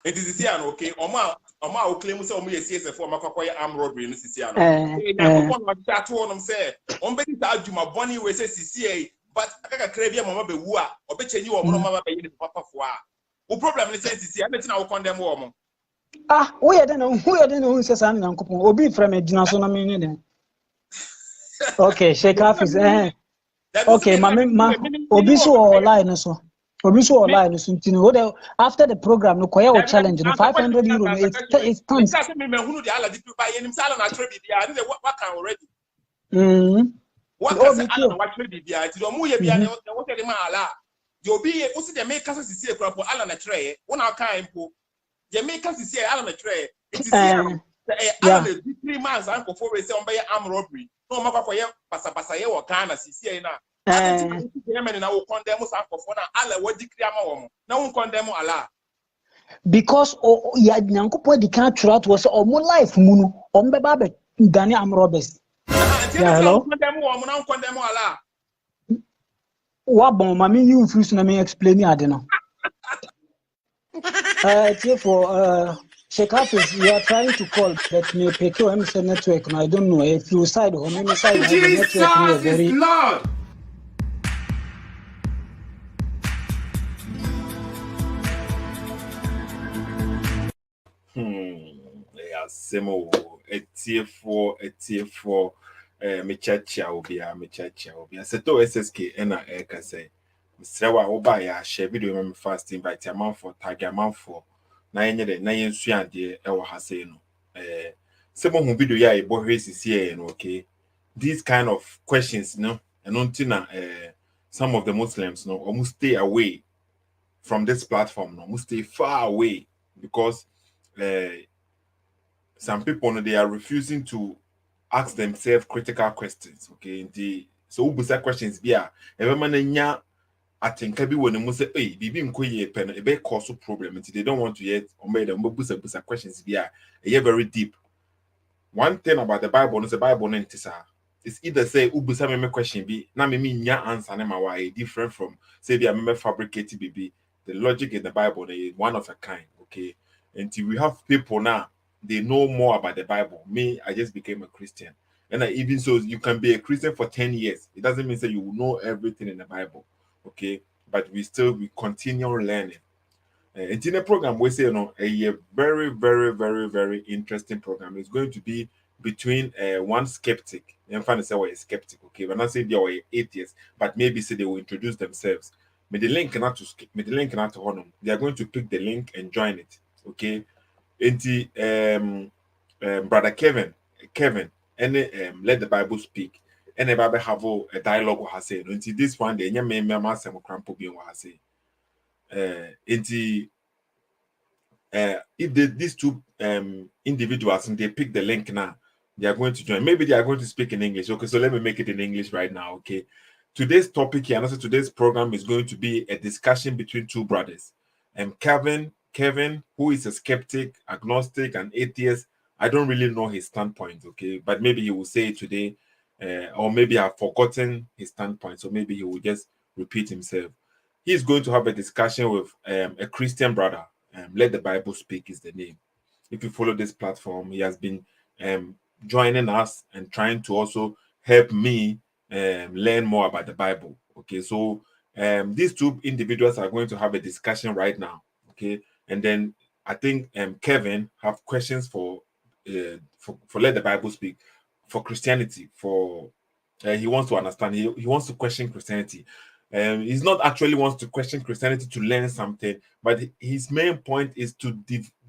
It is Sisian, okay. Oma will claim so me CSF for Macacoy arm robbery in Sisian. That one say, on betting that you my bonnie will say CCA, but I can crave your mama be woo, or bet you or mama be papa for. Who problem is CCA, I bet I will condemn woman. Ah, we don't know who says I'm uncle. Obi from a dinosaur meaning. Okay, shake off his okay, my Obi so online so. Obi so online so after the program no koya challenge no 500 euro no it's tons. What can already? What can what trade be it do mu ye bia na what dey ma ala the obi o si dey make case sisi ekura for ala na tray one aka impo dey make case sisi ala na tray it is ala na 3 months anko for we say on be arm robbery no makwa ye pasa ye wo Ghana sisi na na wo condemn sanko for na ala wo decree ama wo na wo condemn ala because ya nyankopon di kan throughout was omo life mu no ombe ba be Ghana arm robbers. Hello. What bomb? I mean, you first let me explain. I don't know. For check up is you are trying to call, but me pick your network. And I don't know if you side or maybe side. Jesus is Lord. Semo etiefo mechacha obia seto SSK na eka say msrewa oba ya share video me fast invite amount for tag amount for na yenye de na yensu ade e wo hase no semo hu video ya e bo hwesisi no okay these kind of questions no and until na some of the Muslims no almost stay away from this platform no must stay far away because some people they are refusing to ask themselves critical questions. Okay, so ubusa questions bia everyman nya atenka bi woni mu say bibi nkoye pen e be cause problem they don't want to yet ombe them busa questions bia very deep. One thing about the Bible is the Bible ntisa it's either say ubusa me question bi na me nya answer na ma why different from say bia me fabricate bibi. The logic in the Bible is one of a kind. Okay, until we have people now they know more about the Bible. Me, I just became a Christian. And even so, you can be a Christian for 10 years. It doesn't mean that you will know everything in the Bible. Okay? But we continue learning. In the program, we say, a very, very, very, very interesting program. It's going to be between one skeptic. I'm trying to say a skeptic, okay? But not say they are atheists, but maybe say they will introduce themselves. May the link not to honor. They are going to pick the link and join it. Okay? Brother Kevin, and let the Bible speak. And the Bible have a dialogue with her saying. Until this one, the young man, master crampo being what I say. If these two individuals and they pick the link now, they are going to join. Maybe they are going to speak in English. Okay, so let me make it in English right now. Okay, today's topic here, and also today's program is going to be a discussion between two brothers. Kevin, who is a skeptic, agnostic, and atheist, I don't really know his standpoint, okay? But maybe he will say it today, or maybe I've forgotten his standpoint, so maybe he will just repeat himself. He's going to have a discussion with a Christian brother. Let the Bible Speak is the name. If you follow this platform, he has been joining us and trying to also help me learn more about the Bible, okay? So these two individuals are going to have a discussion right now, okay? And then I think Kevin have questions for Let the Bible Speak for Christianity. For he wants to understand. He wants to question Christianity. He's not actually wants to question Christianity to learn something, but his main point is to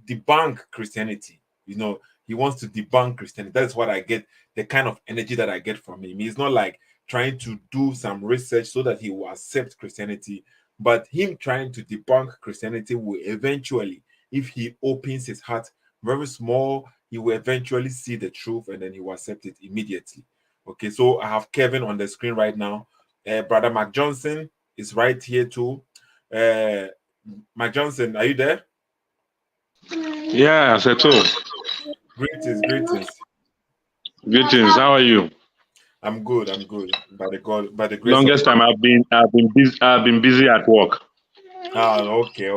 debunk Christianity. You know, he wants to debunk Christianity. That is what I get. The kind of energy that I get from him. He's not like trying to do some research so that he will accept Christianity. But him trying to debunk Christianity will eventually, if he opens his heart very small, he will eventually see the truth and then he will accept it immediately. Okay, so I have Kevin on the screen right now. Brother Mark Johnson is right here too. Mark Johnson, are you there? Yeah, Seto. Greetings. Greetings. How are you? I'm good. By the grace. Longest time I've been busy at work. Okay.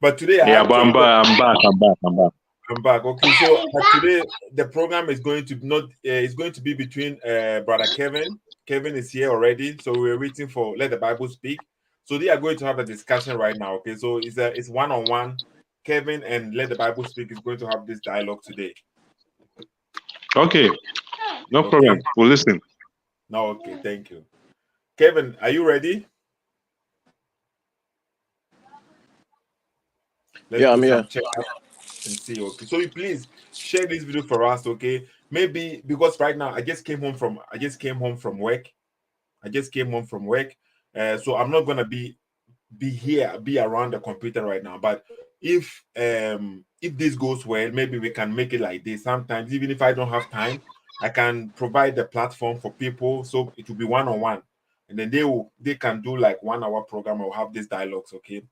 But today, Yeah, but I'm back. I'm back. Okay, so today the program is going to is going to be between brother Kevin. Kevin is here already, so we're waiting for Let the Bible Speak. So they are going to have a discussion right now. Okay, so it's one-on-one. Kevin and Let the Bible Speak is going to have this dialogue today. Okay, no problem. We'll listen. No, okay, thank you. Kevin, are you ready? Let's Yeah, do I'm some here. check and see. Okay, so you please share this video for us. Okay, maybe because right now I just came home from work. I just came home from work, so I'm not gonna be around the computer right now. But if this goes well, maybe we can make it like this. Sometimes even if I don't have time, I can provide the platform for people, so it will be one-on-one, and then they can do like 1 hour program or have these dialogues. Okay.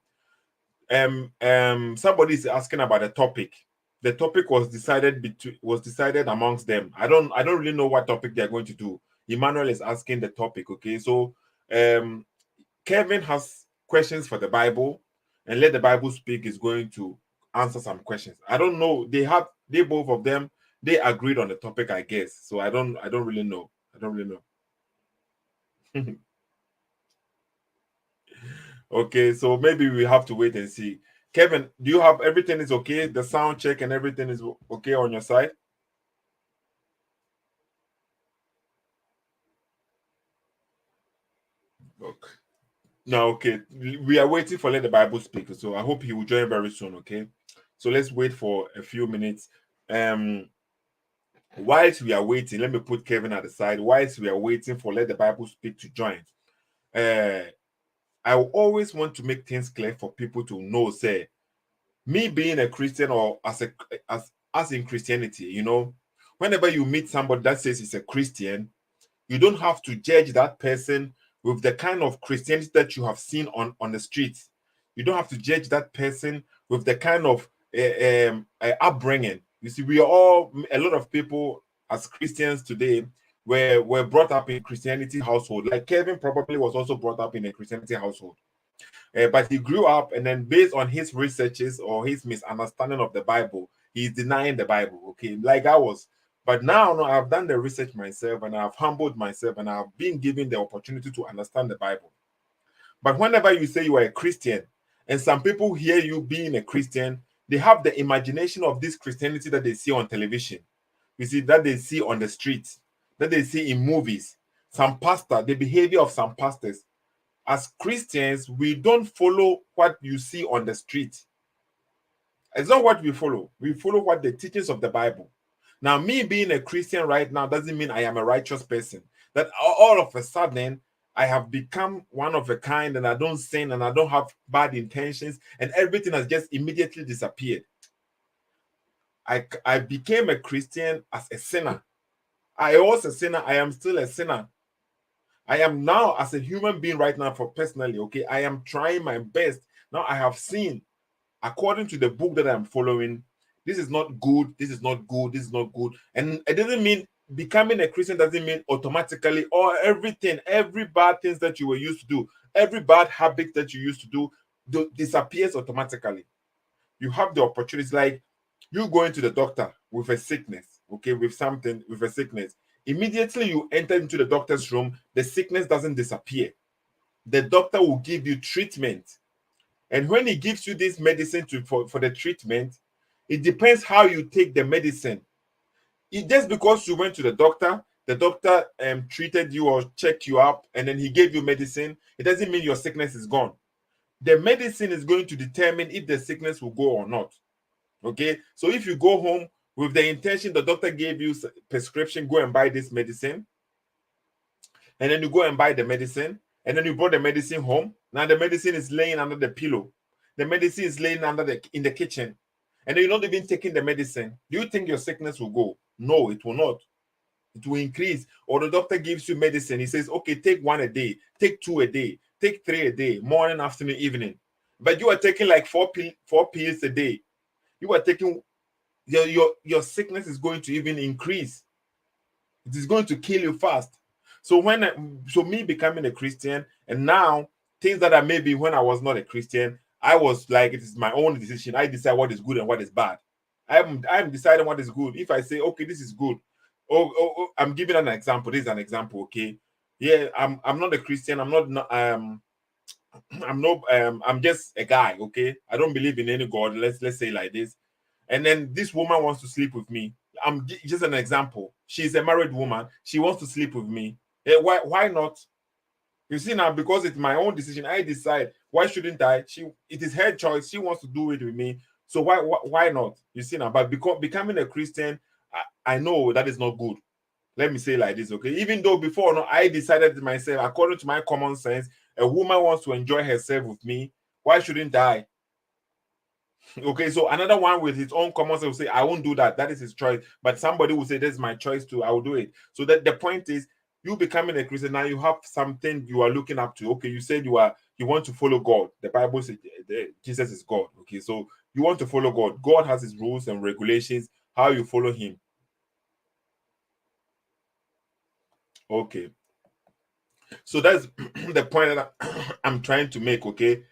Somebody is asking about the topic. The topic was decided amongst them. I don't really know what topic they're going to do. Emmanuel is asking the topic. Okay, so Kevin has questions for the Bible, and Let the Bible Speak is going to answer some questions. I don't know. They both of them, they agreed on the topic, I guess. So I don't really know. Okay, so maybe we have to wait and see. Kevin, do you have everything is okay? The sound check and everything is okay on your side? Okay. No, okay. We are waiting for Let the Bible Speak. So I hope he will join very soon. Okay. So let's wait for a few minutes. Whilst we are waiting, let me put Kevin at the side. Whilst we are waiting for Let the Bible Speak to join, I always want to make things clear for people to know, say, me being a Christian or as in Christianity, whenever you meet somebody that says he's a Christian, you don't have to judge that person with the kind of Christianity that you have seen on the streets. You don't have to judge that person with the kind of upbringing. You see, we are all, a lot of people as Christians today were brought up in Christianity household. Like Kevin probably was also brought up in a Christianity household. But he grew up, and then based on his researches or his misunderstanding of the Bible, he's denying the Bible. Okay, like I was. But now, no, I've done the research myself, and I've humbled myself, and I've been given the opportunity to understand the Bible. But whenever you say you are a Christian, and some people hear you being a Christian, they have the imagination of this Christianity that they see on television. You see, that they see on the streets, that they see in movies. Some pastor, the behavior of some pastors. As Christians, we don't follow what you see on the street. It's not what we follow. We follow what the teachings of the Bible. Now, me being a Christian right now doesn't mean I am a righteous person. That all of a sudden I have become one of a kind and I don't sin and I don't have bad intentions and everything has just immediately disappeared. I became a Christian as a sinner. I was a sinner. I am still a sinner. I am now, as a human being right now, for personally, okay, I am trying my best. Now I have seen, according to the book that I'm following, this is not good, this is not good, this is not good. And it doesn't mean becoming a Christian doesn't mean automatically or everything, every bad things that you were used to do, every bad habit that you used to do disappears automatically. You have the opportunity, like you going to the doctor with a sickness, okay, with a sickness. Immediately you enter into the doctor's room, the sickness doesn't disappear. The doctor will give you treatment. And when he gives you this medicine for the treatment, it depends how you take the medicine. Just because you went to the doctor treated you or checked you up, and then he gave you medicine, it doesn't mean your sickness is gone. The medicine is going to determine if the sickness will go or not. Okay, so if you go home with the intention the doctor gave you prescription, go and buy this medicine, and then you go and buy the medicine, and then you brought the medicine home. Now the medicine is laying under the pillow. The medicine is laying in the kitchen, and then you're not even taking the medicine. Do you think your sickness will go? No, it will not. It will increase. Or the doctor gives you medicine. He says, okay, take 1 a day, take 2 a day, take 3 a day, morning, afternoon, evening. But you are taking like four pills a day. You are taking your sickness is going to even increase. It is going to kill you fast. So me becoming a Christian, and now things that I maybe when I was not a Christian, I was like, it is my own decision. I decide what is good and what is bad. I'm deciding what is good. If I say, okay, this is good. I'm giving an example. This is an example, okay? Yeah, I'm not a Christian. I'm just a guy, okay? I don't believe in any God. Let's say like this. And then this woman wants to sleep with me. I'm just an example. She's a married woman. She wants to sleep with me. Why not? You see now, because it's my own decision, I decide. Why shouldn't I? It is her choice. She wants to do it with me. So why not? You see now, but because becoming a Christian, I know that is not good. Let me say like this, okay? Even though before no, I decided myself, according to my common sense, a woman wants to enjoy herself with me. Why shouldn't I? Okay, so another one with his own common sense will say, I won't do that. That is his choice. But somebody will say, this is my choice too. I will do it. So that the point is, you becoming a Christian now, you have something you are looking up to. Okay, you said you want to follow God. The Bible says Jesus is God. Okay, so you want to follow God. God has his rules and regulations, how you follow him. Okay. So that's the point that I'm trying to make, okay?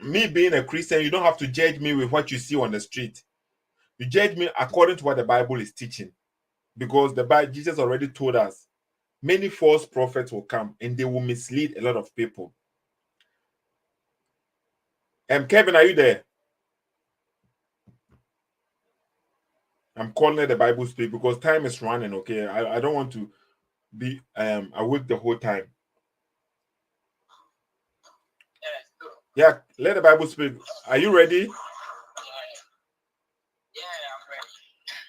Me being a Christian, you don't have to judge me with what you see on the street. You judge me according to what the Bible is teaching. Because the Bible, Jesus already told us, many false prophets will come and they will mislead a lot of people. Kevin, are you there? I'm calling it the Bible speak because time is running, okay? I don't want to be awake the whole time. Yeah, let the Bible speak. Are you ready?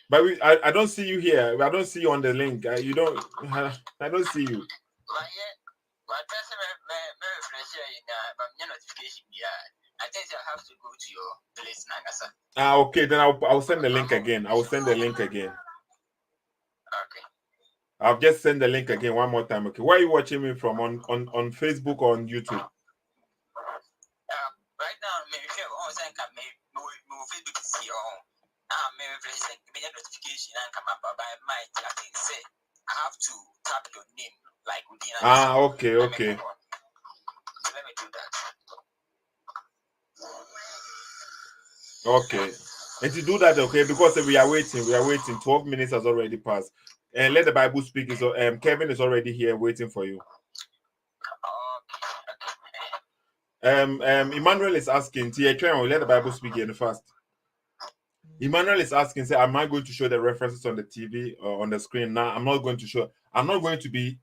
But I don't see you here. I don't see you on the link. You don't. I don't see you. I think I have to go to your place now. Okay. Then I'll send the link again. I will send the link again. Okay. I'll just send the link again one more time. Okay. Where are you watching me from? On Facebook or on YouTube? Right now, maybe Facebook is here. Maybe notification and come up by my. I think say I have to tap your name like within. Okay. Okay. So let me do that. Okay. And to do that, okay, because we are waiting. 12 minutes has already passed. And let the Bible speak. Kevin is already here waiting for you. Emmanuel is asking, let the Bible speak here first. Emmanuel is asking, say, am I going to show the references on the TV or on the screen? Now, I'm not going to show. I'm not going to be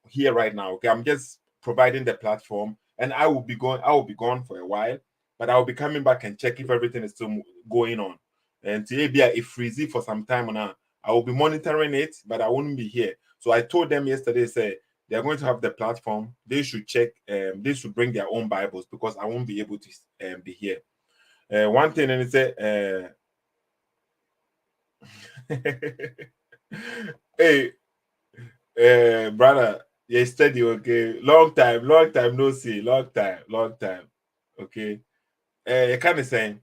here right now. Okay, I'm just providing the platform, and I will be gone for a while, but I will be coming back and check if everything is still going on. And today, if freezy for some time now, I will be monitoring it, but I won't be here. So I told them yesterday, say they are going to have the platform. They should check. They should bring their own Bibles because I won't be able to be here. One thing, and it's hey, brother, you're steady, okay? Long time no see. Long time. Okay. You kind of saying,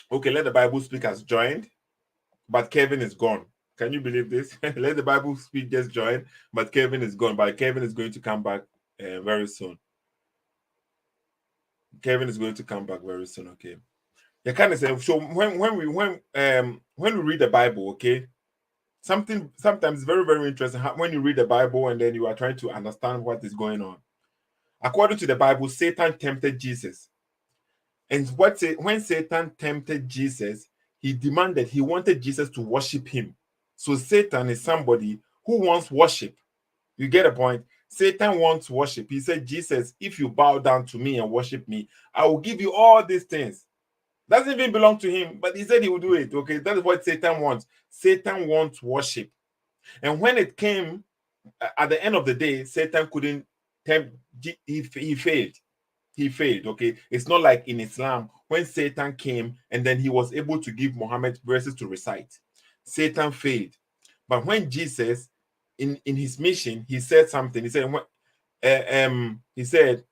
okay, let the Bible speak has joined, but Kevin is gone. Can you believe this? Let the Bible speak just join, but Kevin is gone. But Kevin is going to come back very soon. Kevin is going to come back very soon. Okay. You kind of say so when we read the Bible, okay. Sometimes very, very interesting when you read the Bible and then you are trying to understand what is going on. According to the Bible, Satan tempted Jesus. And when Satan tempted Jesus, he wanted Jesus to worship him. So Satan is somebody who wants worship. You get a point? Satan wants worship. He said, Jesus, if you bow down to me and worship me, I will give you all these things. Doesn't even belong to him, but he said he will do it. Okay, that is what Satan wants. Satan wants worship. And when it came at the end of the day, Satan couldn't tempt. He failed. He failed. Okay, it's not like in Islam when Satan came and then he was able to give Muhammad verses to recite. Satan failed. But when Jesus, in his mission, he said something. He said,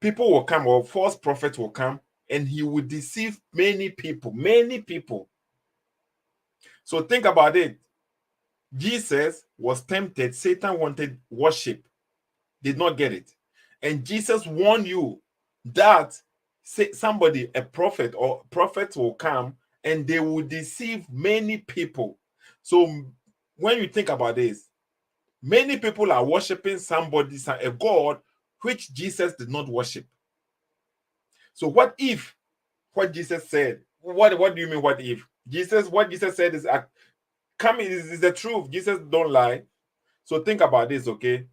people will come, or false prophets will come, and he will deceive many people. Many people. So think about it. Jesus was tempted. Satan wanted worship, did not get it. And Jesus warned you that say somebody, a prophet or prophets will come and they will deceive many people. So when you think about this, many people are worshiping somebody, a God, which Jesus did not worship. So what if what Jesus said? What do you mean? What if what Jesus said is coming is the truth? Jesus don't lie. So think about this, okay?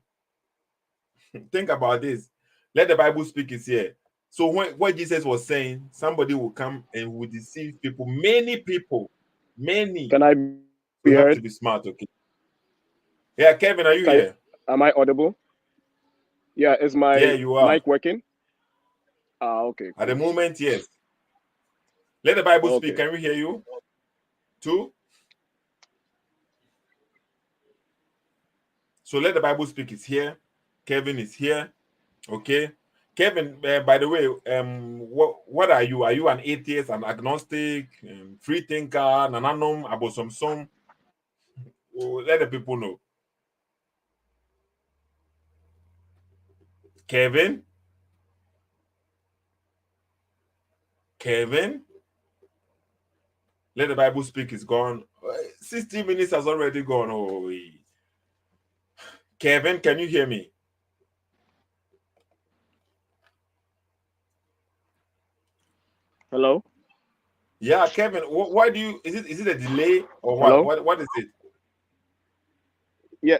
Think about this. Let the Bible speak is here. So when what Jesus was saying, somebody will come and will deceive people, many people, many. Can I be You have heard? to be smart, okay? Yeah, Kevin, are you here? Am I audible? Yeah, is my you are. mic working? Okay. At the moment, yes. Let the Bible speak. Okay. Can we hear you? Too? So let the Bible speak is here. Kevin is here. Okay. Kevin, by the way, what are you? Are you an atheist, an agnostic, free thinker, nananom, abosom? Let the people know. Kevin? Let the Bible speak is gone. 60 minutes has already gone. Oh, Kevin, can you hear me? Hello? Yeah, Kevin, why do you, is it a delay or Hello? What is it? Yeah,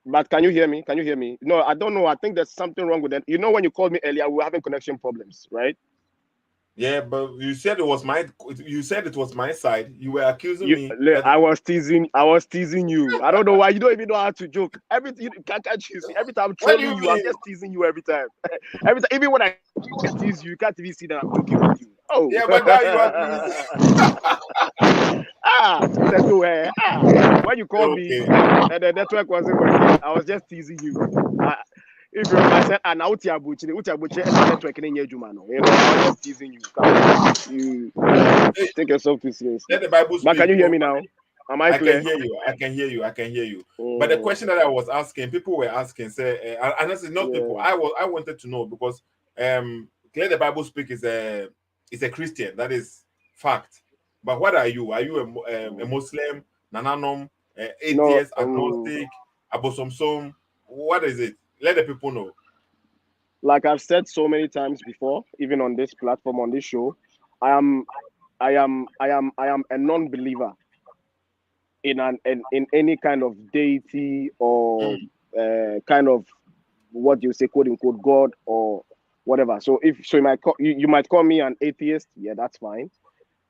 but can you hear me? Can you hear me? No, I don't know. I think there's something wrong with them. You know, when you called me earlier, we were having connection problems, right? Yeah, but you said it was my side. You were accusing me that I was teasing you. I don't know why you don't even know how to joke. Can't you see? Every time I'm what do you trolling you, I'm mean? just teasing you every time. Every time, even when I tease you, you can't even see that I'm joking with you. Oh, Yeah, but now you are when you called me okay. and the network wasn't working, I was just teasing you. If you remember, I said, "And out here, Buchi, and the network in your Jumano." You know, I was just teasing you. Come on. You take yourself too seriously. Let the Bible But can speak. you hear me now? Am I I can clear? hear you. I can hear you. But the question that I was asking, people were asking, say, and this is not people. Yeah. I wanted to know because let the Bible speak is a Christian. That is fact. But what are you? Are you a Muslim, nananom, No, atheist, agnostic, abosomsom? What is it? Let the people know. like I've said so many times before, even on this platform, on this show, I am a non-believer in any kind of deity or kind of what you say, quote unquote, God or whatever. So you might call me an atheist. Yeah, that's fine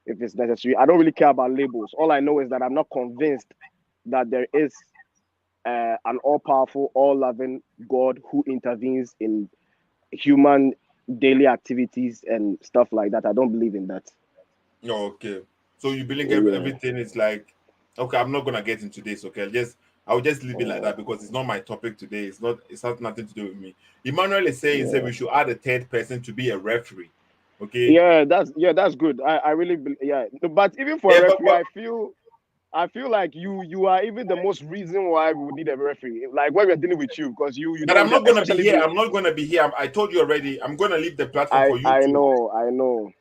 if it's necessary. I don't really care about labels. All I know is that I'm not convinced that there is an all-powerful, all-loving God who intervenes in human daily activities and stuff like that. I don't believe in that. Okay. So you believe Yeah. everything is like, okay, I'm not gonna get into this, okay? I'll just leave it like that because it's not my topic today. It has nothing to do with me. Emmanuel is saying Yeah. we should add a third person to be a referee. Okay. Yeah, that's good. I really yeah. But even for a Yeah, referee, I feel like you are even the most reason why we would need a referee. Like when we're dealing with you, because you but I'm don't not just, gonna be especially here. I'm not gonna be here. I told you already. I'm gonna leave the platform for you I too. know.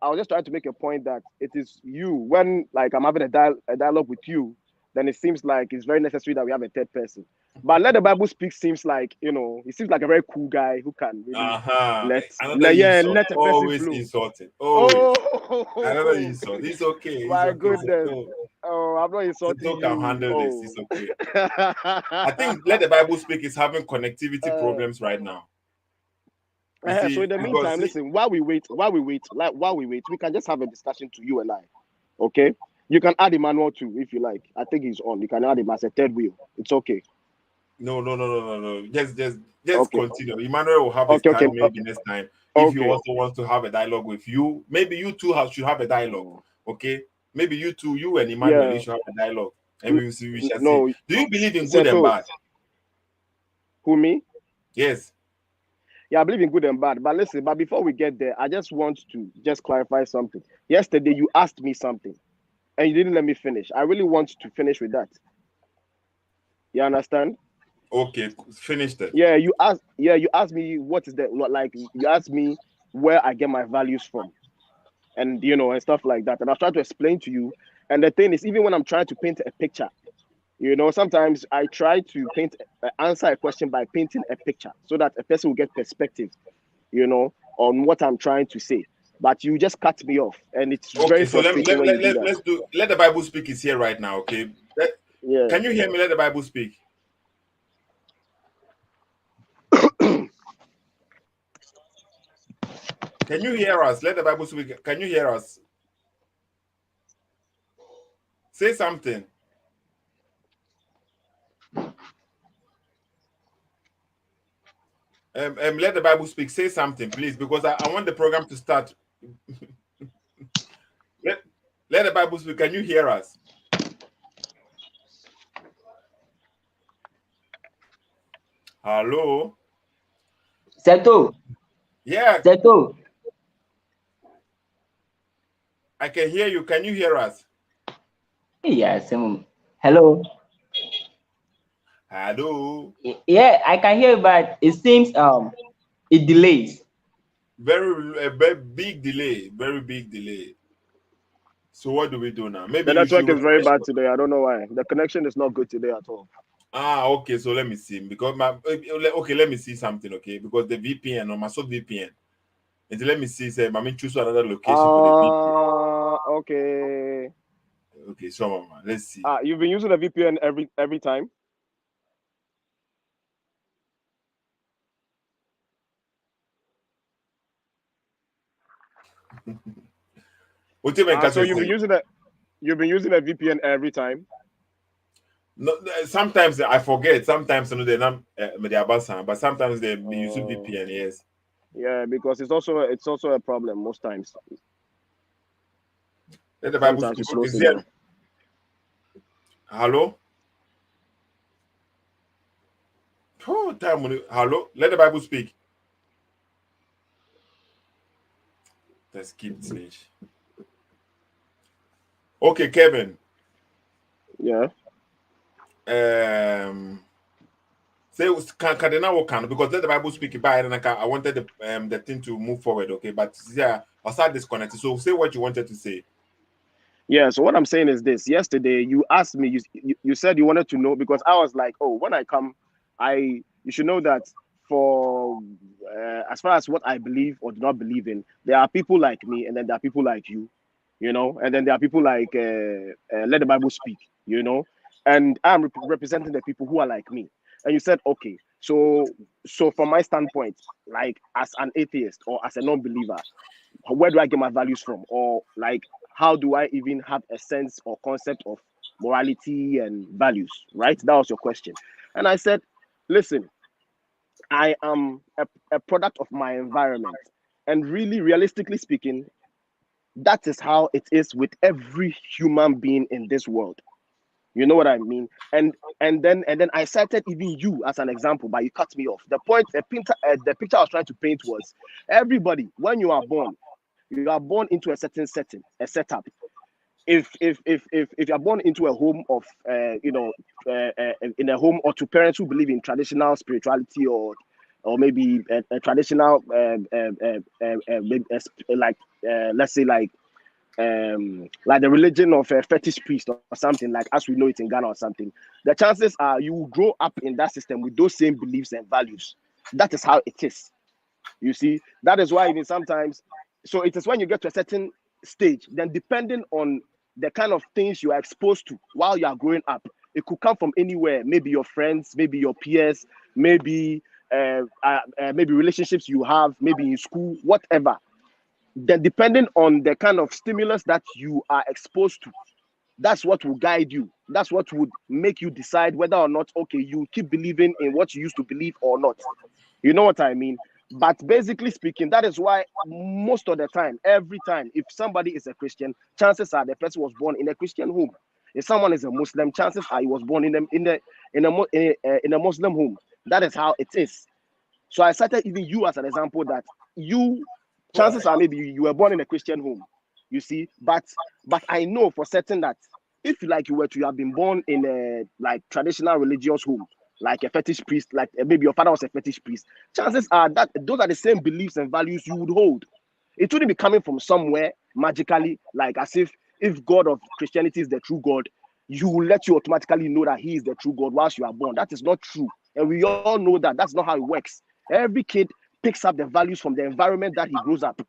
I was just trying to make a point that it is you when like I'm having a dialogue with you, then it seems like it's very necessary that we have a third person. But let the Bible speak seems like he seems like a very cool guy who can really Uh-huh. Another insult. let a person Always flow. insulting. Always. Another Oh insult. It's okay. It's my okay. goodness. Oh, I'm not insulting Sito can you. handle this. Oh. It's okay. I think Let the Bible Speak is having connectivity problems right now. You So in see, the because meantime, listen, while we wait, we can just have a discussion to you and I. Okay? You can add Emmanuel too if you like. I think he's on. You can add him as a third wheel. It's okay. no. Just Okay. continue. Emmanuel will have his Okay, okay. time maybe next time. If he Okay. also wants to have a dialogue with you, maybe you two should have a dialogue. Okay? Maybe you two, you and Emmanuel, you Yeah. should have a dialogue. And we shall see. No, Do you believe in good and Seto. bad? Who me? Yes. Yeah, I believe in good and bad. But listen, but before we get there, I just want to just clarify something. Yesterday you asked me something and you didn't let me finish. I really want to finish with that. You understand? Okay, finished it. Yeah, you asked me what is that, like you asked me where I get my values from, and and stuff like that. And I was trying to explain to you. And the thing is, even when I'm trying to paint a picture, sometimes I try to answer a question by painting a picture so that a person will get perspective, on what I'm trying to say. But you just cut me off, and it's very Okay, so frustrating when you do that. let's do. Let the Bible speak is here right now. Okay, Yeah. can you hear me? Let the Bible speak. Can you hear us? Let the Bible speak. Can you hear us? Say something. Let the Bible speak. Say something, please, because I want the program to start. let the Bible speak. Can you hear us? Hello? Seto. Yeah. Seto. I can hear you. Can you hear us? Yes. Hello. Hello. Yeah, I can hear you, but it seems it delays. Very big delay. Very big delay. So what do we do now? Maybe The you should network is very refresh. bad today. I don't know why. The connection is not good today at all. Okay. So let me see. Because okay, let me see something. Okay, because the VPN on my VPN. And let me see. Say, I mean, choose another location for the VPN. Okay. Okay, so let's see. You've been using a VPN every time. So you've been using a VPN every time. No, sometimes I forget. Sometimes they're not but sometimes they use VPN. Yes. Yeah, because it's also a problem most times. Let the Bible Sometimes it speak. slows Is it there? down. Hello. Oh, time. Hello. Let the Bible speak. Let's keep snitch. Okay, Kevin. Yeah. Say can they now can because let the Bible speak by and I wanted the thing to move forward. Okay, but yeah, I'll start disconnected. So say what you wanted to say. Yeah, so what I'm saying is this. Yesterday, you asked me, you said you wanted to know because I was like, oh, when I come, you should know that for as far as what I believe or do not believe in, there are people like me, and then there are people like you, and then there are people like let the Bible speak, and I'm representing the people who are like me. And you said, okay, so from my standpoint, like as an atheist or as a non-believer, where do I get my values from? Or like, how do I even have a sense or concept of morality and values? Right? That was your question. And I said, listen, I am a product of my environment. And really, realistically speaking, that is how it is with every human being in this world. You know what I mean? And then I cited even you as an example, but you cut me off. The picture I was trying to paint was everybody, when you are born into a certain setting, a setup. If you're born into a home of in a home or to parents who believe in traditional spirituality or maybe a traditional let's say like the religion of a fetish priest or something, like as we know it in Ghana or something, the chances are you will grow up in that system with those same beliefs and values. That is how it is. You see, that is why even sometimes, so it is when you get to a certain stage, then depending on the kind of things you are exposed to while you are growing up, it could come from anywhere. Maybe your friends, maybe your peers, maybe maybe relationships you have, maybe in school, whatever. Then depending on the kind of stimulus that you are exposed to, that's what will guide you. That's what would make you decide whether or not, okay, you keep believing in what you used to believe or not. You know what I mean? But basically speaking, that is why most of the time, every time, if somebody is a Christian, chances are the person was born in a Christian home. If someone is a Muslim, chances are he was born in a Muslim home. That is how it is. So I cited even you as an example that chances are maybe you were born in a Christian home. You see, but I know for certain that if like you were to have been born in a like traditional religious home, like a fetish priest, like maybe your father was a fetish priest, chances are that those are the same beliefs and values you would hold. It wouldn't be coming from somewhere magically, like as if God of Christianity is the true God, you will let you automatically know that he is the true God whilst you are born. That is not true. And we all know that that's not how it works. Every kid picks up the values from the environment that he grows up.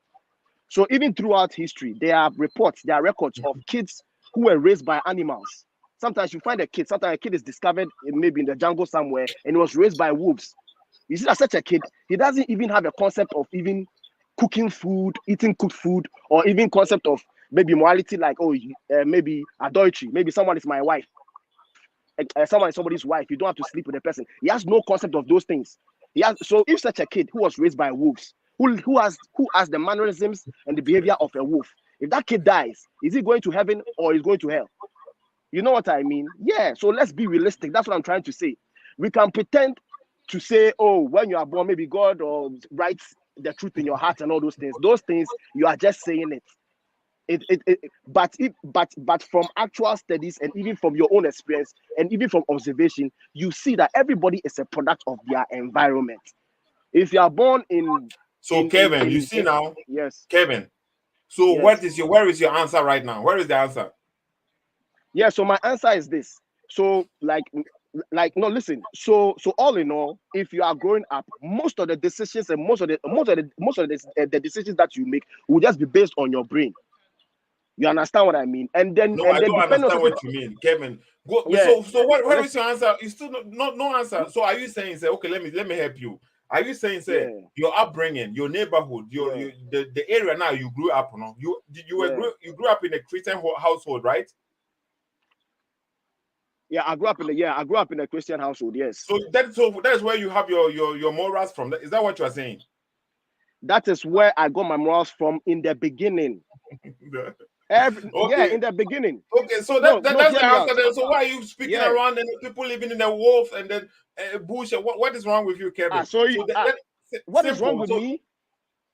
So even throughout history, there are reports, there are records of kids who were raised by animals. Sometimes you find a kid, sometimes a kid is discovered maybe in the jungle somewhere and he was raised by wolves. You see that such a kid, he doesn't even have a concept of even cooking food, eating cooked food, or even concept of maybe morality like, maybe adultery, maybe someone is my wife, someone is somebody's wife, you don't have to sleep with a person. He has no concept of those things. So if such a kid who was raised by wolves, who has the mannerisms and the behavior of a wolf, if that kid dies, is he going to heaven or is going to hell? You know what I mean? Yeah. So let's be realistic. That's what I'm trying to say. We can pretend to say, oh, when you are born, maybe God or writes the truth in your heart and all those things. Those things, you are just saying it. But from actual studies and even from your own experience and even from observation, you see that everybody is a product of their environment. If you are born in Kevin, you see now, yes, Kevin. So yes. where is your answer right now? Where is the answer? Yeah, so my answer is this. So no, listen. So all in all, if you are growing up, most of the decisions and most of the decisions that you make will just be based on your brain. You understand what I mean? And then I don't understand what you mean, Kevin. Yeah. So where is your answer? You still no answer. So are you saying, say, okay, let me help you? Are you saying, say, your upbringing, your neighborhood, the area now you grew up, you grew up in a Christian household, right? Yeah, I grew up in a Christian household. Yes. So that's where you have your morals from. Is that what you are saying? That is where I got my morals from in the beginning. Yeah, in the beginning. Okay, so that's the answer then. So why are you speaking around and people living in the wolf and then bush? What is wrong with you, Kevin? What is wrong with me?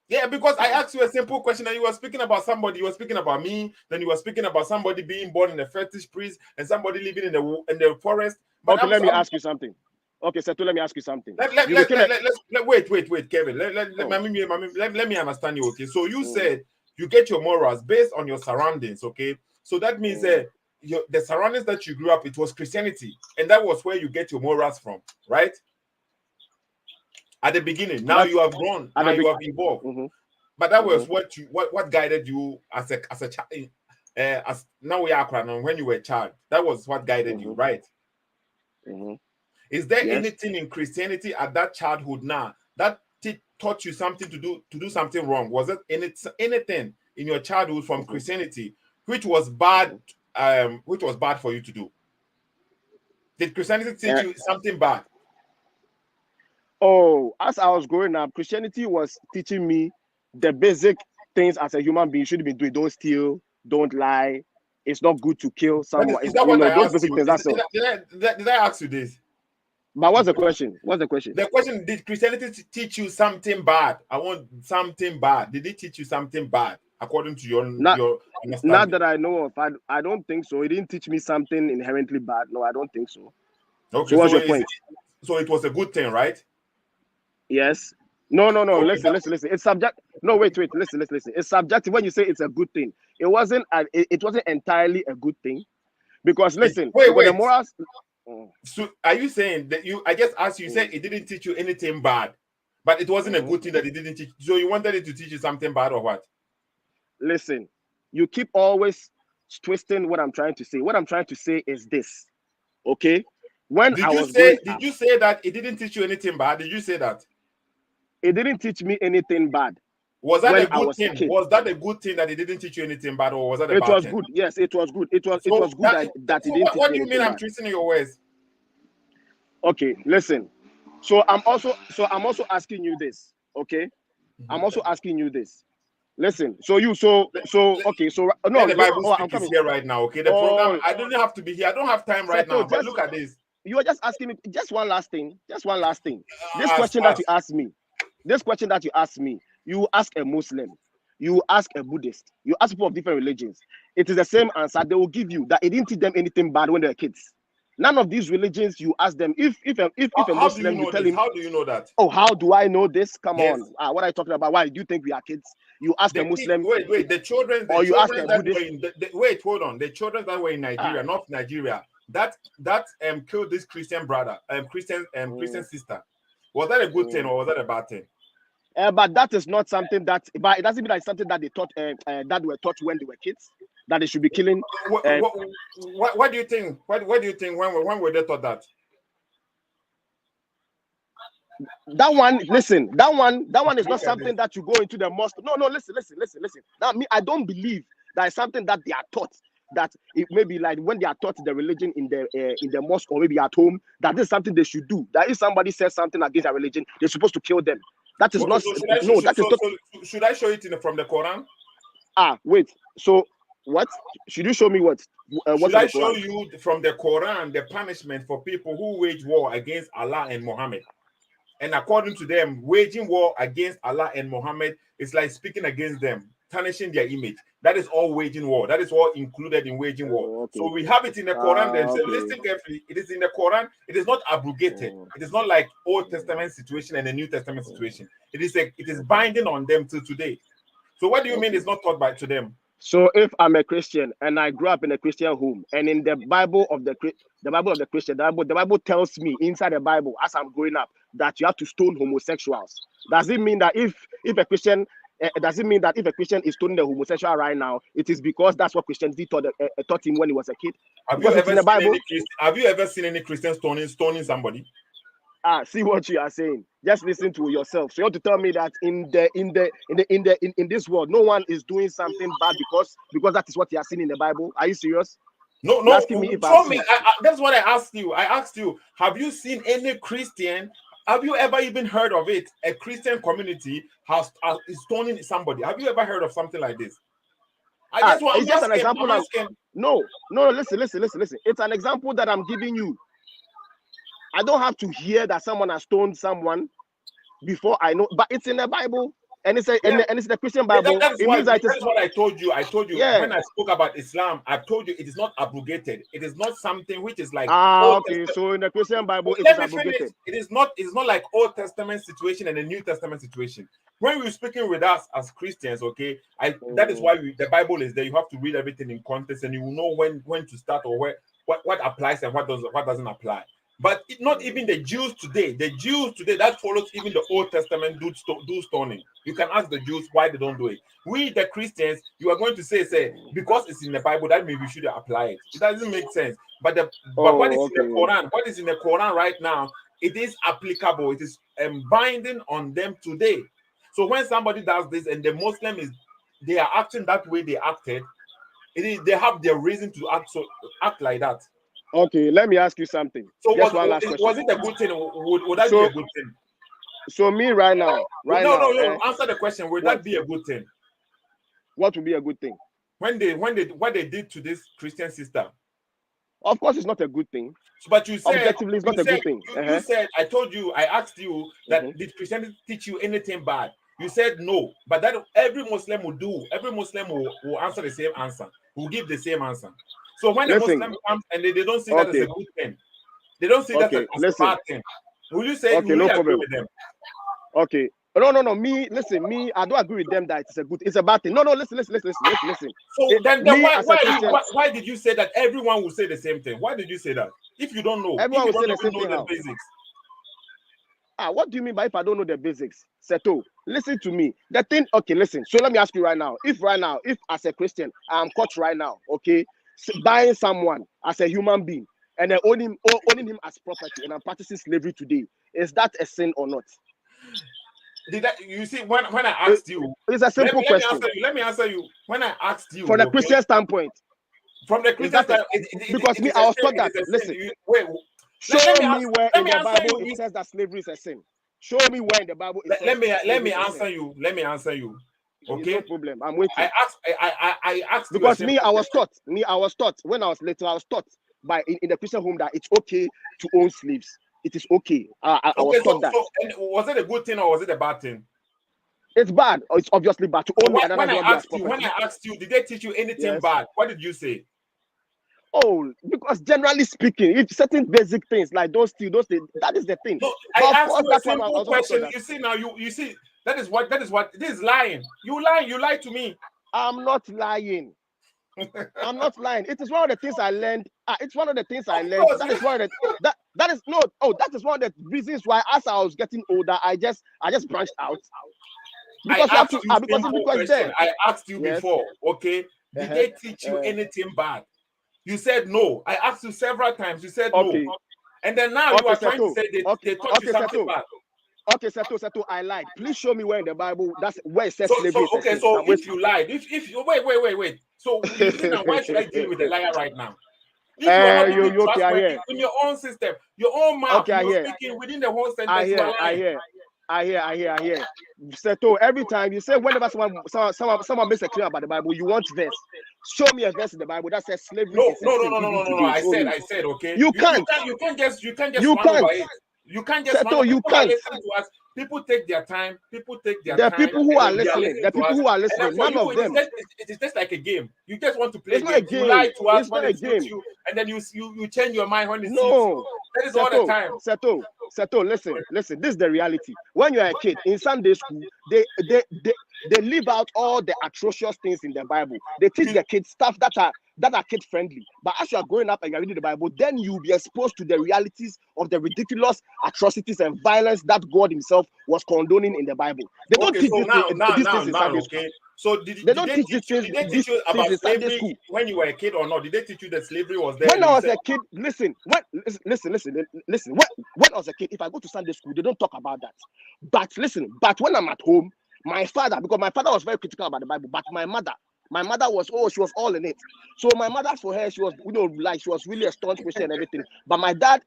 Yeah, because I asked you a simple question and you were speaking about somebody. You were speaking about me. Then you were speaking about somebody being born in a fetish priest and somebody living in the forest. But okay, let me ask you something. Okay, Seto, let me ask you something. Wait, Kevin. Let me understand you. Okay, so you said you get your morals based on your surroundings. Okay, so that means the surroundings that you grew up, it was Christianity, and that was where you get your morals from, right? At the beginning. Now you have grown. Now you have evolved. But that was what guided you as a child. As now we are when you were a child. That was what guided you, right? Is there anything in Christianity at that childhood now that taught you something to do something wrong? Was it anything in your childhood from Christianity which was bad for you to do? Did Christianity teach you something bad? Oh, as I was growing up, Christianity was teaching me the basic things as a human being shouldn't be doing. Don't steal, don't lie. It's not good to kill someone. Is that what I those asked basic you? things. That's all. Did I ask you this? But what's the question? The question, did Christianity teach you something bad? I want something bad. Did it teach you something bad according to your understanding? Not that I know of. I don't think so. It didn't teach me something inherently bad. No, I don't think so. Okay, so what's your point? So it was a good thing, right? Yes. No. Okay, listen. It's subject. No, wait. Listen. It's subjective. When you say it's a good thing, it wasn't entirely a good thing, because listen. Wait. The morals. So are you saying that I just asked you, said it didn't teach you anything bad, but it wasn't a good thing that it didn't teach? So you wanted it to teach you something bad or what? Listen, you keep always twisting what I'm trying to say. What I'm trying to say is this, okay? Did you say that it didn't teach you anything bad? Did you say that? It didn't teach me anything bad. Was that a good thing? Was that a good thing that it didn't teach you anything bad, or was that a bad thing? It was good. Yes, it was good. It was good that it didn't teach me anything bad. What do you mean I'm twisting your words? Okay, listen. So I'm also asking you this, okay? I'm also asking you this. Listen, okay, so no, the Bible speak is here right now, okay? The program, I don't have to be here. I don't have time right now. But look at this. You are just asking me just one last thing. This question that you asked me, you ask a Muslim, you ask a Buddhist, you ask people of different religions. It is the same answer they will give you, that it didn't teach them anything bad when they were kids. None of these religions, you ask them, if a Muslim, you tell him, how do you know that? oh, how do I know this? Come Yes. on. What are you talking about? Why do you think we are kids? You ask a Muslim. Wait, the children or you ask a that Buddhist. wait, hold on. The children that were in Nigeria, North Nigeria, that killed this Christian brother, Christian sister. Was that a good thing or was that a bad thing? But that is not something that. But it doesn't mean that it's something that they taught that were taught when they were kids, that they should be killing. What do you think? What do you think? When were they taught that? That one, listen. That one is not something that you go into the mosque. No, listen. Now, I don't believe that is something that they are taught. That it may be like when they are taught the religion in the mosque or maybe at home, that is something they should do. That if somebody says something against a religion, they're supposed to kill them. That is not. Should I show it from the Quran? Wait. So what? Should you show me what? Should I show you from the Quran the punishment for people who wage war against Allah and Muhammad? And according to them, waging war against Allah and Muhammad is like speaking against them, tarnishing their image. That is all waging war. That is all included in waging war. Okay. So we have it in the Quran. Okay. Listen carefully. It is in the Quran. It is not abrogated. It is not like Old Testament situation and the New Testament situation. It is binding on them till today. So what do you mean it's not taught to them? So if I'm a Christian and I grew up in a Christian home, and in the Bible of the Christian, the Bible tells me inside the Bible as I'm growing up that you have to stone homosexuals. Does it mean that if a Christian is stoning the homosexual right now, it is because that's what Christianity taught him when he was a kid? Have you ever seen any Christian stoning somebody? See what you are saying. Just listen to yourself. So you have to tell me that in this world, no one is doing something bad because that is what you are seeing in the Bible. Are you serious? No. Asking me if that's what I asked you. I asked you, have you seen any Christian? Have you ever even heard of it? A Christian community is stoning somebody. Have you ever heard of something like this? It's just an example. No. Listen. It's an example that I'm giving you. I don't have to hear that someone has stoned someone before I know, but it's in the Bible, and it's the Christian Bible. That's what I told you. When I spoke about Islam, I told you it is not abrogated. It is not something which is like okay. So in the Christian Bible, it is abrogated. It is not. It's not like Old Testament situation and the New Testament situation. When we're speaking with us as Christians, okay, that is why the Bible is there. You have to read everything in context, and you will know when to start or what applies and what doesn't apply. But not even the Jews today. The Jews today that follows even the Old Testament do stoning. You can ask the Jews why they don't do it. We, the Christians, you are going to say because it's in the Bible that maybe we should apply it. It doesn't make sense. But what is in the Quran? What is in the Quran right now? It is applicable. It is binding on them today. So when somebody does this and the Muslim they are acting that way they acted, they have their reason to act like that. Okay, let me ask you something. So was it a good thing? Would that be a good thing? So me right now. No. Answer the question. Would that be a good thing? What would be a good thing? What they did to this Christian sister. Of course, it's not a good thing. So, but you said objectively, it's not a good thing. You said I asked you that did Christianity teach you anything bad? You said no, but that every Muslim will do. Every Muslim will answer the same answer. Will give the same answer. So when a Muslim comes and they don't see that as a good thing, they don't see that as a bad thing. Will you say you agree with them? Okay. No. Me, I don't agree with them that it's a bad thing. No, listen. So then why did you say that everyone will say the same thing? Why did you say that? If you don't know, everyone will say the same thing. The basics. What do you mean by if I don't know the basics? Seto, listen to me. The thing, okay, listen. So let me ask you right now. If as a Christian, I'm caught right now, okay, buying someone as a human being and then owning him as property and I'm practicing slavery today, is that a sin or not? You see, when I asked you, it's a simple question. Let me answer you. When I asked you, from the Christian standpoint, from the Christian standpoint, because me, I was taught that. Listen, show me where in the Bible it says that slavery is a sin. Show me where in the Bible it says. Let me answer you. Okay, no problem. I'm waiting. I asked because I was taught when I was little. I was taught in the Christian home that it's okay to own slaves. It is okay. I was taught that. And was it a good thing or was it a bad thing? It's bad. It's obviously bad to own when I asked you, did they teach you anything bad? What did you say? Oh, because generally speaking, if certain basic things like those things, that is the thing. No, But I of asked course, you a that's why I simple was question. also You see now, you see that is what this is lying. You lie to me. I'm not lying. I'm not lying. It is one of the things I learned. It's one of the things I learned. Course, That is one of the that is no. Oh, that is one of the reasons why, as I was getting older, I just branched out. Because I you have asked to. you Because simple there. question. I asked you Yes. before. Okay, did they teach you anything bad? You said no. I asked you several times. You said Okay. no. And then now you are trying to say they taught you something bad. Okay, Seto, I lied. Please show me where in the Bible that's where it says So slavery. okay, so if you lied, if you wait. So you see now, why should I deal with the liar right now? If you are not even trustworthy in your own system, your own mouth, you're speaking within the whole sentence, you are lying. I hear. Seto, every time you say whenever someone makes a claim about the Bible, you want verse. Show me a verse in the Bible that says slavery is a sin. No. I said okay. You can't just run over it. You can't just Seto, you can't. Listen to us. People take their time. The people who are listening, none of them. It is just like a game. You just want to play a game. You lie to us it's when not it a game. suits you, and then you change your mind when it suits No, you. That is all the time. Seto, listen. This is the reality. When you're a kid in Sunday school, they leave out all the atrocious things in the Bible. They teach the kids stuff that are kid friendly. But as you are growing up and you're reading the Bible, then you'll be exposed to the realities of the ridiculous atrocities and violence that God Himself was condoning in the Bible. They don't teach these things in Sunday school. So did they teach you about slavery when you were a kid or not? Did they teach you that slavery was there? When I was a kid, listen. When I was a kid, if I go to Sunday school, they don't talk about that. But when I'm at home, my father, because my father was very critical about the Bible, but my mother was, she was all in it. So my mother, for her, she was, she was really a staunch Christian and everything. But my dad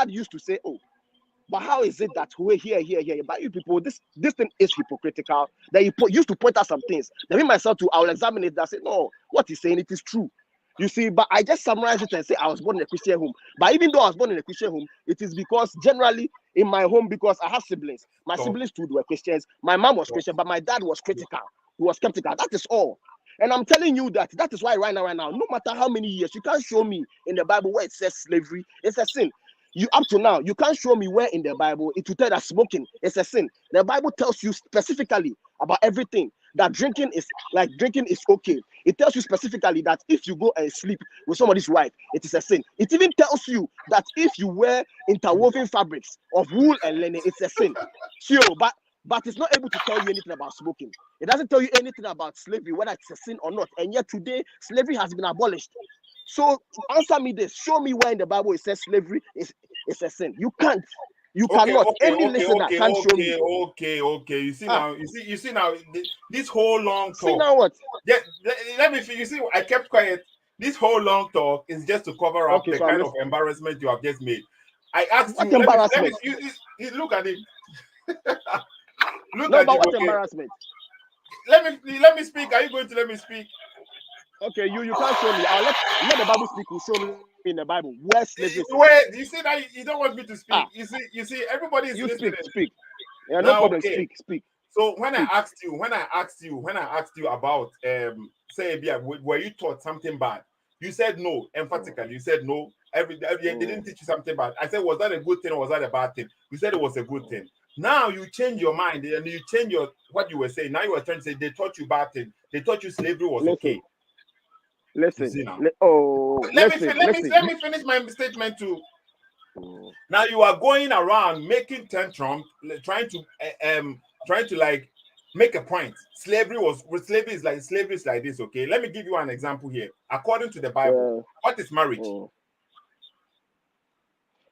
used to say, oh, but how is it that we're here? But you people, this thing is hypocritical. That he used to point out some things. Then me myself too, I will examine it. I say, no, what he's saying, it is true. You see, but I just summarize it and say I was born in a Christian home. But even though I was born in a Christian home, it is because generally in my home, because I have siblings. My siblings too were Christians. My mom was Christian, but my dad was critical. He was skeptical. That is all. And I'm telling you that is why right now, no matter how many years, you can't show me in the Bible where it says slavery. It's a sin. You up to now, you can't show me where in the Bible it will tell that smoking is a sin. The Bible tells you specifically about everything that drinking is okay. It tells you specifically that if you go and sleep with somebody's wife, it is a sin. It even tells you that if you wear interwoven fabrics of wool and linen, it's a sin. But it's not able to tell you anything about smoking. It doesn't tell you anything about slavery, whether it's a sin or not. And yet today, slavery has been abolished. So answer me this. Show me where in the Bible it says slavery is a sin. You can't. You cannot. Any listener can't show me. Okay. You see now. You see now. This whole long talk. See now what? Yeah. Let me. You see, I kept quiet. This whole long talk is just to cover up the kind of embarrassment you have just made. I asked you. Embarrassment? You look at it. What embarrassment? Let me speak. Are you going to let me speak? Okay, you can't show me. I'll let the Bible speak. You show me in the Bible where slavery. Wait, you see that you don't want me to speak. You see, everybody is listening. Speak. Yeah, no problem. Okay. Speak. So when I asked you about say, were you taught something bad? You said no, emphatically. You said no. They didn't teach you something bad. I said, was that a good thing or was that a bad thing? You said it was a good thing. Now you change your mind and you change what you were saying. Now you are trying to say they taught you bad thing. They taught you slavery was okay. Listen. Let me finish my statement too. Now you are going around making tantrum, trying to like make a point. Slavery is like this. Okay, let me give you an example here. According to the Bible, what is marriage?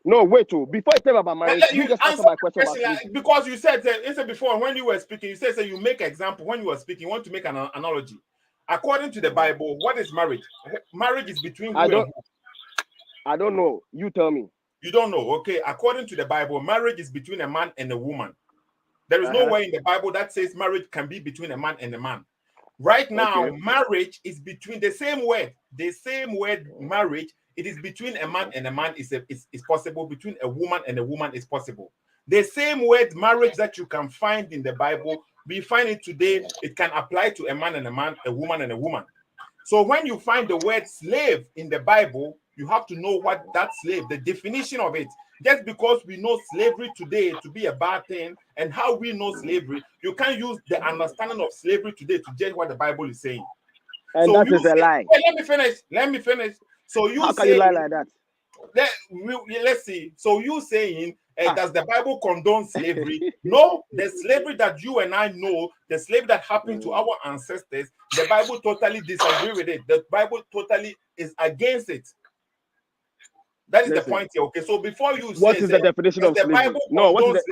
No, wait. Before I tell about marriage, you just answer my question because you said before when you were speaking, you said you make example when you were speaking. You want to make an analogy. According to the Bible, what is marriage? Marriage is between who and who? I don't know. You tell me. You don't know. Okay. According to the Bible, marriage is between a man and a woman. There is no way in the Bible that says marriage can be between a man and a man. Right now, marriage is between the same word marriage. It is between a man and a man is possible. Between a woman and a woman is possible. The same word marriage that you can find in the Bible, we find it today. It can apply to a man and a man, a woman and a woman. So when you find the word slave in the Bible, you have to know what that slave, the definition of it. Just because we know slavery today to be a bad thing and how we know slavery, you can't use the understanding of slavery today to judge what the Bible is saying. And so that is a lie. Wait, let me finish. So you how can you lie like that? Let's see. So you saying does the Bible condone slavery? No, the slavery that you and I know, the slavery that happened to our ancestors, the Bible totally disagree with it. The Bible totally is against it. That is the point here. Okay, so before you what is the definition of slavery? Bible No, what is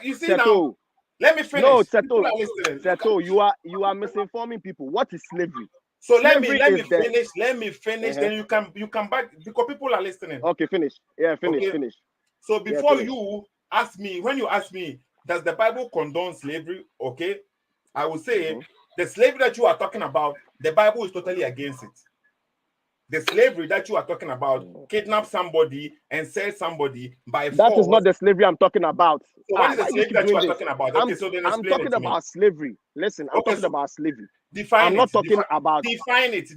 you see Seto. Now, let me finish. No, Seto, you are misinforming people. What is slavery? So slavery let me finish. Let me finish. Then you can back because people are listening. Okay, finish. Yeah, finish. So before you ask me, when you ask me, does the Bible condone slavery? Okay, I will say the slavery that you are talking about, the Bible is totally against it. The slavery that you are talking about, kidnap somebody and sell somebody by force. That is not the slavery I'm talking about. So what is the slavery that you are talking about? Okay, so then I'm talking about slavery. Listen, I'm talking about slavery. I'm not talking about define it.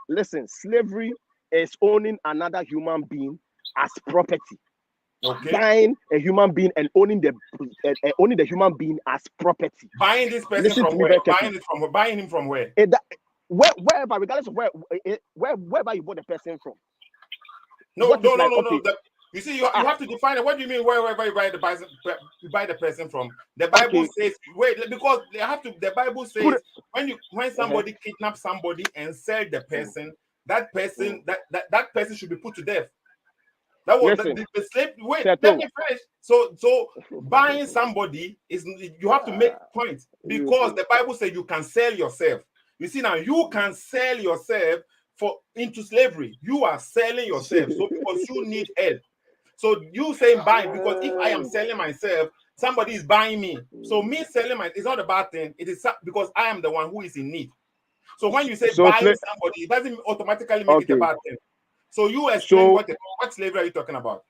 Listen, slavery is owning another human being as property. Okay. Buying a human being and owning the human being as property. Buying this person from where? Buying him from where? Wherever, regardless of wherever you bought the person from. No. You see, you have to define it. What do you mean wherever you buy the person from? The Bible says because they have to. The Bible says when somebody kidnaps somebody and sell the person, that person should be put to death. That was the slave. Wait, let me finish. So buying somebody is you have to make points because the Bible says you can sell yourself. You see now, you can sell yourself into slavery. You are selling yourself so because you need help. So you saying buying because if I am selling myself, somebody is buying me. So me selling it's not a bad thing. It is because I am the one who is in need. So when you say buying somebody, it doesn't automatically make it a bad thing. So you explain what slavery are you talking about?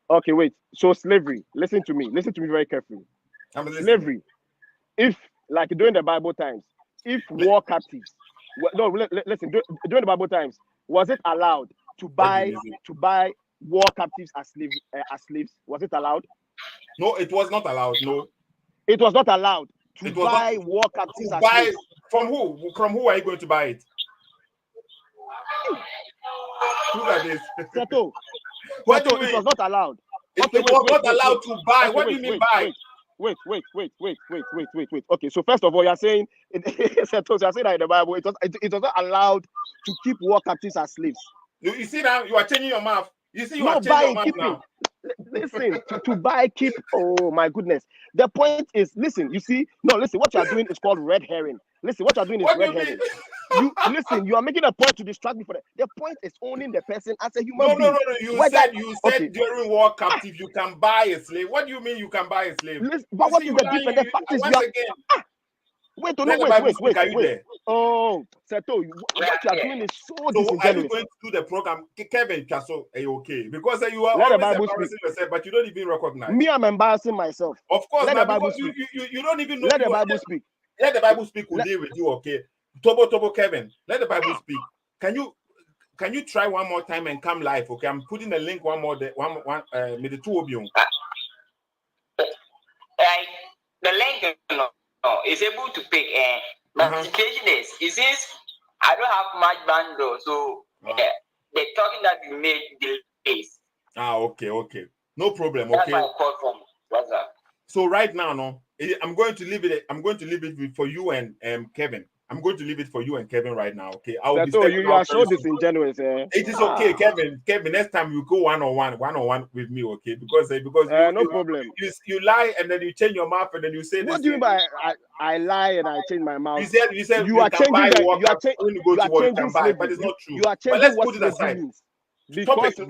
Okay, wait. So slavery. Listen to me very carefully. Slavery. If like during the Bible times. If war captives, listen. During the Bible times, was it allowed to buy war captives as slaves? Was it allowed? No, it was not allowed. No, it was not allowed to buy war captives as slaves. From who? From who are you going to buy it? Look at this. Seto, it was not allowed. It was not allowed to buy. What do you mean buy? Wait. Okay, so first of all, you're saying you're saying that in the Bible it was not allowed to keep war captives as slaves. You see now, you are changing your mouth. You see, you are changing your mouth now. Listen, to buy, keep. Oh my goodness. The point is, listen. What you are doing is called red herring. Listen, what you are doing is red herring. You are making a point to distract me for that. The point is owning the person as a human being. No. You said during war captive you can buy a slave. What do you mean you can buy a slave? Listen, but what is the difference? The fact is, wait. Oh, Seto, what you are doing is so disingenuous. Are you going to do the program, Kevin? Okay, because you are always embarrassing yourself, but you don't even recognize. Me, I'm embarrassing myself. Of course, let the Bible speak. You don't even know. Let the Bible speak. Let the Bible speak. Will deal with you, okay? Tobo, Kevin. Let the Bible speak. Can you try one more time and come live? Okay, I'm putting the link one more. With the two of you. The link is able to pick. But the situation is, since I don't have much bundle, so the talking that you made delays. Okay. No problem. That's okay. That's my call from WhatsApp. So right now, I'm going to leave it for you and Kevin. I'm going to leave it for you and Kevin right now. Okay. You are so disingenuous. It is okay, Kevin. Next time you go one-on-one with me, okay? Because no problem. You lie and then you change your mouth and then you say. What do you mean by I lie and I change my mouth? You said you are changing when you go to work, you can buy, but it's not true. You are changing what slavery means. Because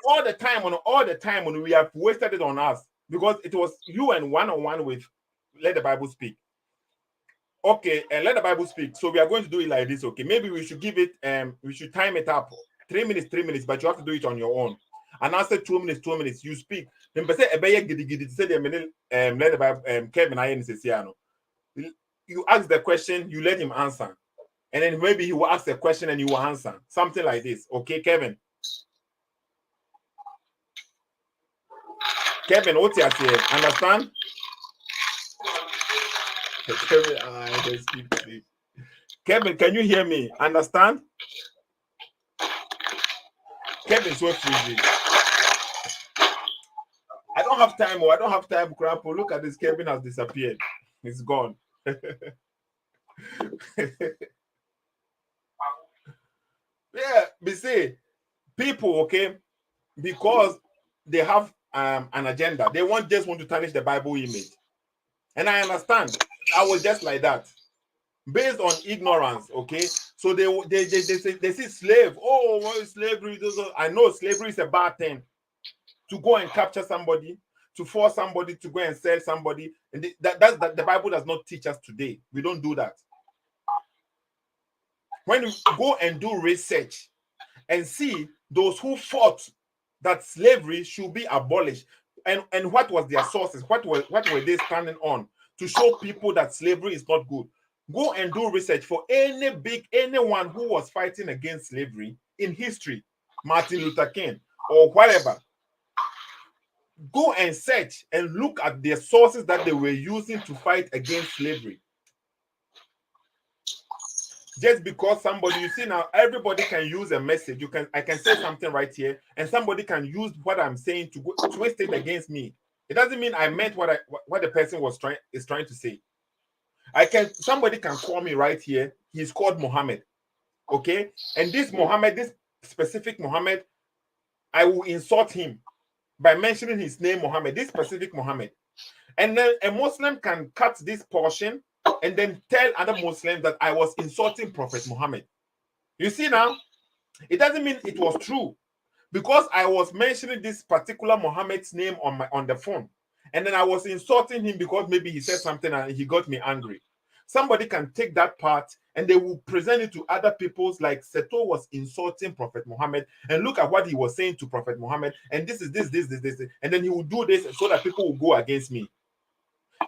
all the time when we have wasted it on us because it was you and one-on-one with Let the Bible Speak. Okay, and Let the Bible Speak. So we are going to do it like this, okay? Maybe we should give it, we should time it up. 3 minutes, but you have to do it on your own. And after 2 minutes, you speak. Then say Let the Bible, Kevin, I say you ask the question, you let him answer. And then maybe he will ask the question and you will answer. Something like this. Okay, Kevin? Kevin, what you say? Understand? Kevin, Kevin, can you hear me? Understand? Kevin, so freezing. I don't have time. I don't have time, crap. Look at this. Kevin has disappeared. He's gone. Yeah, we say people, okay, because they have an agenda. They just want to tarnish the Bible image. And I understand. I was just like that. Based on ignorance, okay? So they see slave. Oh, what is slavery? I know slavery is a bad thing. To go and capture somebody, to force somebody to go and sell somebody. And that's the Bible does not teach us today. We don't do that. When you go and do research and see those who fought that slavery should be abolished, and what was their sources, what were they standing on to show people that slavery is not good. Go and do research for anyone who was fighting against slavery in history, Martin Luther King or whatever. Go and search and look at the sources that they were using to fight against slavery. Just because somebody, you see now, everybody can use a message. I can say something right here, and somebody can use what I'm saying to twist it against me. It doesn't mean I meant what the person is trying to say. Somebody can call me right here. He's called Muhammad, okay? And this Muhammad, this specific Muhammad, I will insult him by mentioning his name, Muhammad, this specific Muhammad. And then a Muslim can cut this portion and then tell other Muslims that I was insulting Prophet Muhammad. You see now, it doesn't mean it was true, because I was mentioning this particular Muhammad's name on the phone, and then I was insulting him because maybe he said something and he got me angry. Somebody can take that part and they will present it to other people's, like Seto was insulting Prophet Muhammad, and look at what he was saying to Prophet Muhammad, and this is this, and then he will do this so that people will go against me.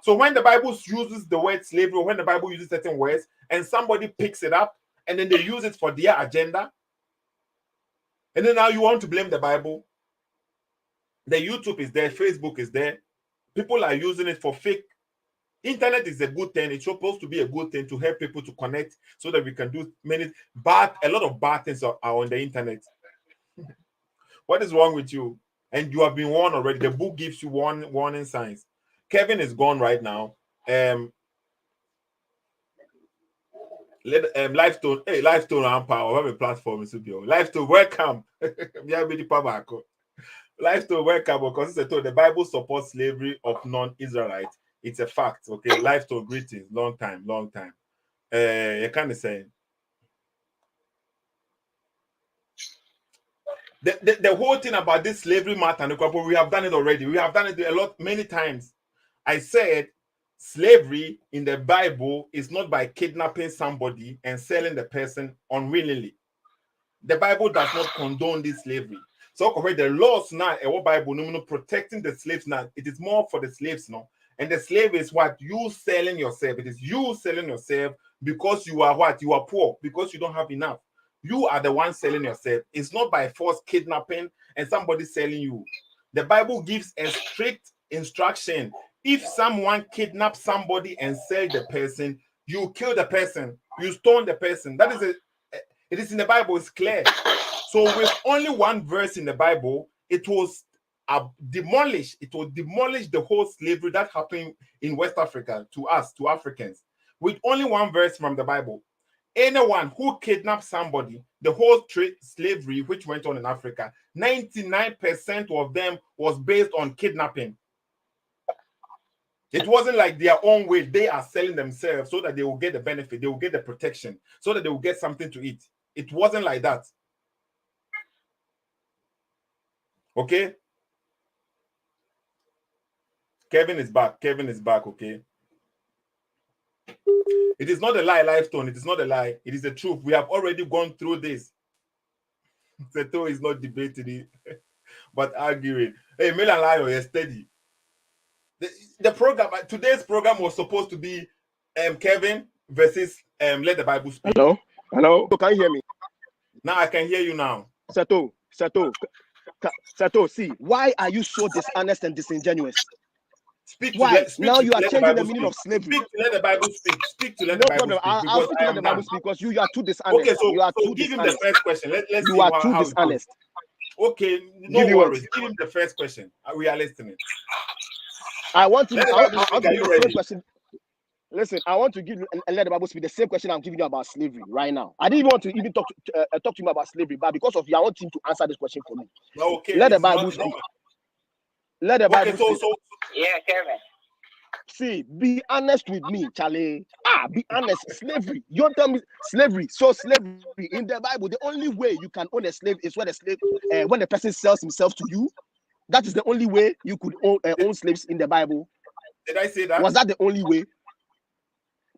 So when the Bible uses the word slavery, or when the Bible uses certain words, and somebody picks it up, and then they use it for their agenda, and then now you want to blame the Bible. The YouTube is there, Facebook is there. People are using it for fake. Internet is a good thing. It's supposed to be a good thing to help people to connect so that we can do a lot of bad things are on the internet. What is wrong with you? And you have been warned already. The book gives you warning signs. Kevin is gone right now. Lifestone, hey, Lifestone and Power, have a platform in studio. Lifestone, welcome. Lifestone, welcome, because the Bible supports slavery of non-Israelites. It's a fact. Okay, Lifestone, greetings. Long time. You can't say. The whole thing about this slavery matter, we have done it already. We have done it many times. I said slavery in the Bible is not by kidnapping somebody and selling the person unwillingly. The Bible does not condone this slavery. So the laws now, Bible protecting the slaves now, it is more for the slaves now. And the slave is what? You selling yourself. It is you selling yourself because you are what? You are poor, because you don't have enough. You are the one selling yourself. It's not by force kidnapping and somebody selling you. The Bible gives a strict instruction. If someone kidnaps somebody and sell the person, you kill the person, you stone the person. That is it is in the Bible, it's clear. So with only one verse in the Bible, it was demolished. It will demolish the whole slavery that happened in West Africa to us, to Africans. With only one verse from the Bible. Anyone who kidnapped somebody, the whole slavery which went on in Africa, 99% of them was based on kidnapping. It wasn't like their own way. They are selling themselves so that they will get the benefit, they will get the protection, so that they will get something to eat. It wasn't like that. Okay? Kevin is back. Okay? It is not a lie, Lifestone. It is not a lie. It is the truth. We have already gone through this. Seto is not debating it, but arguing. Hey, Mel and Lion, you're steady. The program, today's program was supposed to be Kevin versus Let the Bible Speak. Hello? Hello? Can you hear me? Now I can hear you now. Sato, see, why are you so dishonest and disingenuous? Why? Now you are changing the meaning of slavery. Speak to Let the Bible Speak. Speak to Let No the Bible problem. Speak. I'll speak to Let the Bible Speak because you are too dishonest. Okay, so you are too give him dishonest. the first question. Let's you see are how too it dishonest. goes. Okay, no worries. Give him the first question. We are listening. I want to. I want to Are give you the same ready? question. Listen, I want to give you and Let the Bible Speak the same question I'm giving you about slavery right now. I didn't want to even talk to him about slavery, but because of you, I want him to answer this question for me. Okay, Let the Bible speak. Let the Bible speak. Yeah, Kevin. See, be honest with me, Charlie. Be honest. Slavery. You don't tell me slavery. So slavery in the Bible, the only way you can own a slave is when when the person sells himself to you. That is the only way you could own slaves in the Bible. Did I say that? Was that the only way?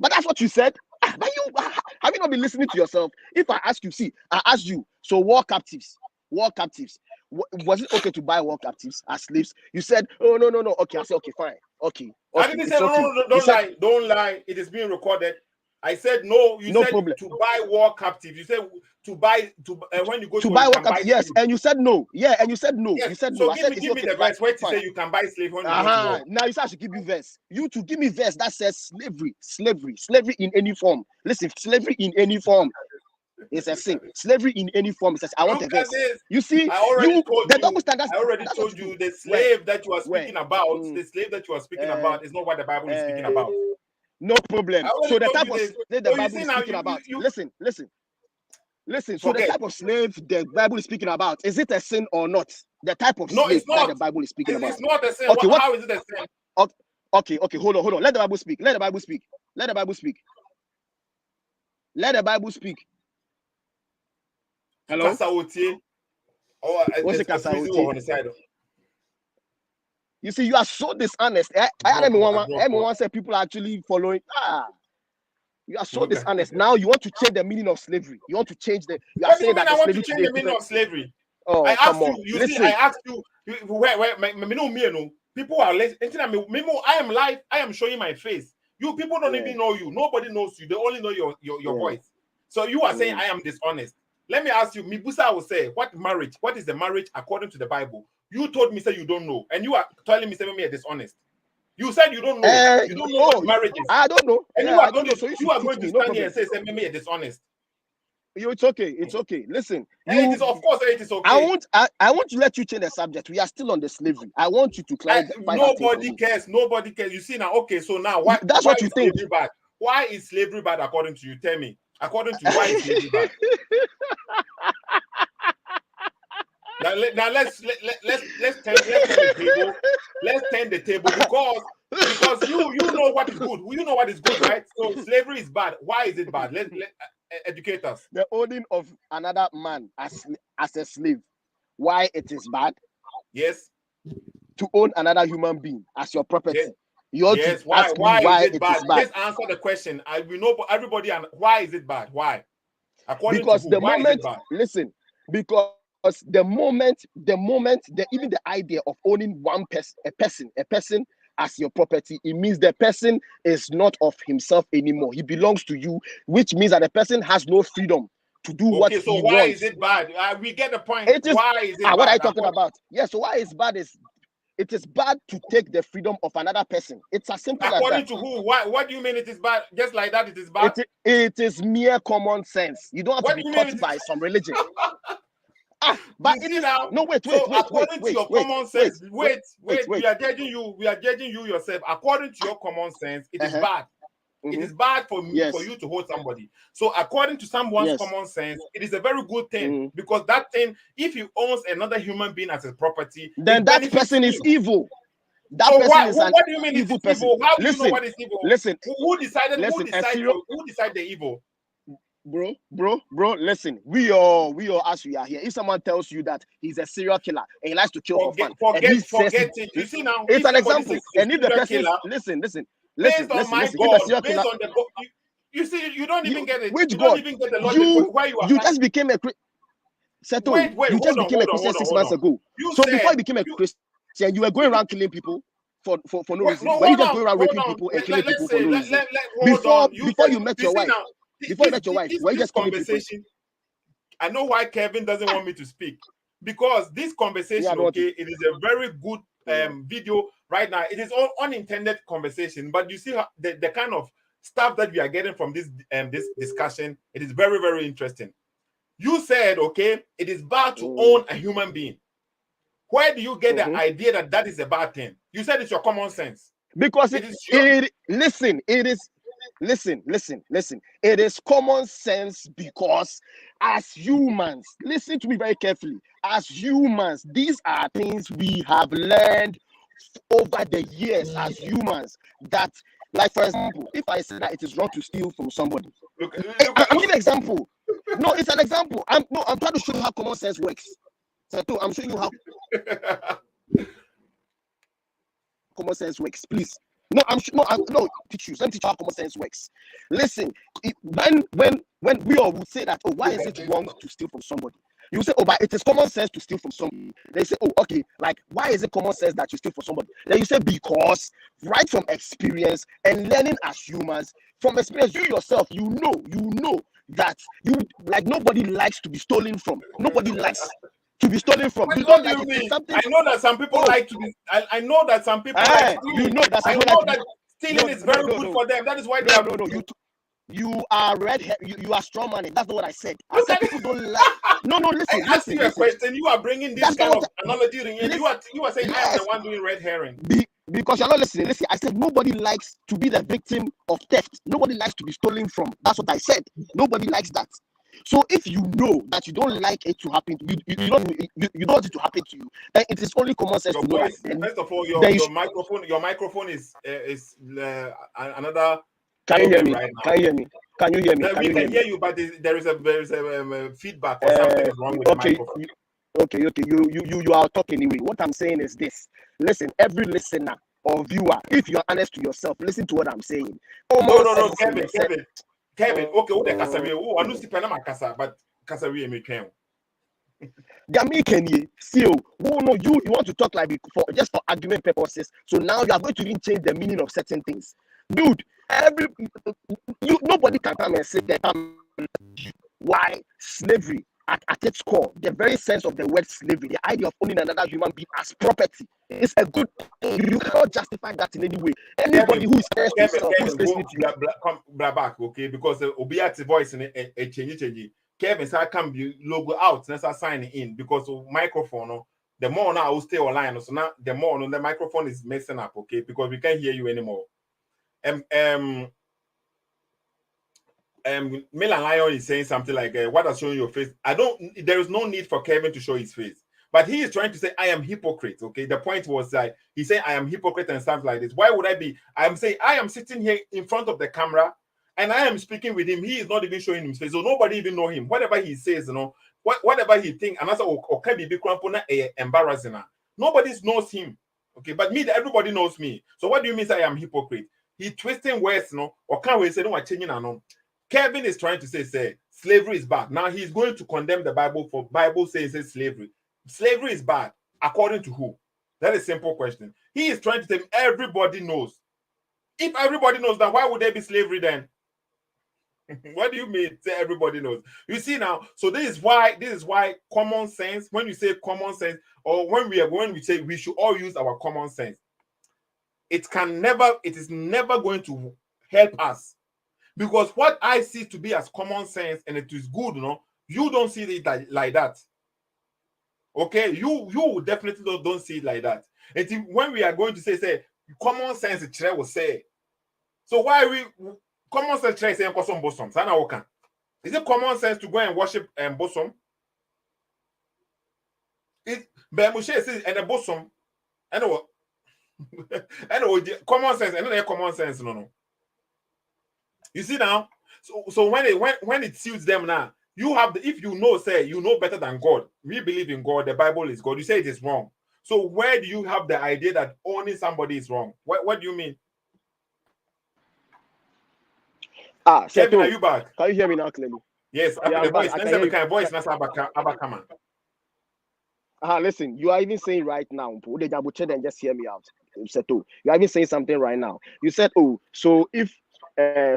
But that's what you said. But you have you not been listening to yourself? If I ask you, I asked you. So war captives. Was it okay to buy war captives as slaves? You said, oh no. Okay, I said okay, fine. Okay. I didn't say no, don't lie. It is being recorded. I said no. You said problem. To buy war captives. You said to buy when you go to buy war captives. Yes, and you said no. Yeah, and you said no. Yes. You said so no. give me the verse where to say you can buy slave when you go to war. Now you say I should give you verse. You to give me verse that says slavery in any form. Listen, slavery in any form is a sin. Slavery in any form says I want a verse. You see, I already told you the slave that you are speaking about. The slave that you are speaking about is not what the Bible is speaking about. No problem. So the type of slave the Bible is speaking about. Listen. So the type of slave the Bible is speaking about, is it a sin or not? The type of slave that the Bible is speaking about. It's not a sin. Okay, how is it a sin? Okay. Hold on. Let the Bible speak. Let the Bible speak. Hello. What's the You see, you are so dishonest. Everyone said people are actually following. You are so dishonest. Now you want to change the meaning of slavery. You want to change the. You are saying that I want to change the meaning of slavery. Oh, I come asked on. you. I asked you. Where people are listening. I am live. I am showing my face. You people don't even know you. Nobody knows you. They only know your voice. So you are saying I am dishonest. Let me ask you. Mibusa will say, what is the marriage according to the Bible? You told me say you don't know, and you are telling me say me dishonest. You said you don't know. You don't know what marriage is. I don't know. And you are going to stand here and say me dishonest. It's okay. Listen, of course it is okay. I want to let you change the subject. We are still on the slavery. I want you to clarify. Nobody cares. You see now. Okay, so now why what you think. Bad? Why is slavery bad according to you? Tell me. According to why is slavery bad? Now let's turn the table. Let's turn the table because you know what is good. You know what is good, right? So slavery is bad. Why is it bad? Let educate us. The owning of another man as a slave. Why it is bad? Yes. To own another human being as your property. Yes. Why is it bad? Let's answer the question. We know everybody. And why is it bad? Why? According because to the why moment. Is it bad? Listen, because the moment, even the idea of owning a person as your property, it means the person is not of himself anymore. He belongs to you, which means that the person has no freedom to do what he wants. So why is it bad? We get the point. Why is it bad? What are you talking about? Yes. So why is bad is it is bad to take the freedom of another person. It's as simple as that. According to who? What do you mean it is bad? Just like that, it is bad? It is mere common sense. You don't have to be taught by some religion. But it is now. No, wait. According to your common sense, wait. We are judging you. We are judging you yourself. According to your common sense, it is bad. It is bad for you to hold somebody. So according to someone's common sense, it is a very good thing because that thing, if he owns another human being as his property, then that person is evil. What do you mean evil person? Evil? How do you know what is evil? Listen. Who decided the evil? Bro, listen. We all as we are here. If someone tells you that he's a serial killer and he likes to kill for fun, forget it. You see now, it's an example. And if the person listen. Based on my God, based on the God, you see, you don't even get it. Which you God? Don't even get the logic why you are. You just became a Christian. You just became a Christian 6 months ago. Before you became a Christian, you were going around killing people. for no reason? Were you just going around raping people and killing people for no reason? Before you met your wife, before you met your wife, were you just killing people? I know why Kevin doesn't want me to speak, because this conversation, okay, it is a very good video right now. It is all unintended conversation, but you see how the kind of stuff that we are getting from this this discussion, it is very, very interesting. You said, okay, it is bad to own a human being. Where do you get the idea that that is a bad thing? You said it's your common sense. Because listen. It is common sense, because as humans, listen to me very carefully. As humans, these are things we have learned over the years as humans. That, like, for example, if I say that it is wrong to steal from somebody, I'm giving an example. No, it's an example. I'm trying to show you how common sense works. So I'm showing you how common sense works. Please. Teach you. Let me teach you how common sense works. Listen, when we all would say that, oh, why is it wrong to steal from somebody? You say, oh, but it is common sense to steal from somebody. They say, oh, okay, like, why is it common sense that you steal from somebody? Then you say, because right from experience and learning as humans, from experience, you yourself, you know that you, like, nobody likes to be stolen from. Nobody likes to be stolen from. You don't like it. I know that some people like to be. I know that some people like stealing. You know that I know that stealing is very good for them. That is why they are. You are you are strong man. That's not what I said. I said people don't like. No, listen. I asked you a question. You are bringing this kind of analogy. You are saying I am the one doing red herring. Because you're not listening. Listen, I said nobody likes to be the victim of theft. Nobody likes to be stolen from. That's what I said. Nobody likes that. So if you know that you don't like it to happen, you don't want it to happen to you, then it is only common sense to know that. First of all, your microphone is another. Can you hear me? Right, can you hear me? Can you hear me? We can hear you, but there is a feedback or something is wrong with the microphone. Okay. You are talking anyway. What I'm saying is this. Listen, every listener or viewer, if you're honest to yourself, listen to what I'm saying. No, Kevin. Okay, what the Kasawi? Oh, I know Sipanama Kasa, but Kasawi me can. See, you want to talk like for just for argument purposes. So now you are going to even change the meaning of certain things, dude. Nobody can come and say that. Why slavery at its core, the very sense of the word slavery, the idea of owning another human being as property, is a good thing. You cannot justify that in any way. Anybody who is listening to you, back, okay, because Obiat's voice in a change. Kevin said I can be logo out, and I sign in because of microphone. The more now I will stay online, so now the more the microphone is messing up, okay, because we can't hear you anymore. Milan Lion is saying something like, what are showing your face? There is no need for Kevin to show his face, but he is trying to say I am hypocrite. Okay, the point was that he said I am hypocrite and stuff like this. Why would I be? I'm saying I am sitting here in front of the camera and I am speaking with him. He is not even showing his face, so nobody even know him. Whatever he says, whatever he think, and also can be embarrassing. Nobody knows him. Okay, but me, everybody knows me. So what do you mean I am hypocrite? He twisting words, or can't we say no? Changing and Kevin is trying to say slavery is bad. Now he's going to condemn the Bible for Bible says slavery. Slavery is bad. According to who? That is a simple question. He is trying to say everybody knows. If everybody knows, then why would there be slavery then? What do you mean say everybody knows? You see now, so this is why common sense, when you say common sense, or when we say we should all use our common sense, it is never going to help us. Because what I see to be as common sense, and it is good, you don't see it like that. Okay, you definitely don't see it like that. And when we are going to say common sense, it will say. So why we common sense saying bosom? Is it common sense to go and worship bosom? It Bemushe says and a bosom, and what? Common sense, and then common sense, no. You see now, so when it suits them now, you have if you know better than God. We believe in God. The Bible is God. You say it is wrong. So where do you have the idea that owning somebody is wrong? What do you mean? Kevin, are you back? Can you hear me now clearly? Yes, I'm voice. back. Voice. Listen, you are even saying right now, and just hear me out. Seto. You're even saying something right now. You said, oh, so if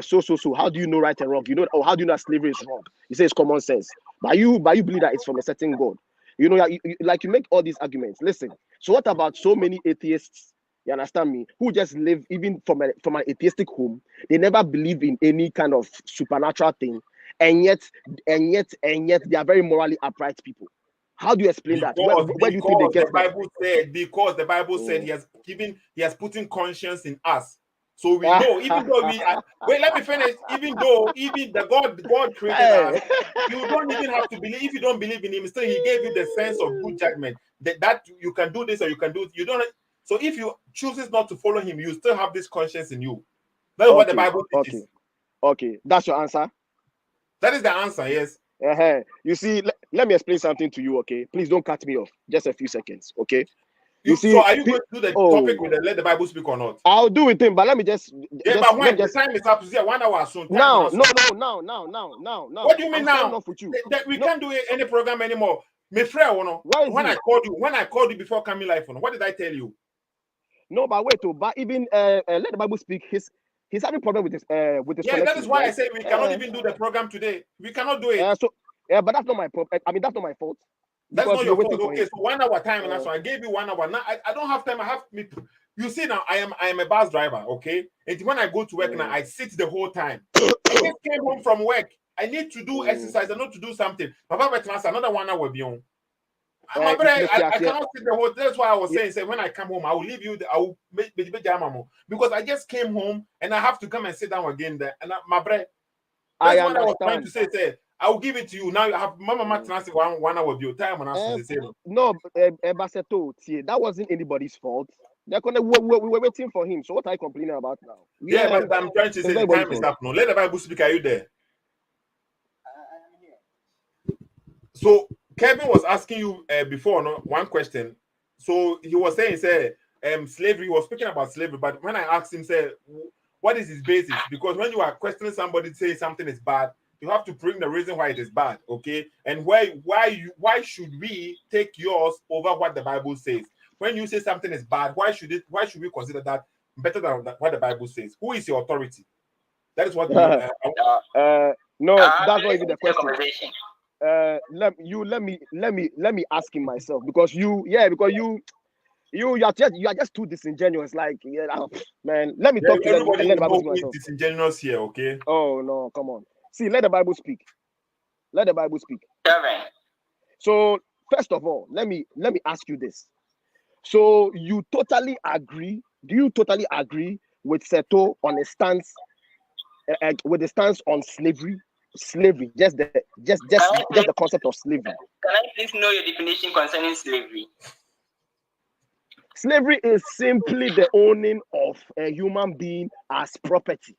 so, how do you know right and wrong? You know, how do you know that slavery is wrong? You say it's common sense. But you believe that it's from a certain God. You know, like you make all these arguments. Listen, so what about so many atheists? You understand me? Who just live even from an atheistic home? They never believe in any kind of supernatural thing, and yet they are very morally upright people. How do you explain that? Where do you think they get because the Bible said he has put in conscience in us. So we know, even though wait, let me finish. Even the God created us, you don't even have to believe. If you don't believe in him, still he gave you the sense of good judgment that you can do this or you can do it. You don't. So if you chooses not to follow him, you still have this conscience in you. That's what the Bible teaches. Okay, that's your answer. That is the answer. Yes. You see, let me explain something to you. Okay, please don't cut me off. Just a few seconds. Okay. You see, so are you going to do the topic with let the Bible speak or not? I'll do it, but let me just. But when the time is up to 1 hour soon. Now. What do you mean now? With you. We can't do any program anymore. My friend, when I called you before coming live, what did I tell you? No, but wait, but even let the Bible speak. He's having problem with his connection. That is why I say we cannot even do the program today. We cannot do it. But that's not my problem. I mean, that's not my fault. That's not your fault. Okay, so 1 hour time, and that's why I gave you 1 hour. Now I don't have time. I have me. You see now, I am a bus driver. Okay, and when I go to work now, I sit the whole time. I just came home from work. I need to do exercise. I need to do something. Papa, but another 1 hour beyond. I cannot sit the whole. That's why I was saying, when I come home, I will leave you. I will make because I just came home and I have to come and sit down again there. And my brother, that's what I was trying to say. I will give it to you now. You have Mama translate 1 hour of your time and I say no, Baseto, that wasn't anybody's fault. We were waiting for him. So what are you complaining about now? But I'm trying to say the time is up now. Let the Bible speak. Are you there? So Kevin was asking you before one question. So he was saying, slavery. He was speaking about slavery, but when I asked him, what is his basis? Because when you are questioning somebody, say something is bad, you have to bring the reason why it is bad, okay? And why should we take yours over what the Bible says? When you say something is bad, why should we consider that better than what the Bible says? Who is your authority? That is what. No, that's not even the question. Let me ask him myself because you are just too disingenuous. Like, man, let me talk to them and let the Bible speak myself. Disingenuous here, okay? Oh no, come on. See, let the Bible speak. Let the Bible speak. So first of all, let me ask you this. So you totally agree? Do you totally agree with Seto on a stance with the stance on slavery? Slavery, just the concept of slavery. Can I please know your definition concerning slavery? Slavery is simply the owning of a human being as property.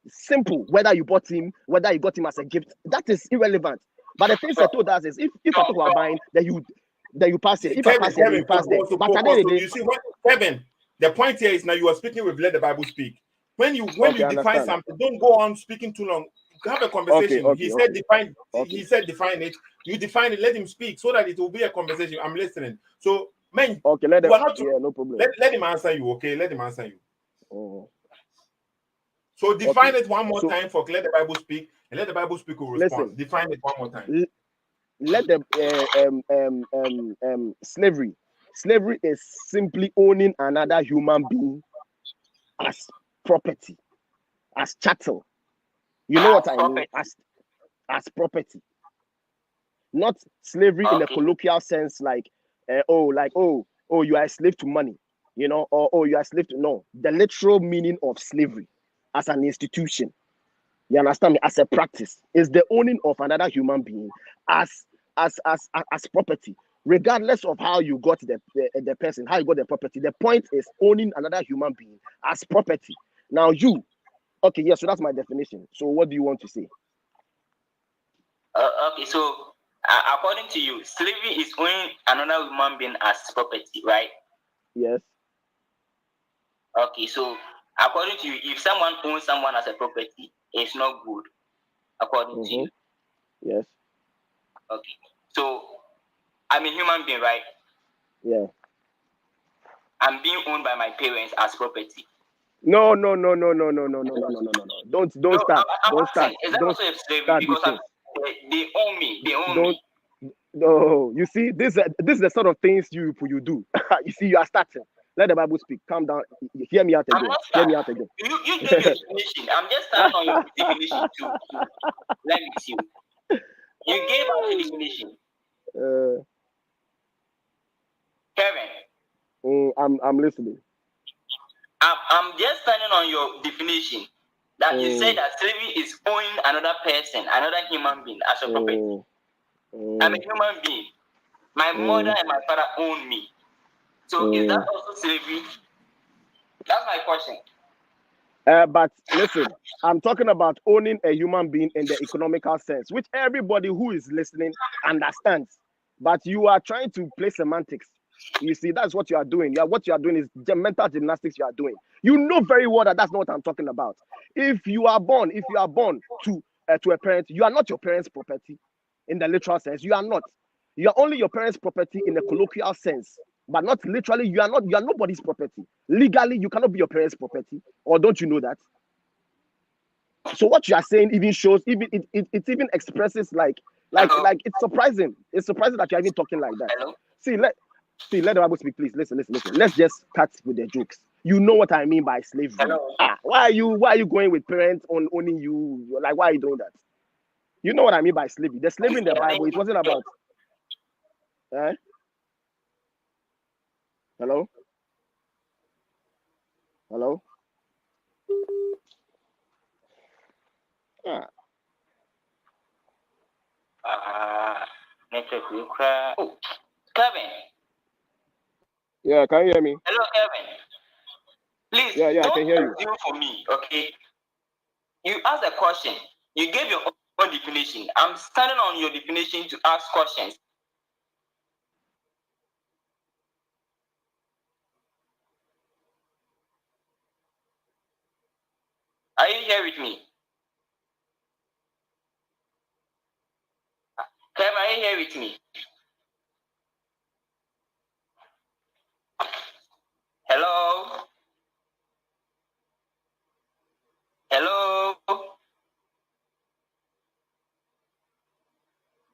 Simple. Whether you bought him, whether you got him as a gift, that is irrelevant. But the thing Seto does is, if I talk about buying, then you pass it. If I pass it, you pass it. But you see what, Kevin? The point here is now you are speaking with let the Bible speak. When you define something, don't go on speaking too long. Have a conversation. He said define it. You define it. Let him speak so that it will be a conversation. I'm listening. So, man, no problem. Let him answer you. Okay, let him answer you. Oh. So define it one more time for let the Bible speak, and let the Bible speak will respond. Listen, define it one more time. Let the slavery. Slavery is simply owning another human being as property, as chattel. You know what I mean? As property. Not slavery in a colloquial sense, like you are a slave to money, you know, or you are a slave to the literal meaning of slavery as an institution. You understand me? As a practice, is the owning of another human being as property, regardless of how you got the person, how you got the property. The point is owning another human being as property. Now so that's my definition. So what do you want to say? Okay, so according to you, slavery is owning another human being as property, right? Yes. Okay, so according to you, if someone owns someone as a property, it's not good, according to you. Yes. Okay, so I'm a human being, right? Yeah. I'm being owned by my parents as property. No. Don't No, start. I'm Don't start. asking, is that Don't also a slavery? start Because this thing. they own me. They own Don't. me. No, you see, this is the sort of things you do. You see, you are starting. Let the Bible speak. Calm down. Hear me out I'm again. not Hear starting. me out again. You gave your definition. I'm just standing on your definition to learn with you. You gave out your definition. Kevin. I'm listening. I'm just standing on your definition that you said that slavery is owning another person, another human being as a property. I'm a human being. My mother and my father own me. So is that also slavery? That's my question. But listen, I'm talking about owning a human being in the economical sense, which everybody who is listening understands. But you are trying to play semantics. You see, that's what you are doing. What you are doing is mental gymnastics you are doing. You know very well that that's not what I'm talking about. If you are born to a parent, you are not your parent's property in the literal sense. You are not. You are only your parents' property in the colloquial sense, but not literally. You are nobody's property. Legally, you cannot be your parents' property, or don't you know that? So what you are saying even shows, even it even expresses like it's surprising. It's surprising that you're even talking like that. Hello? Let the Bible speak, please. Listen. Let's just cut with the jokes. You know what I mean by slavery. Hello? Why are you going with parents on owning you? Like, why are you doing that? You know what I mean by slavery. The slavery in the Bible, it wasn't about. Hello? Oh, Kevin. Yeah, can you hear me? Hello, Kevin. Please, Yeah, I don't can hear you. assume for me, okay? You asked a question. You gave your own definition. I'm standing on your definition to ask questions. Are you here with me? Kevin, are you here with me? Hello? Hello?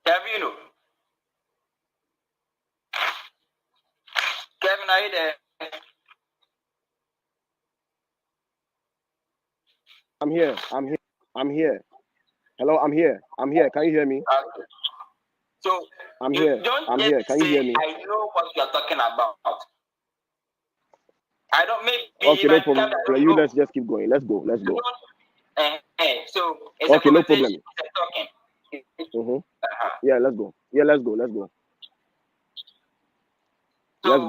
Kevin? Kevin, are you there? I'm here. Hello, I'm here. Can you hear me? Okay. So I'm here. Don't here. Can you hear me? I know what you're talking about. I don't Okay, no problem. Let's just keep going. Let's go. So it's okay, no problem. Talking. Yeah, let's go. So,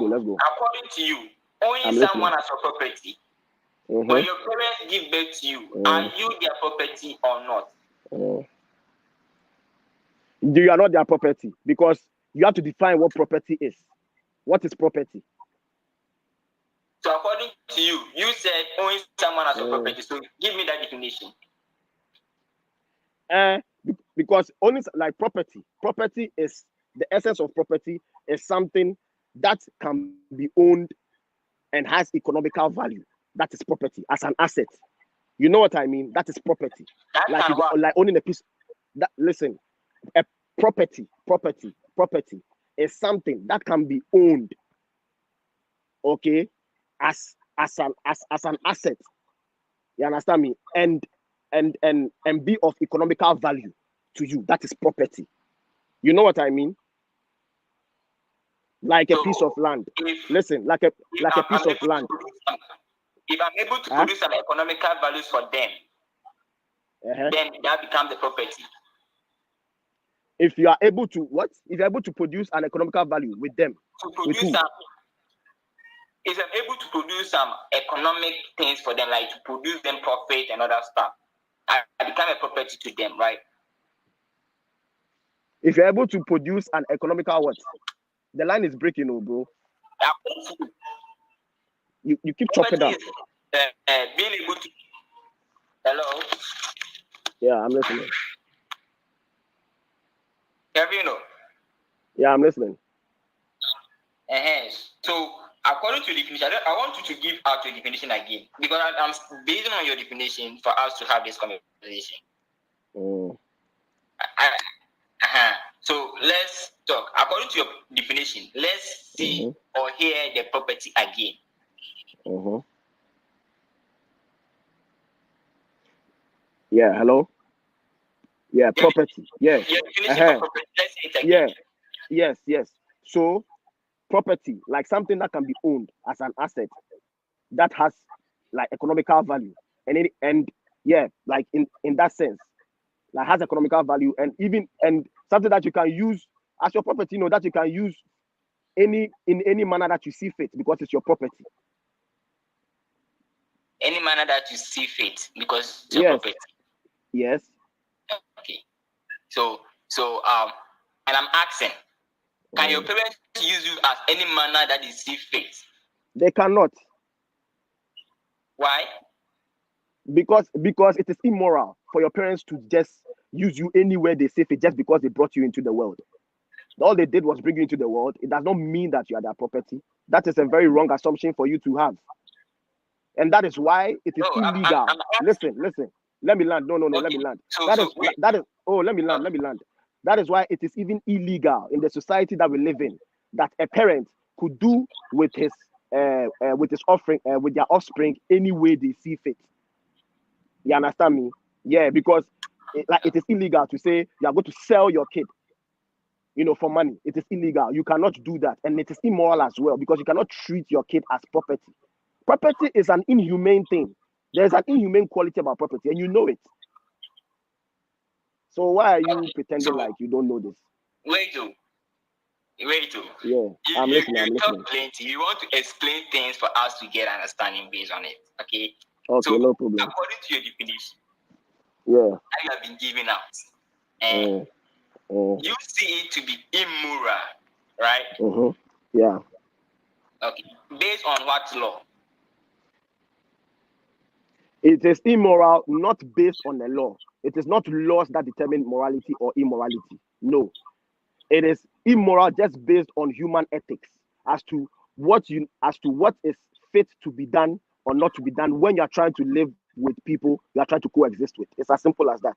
let's go. According to you, owning someone as a property, when your parents give birth to you, are you their property or not? You are not their property because you have to define what property is. What is property? So according to you, you said owning someone as a property. So give me that definition. Because owning like property is the essence of property is something that can be owned and has economical value. That is property as an asset. You know what I mean? That is property. Like owning a piece. Listen, a property is something that can be owned. Okay, as an asset. You understand me? And be of economical value to you. That is property. You know what I mean? Like a piece of land. Listen, like a piece of land. If I'm able to produce some economical values for them, then that becomes the property. If you are able to what? If you're able to produce an economical value with them. If I'm able to produce some economic things for them, like to produce them profit and other stuff, I become a property to them, right? If you're able to produce an economical what? The line is breaking, bro. You keep chopping up. Being able to. Hello. Yeah, I'm listening. Kevin. Yeah, I'm listening. So according to the definition, I want you to give out your definition again because I'm basing on your definition for us to have this conversation. So let's talk. According to your definition, let's see or hear the property again. Yeah, hello? Yeah, property. Yes. Your definition for property, let's say it again. Yeah. Yes. So, property, like something that can be owned as an asset that has like economical value. And like in that sense, like has economical value and something that you can use as your property, that you can use in any manner that you see fit because it's your property. Any manner that you see fit because it's your property. Yes. Okay. So and I'm asking, can your parents use you as any manner that is see fit? They cannot. Why? Because it is immoral for your parents to just use you anywhere they see fit just because they brought you into the world. All they did was bring you into the world. It does not mean that you are their property. That is a very wrong assumption for you to have. And that is why it is illegal. Listen. Let me land. No, okay. Let me land. Let me land. That is why it is even illegal in the society that we live in that a parent could do with his offspring, with their offspring any way they see fit. You understand me? Yeah, because it is illegal to say you are going to sell your kid, for money. It is illegal. You cannot do that, and it is immoral as well because you cannot treat your kid as property. Property is an inhumane thing. There's an inhumane quality about property, and you know it. So why are you pretending like you don't know this? Wait. Yeah, I'm listening. You talk plenty. You want to explain things for us to get understanding based on it. Okay. Okay, so, no problem. According to your definition, I have been given out, and you see it to be immoral, right? Yeah. Okay. Based on what law? It is immoral, not based on the law. It is not laws that determine morality or immorality. No. It is immoral just based on human ethics as to what is fit to be done or not to be done when you are trying to live with people you are trying to coexist with. It's as simple as that.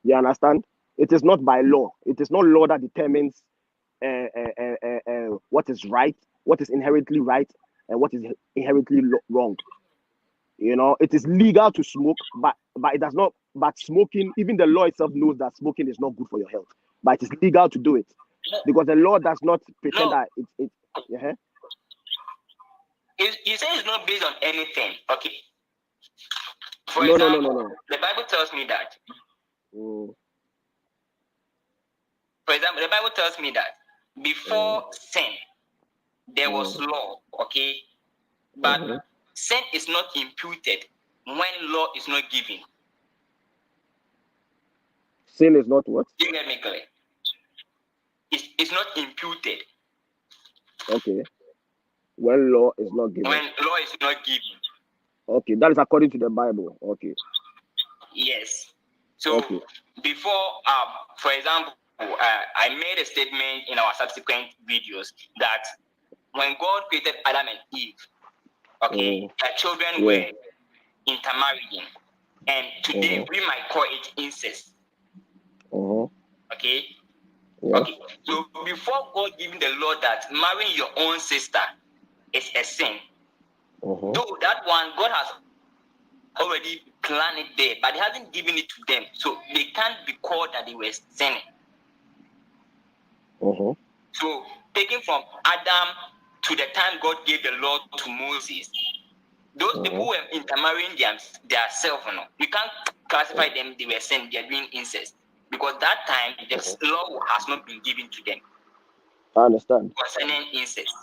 You understand? It is not by law. It is not law that determines what is right, what is inherently right, and what is inherently wrong. It is legal to smoke, but it does not. But smoking, even the law itself knows that smoking is not good for your health. But it is legal to do it because the law does not pretend that it. You say it's not based on anything, okay? For example, the Bible tells me that. For example, the Bible tells me that before sin, there was law, okay? But sin is not imputed when law is not given. Sin is not what? You get me clear? It's not imputed. Okay. When law is not given. When law is not given. Okay, that is according to the Bible. Okay. Yes. So before, for example, I made a statement in our subsequent videos that when God created Adam and Eve, okay, their children were intermarrying, and today we might call it incest. Okay. Okay. So before God giving the law that marrying your own sister is a sin, though that one God has already planned it there, but He hasn't given it to them, so they can't be called that they were sinning. So taking from Adam to the time God gave the law to Moses, those people were intermarrying themselves. You can't classify them, they were sinning, they are doing incest. Because that time, the law has not been given to them. I understand. Concerning incest.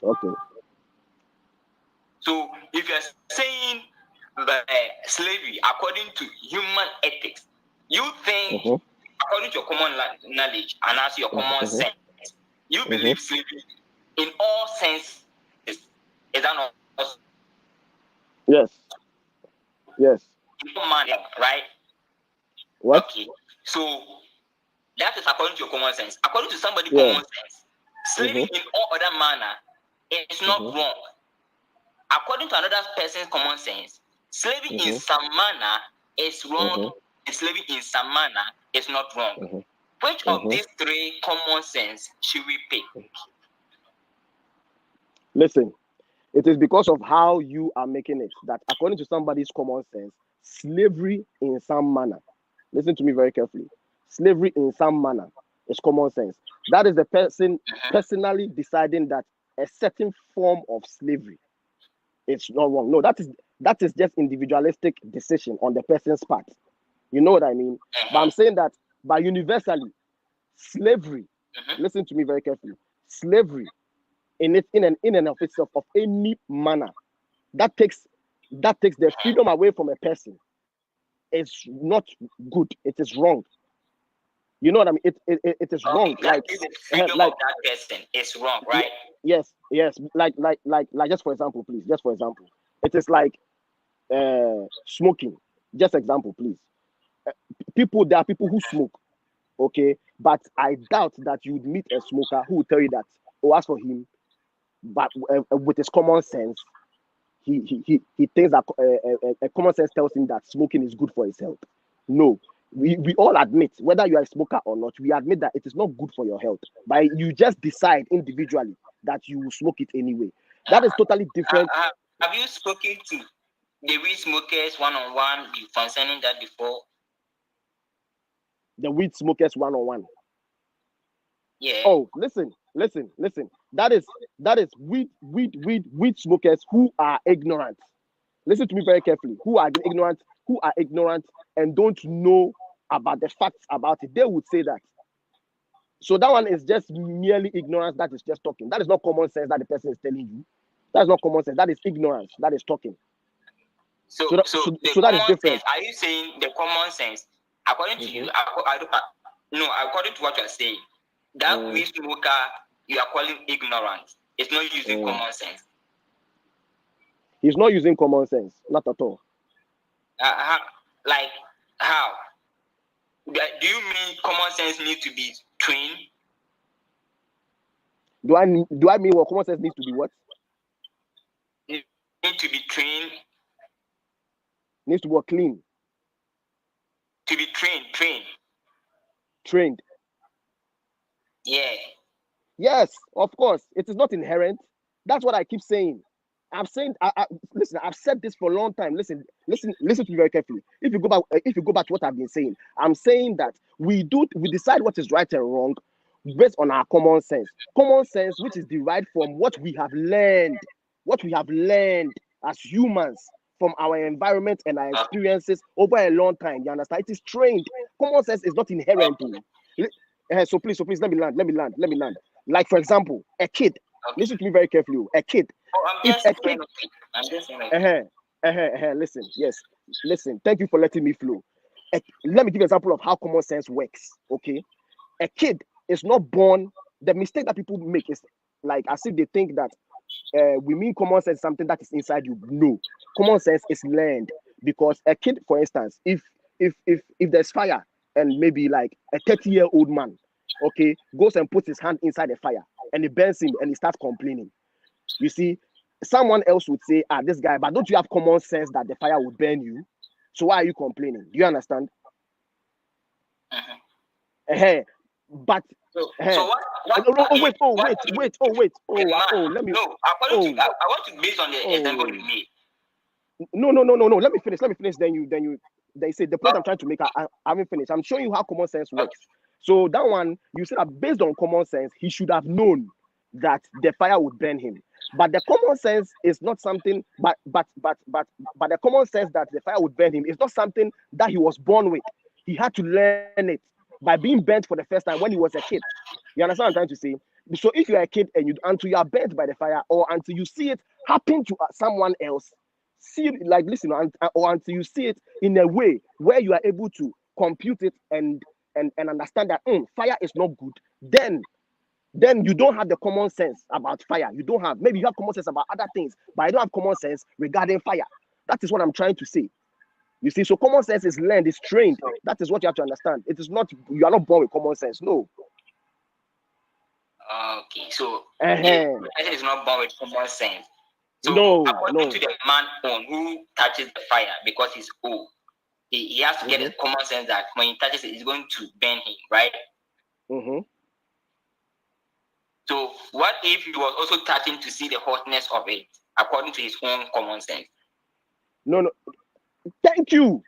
Okay. So, if you're saying slavery according to human ethics, you think, according to your common knowledge and as your common sense, you believe slavery in all senses. Is that not? Yes. Right? What? Okay. So that is according to your common sense. According to somebody common sense, Slavery in all other manner is not wrong. According to another person's common sense, slavery in some manner is wrong, and slavery in some manner is not wrong. Which of these three common sense should we pick? Listen, it is because of how you are making it that according to somebody's common sense, slavery in some manner, listen to me very carefully, slavery in some manner is common sense. That is the person personally deciding that a certain form of slavery is not wrong. No, that is just individualistic decision on the person's part. You know what I mean? But I'm saying that by universally, slavery, listen to me very carefully, slavery in and of itself of any manner that takes the freedom away from a person is not good. It is wrong. You know what I mean? It is wrong. Like the freedom of that person is wrong, right? Yes. Like just for example, please. Just for example, it is like smoking. Just example, please. There are people who smoke, okay, but I doubt that you would meet a smoker who will tell you that, oh, as for him, but with his common sense, he thinks that a common sense tells him that smoking is good for his health. No, we all admit, whether you are a smoker or not, we admit that it is not good for your health. But you just decide individually that you will smoke it anyway. That is totally different. Have you spoken to the weed smokers one-on-one concerning that before? The weed smokers one-on-one. Yeah. Oh, listen. That is weed smokers who are ignorant. Listen to me very carefully. Who are ignorant and don't know about the facts about it. They would say that. So that one is just merely ignorance that is just talking. That is not common sense that the person is telling you. That's not common sense. That is ignorance that is talking. So that is different. Sense, are you saying the common sense, according to you, according to what you're saying, that weed smoker you are calling ignorant, it's not using common sense? He's not using common sense, not at all. Like how? Do you mean common sense needs to be trained? Do I mean what common sense needs to be what? It needs to be trained. Needs to be clean. To be Trained. Yeah. Yes, of course. It is not inherent. That's what I keep saying. I'm saying, listen, I've said this for a long time. Listen to me very carefully. If you go back to what I've been saying, I'm saying that we decide what is right and wrong based on our common sense. Common sense, which is derived from what we have learned as humans from our environment and our experiences over a long time. You understand? It is trained. Common sense is not inherent. So please, let me land. Like, for example, a kid. Listen to me very carefully. A kid. Listen, yes. Listen, thank you for letting me flow. Let me give you an example of how common sense works. Okay. A kid is not born. The mistake that people make is like as if they think that we mean common sense something that is inside you. No, common sense is learned because a kid, for instance, if there's fire and maybe like a 30-year-old man, okay, goes and puts his hand inside the fire and it burns him and he starts complaining. You see, someone else would say, this guy, but don't you have common sense that the fire will burn you? So why are you complaining? Do you understand? But wait. Let me. No, I want to base on the example you made. No. Let me finish. Then you say the point I'm trying to make. I haven't finished. I'm showing you how common sense works. So that one, you said that based on common sense, he should have known that the fire would burn him. But the common sense is not something. But the common sense that the fire would burn him is not something that he was born with. He had to learn it by being burnt for the first time when he was a kid. You understand what I'm trying to say? So if you're a kid and until you are burnt by the fire, or until you see it happen to someone else, or until you see it in a way where you are able to compute it and understand that fire is not good, then you don't have the common sense about fire. You don't have. Maybe you have common sense about other things, but I don't have common sense regarding fire. That is what I'm trying to say. You see, so common sense is learned, it's trained. That is what you have to understand. It is not, you are not born with common sense. No. Okay, so the person is not born with common sense. So No, according to the man on who touches the fire because he's old, he has to get a common sense that when he touches it, it's going to burn him, right? So what if he was also touching to see the hotness of it, according to his own common sense? No. Thank you.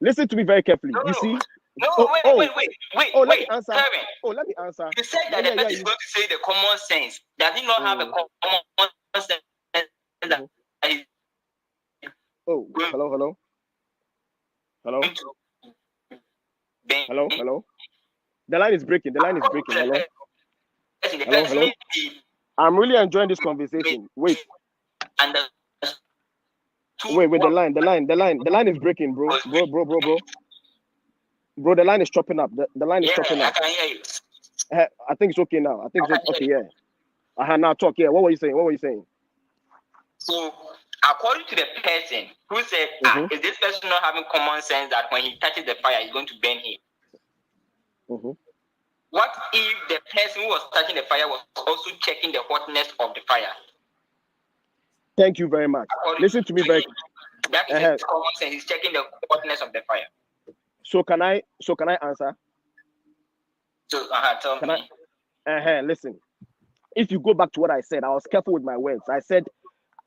Listen to me very carefully. You see? Wait. Let me answer. Kevin, let me answer. You said that the person is going to say the common sense. Does he not have a common sense? Hello. The line is breaking. Hello. I'm really enjoying this conversation. Wait. The line is breaking, bro. Bro, the line is chopping up. The line is chopping up. I can hear you. I think it's okay now. Okay. Yeah. Now talk. Yeah. What were you saying? So, according to the person who said, is this person not having common sense that when he touches the fire, he's going to burn him? What if the person who was touching the fire was also checking the hotness of the fire? Thank you very much. Listen to me very. That is his common sense. He's checking the hotness of the fire. So can I answer? So tell me. Listen. If you go back to what I said, I was careful with my words. I said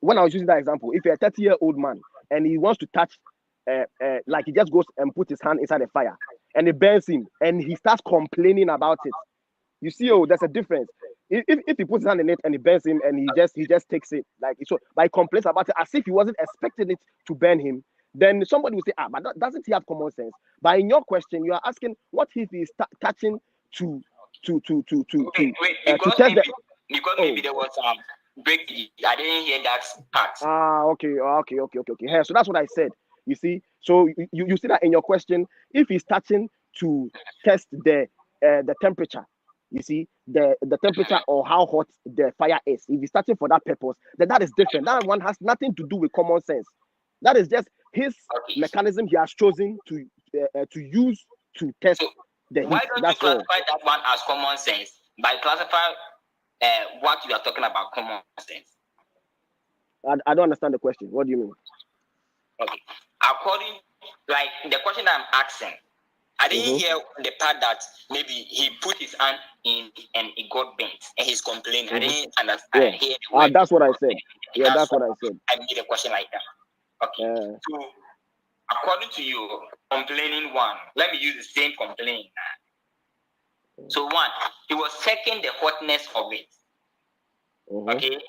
when I was using that example, if you're a 30-year-old man and he wants to touch, like he just goes and puts his hand inside the fire and it burns him and he starts complaining about it. You see, there's a difference. If he puts his hand in it and it burns him and he just takes it, like so, by complaints about it as if he wasn't expecting it to burn him, then somebody will say, but doesn't he have common sense? But in your question, you are asking, what if he's touching to test the. Because maybe there was break. I didn't hear that part. Okay. Hey, so that's what I said. You see, so you see that in your question, if he's touching to test the temperature, you see the temperature or how hot the fire is. If he's touching for that purpose, then that is different. That one has nothing to do with common sense. That is just his mechanism he has chosen to use to test the heat. Why don't you classify that one as common sense by classify what you are talking about common sense? I don't understand the question. What do you mean? Okay. According, like the question that I'm asking, I didn't hear the part that maybe he put his hand in and it got bent and he's complaining. I didn't understand. That's what I said. Yeah, that's what I said. I made a question like that. Okay. So, according to you, complaining one, let me use the same complaining. So one, he was checking the hotness of it. Okay.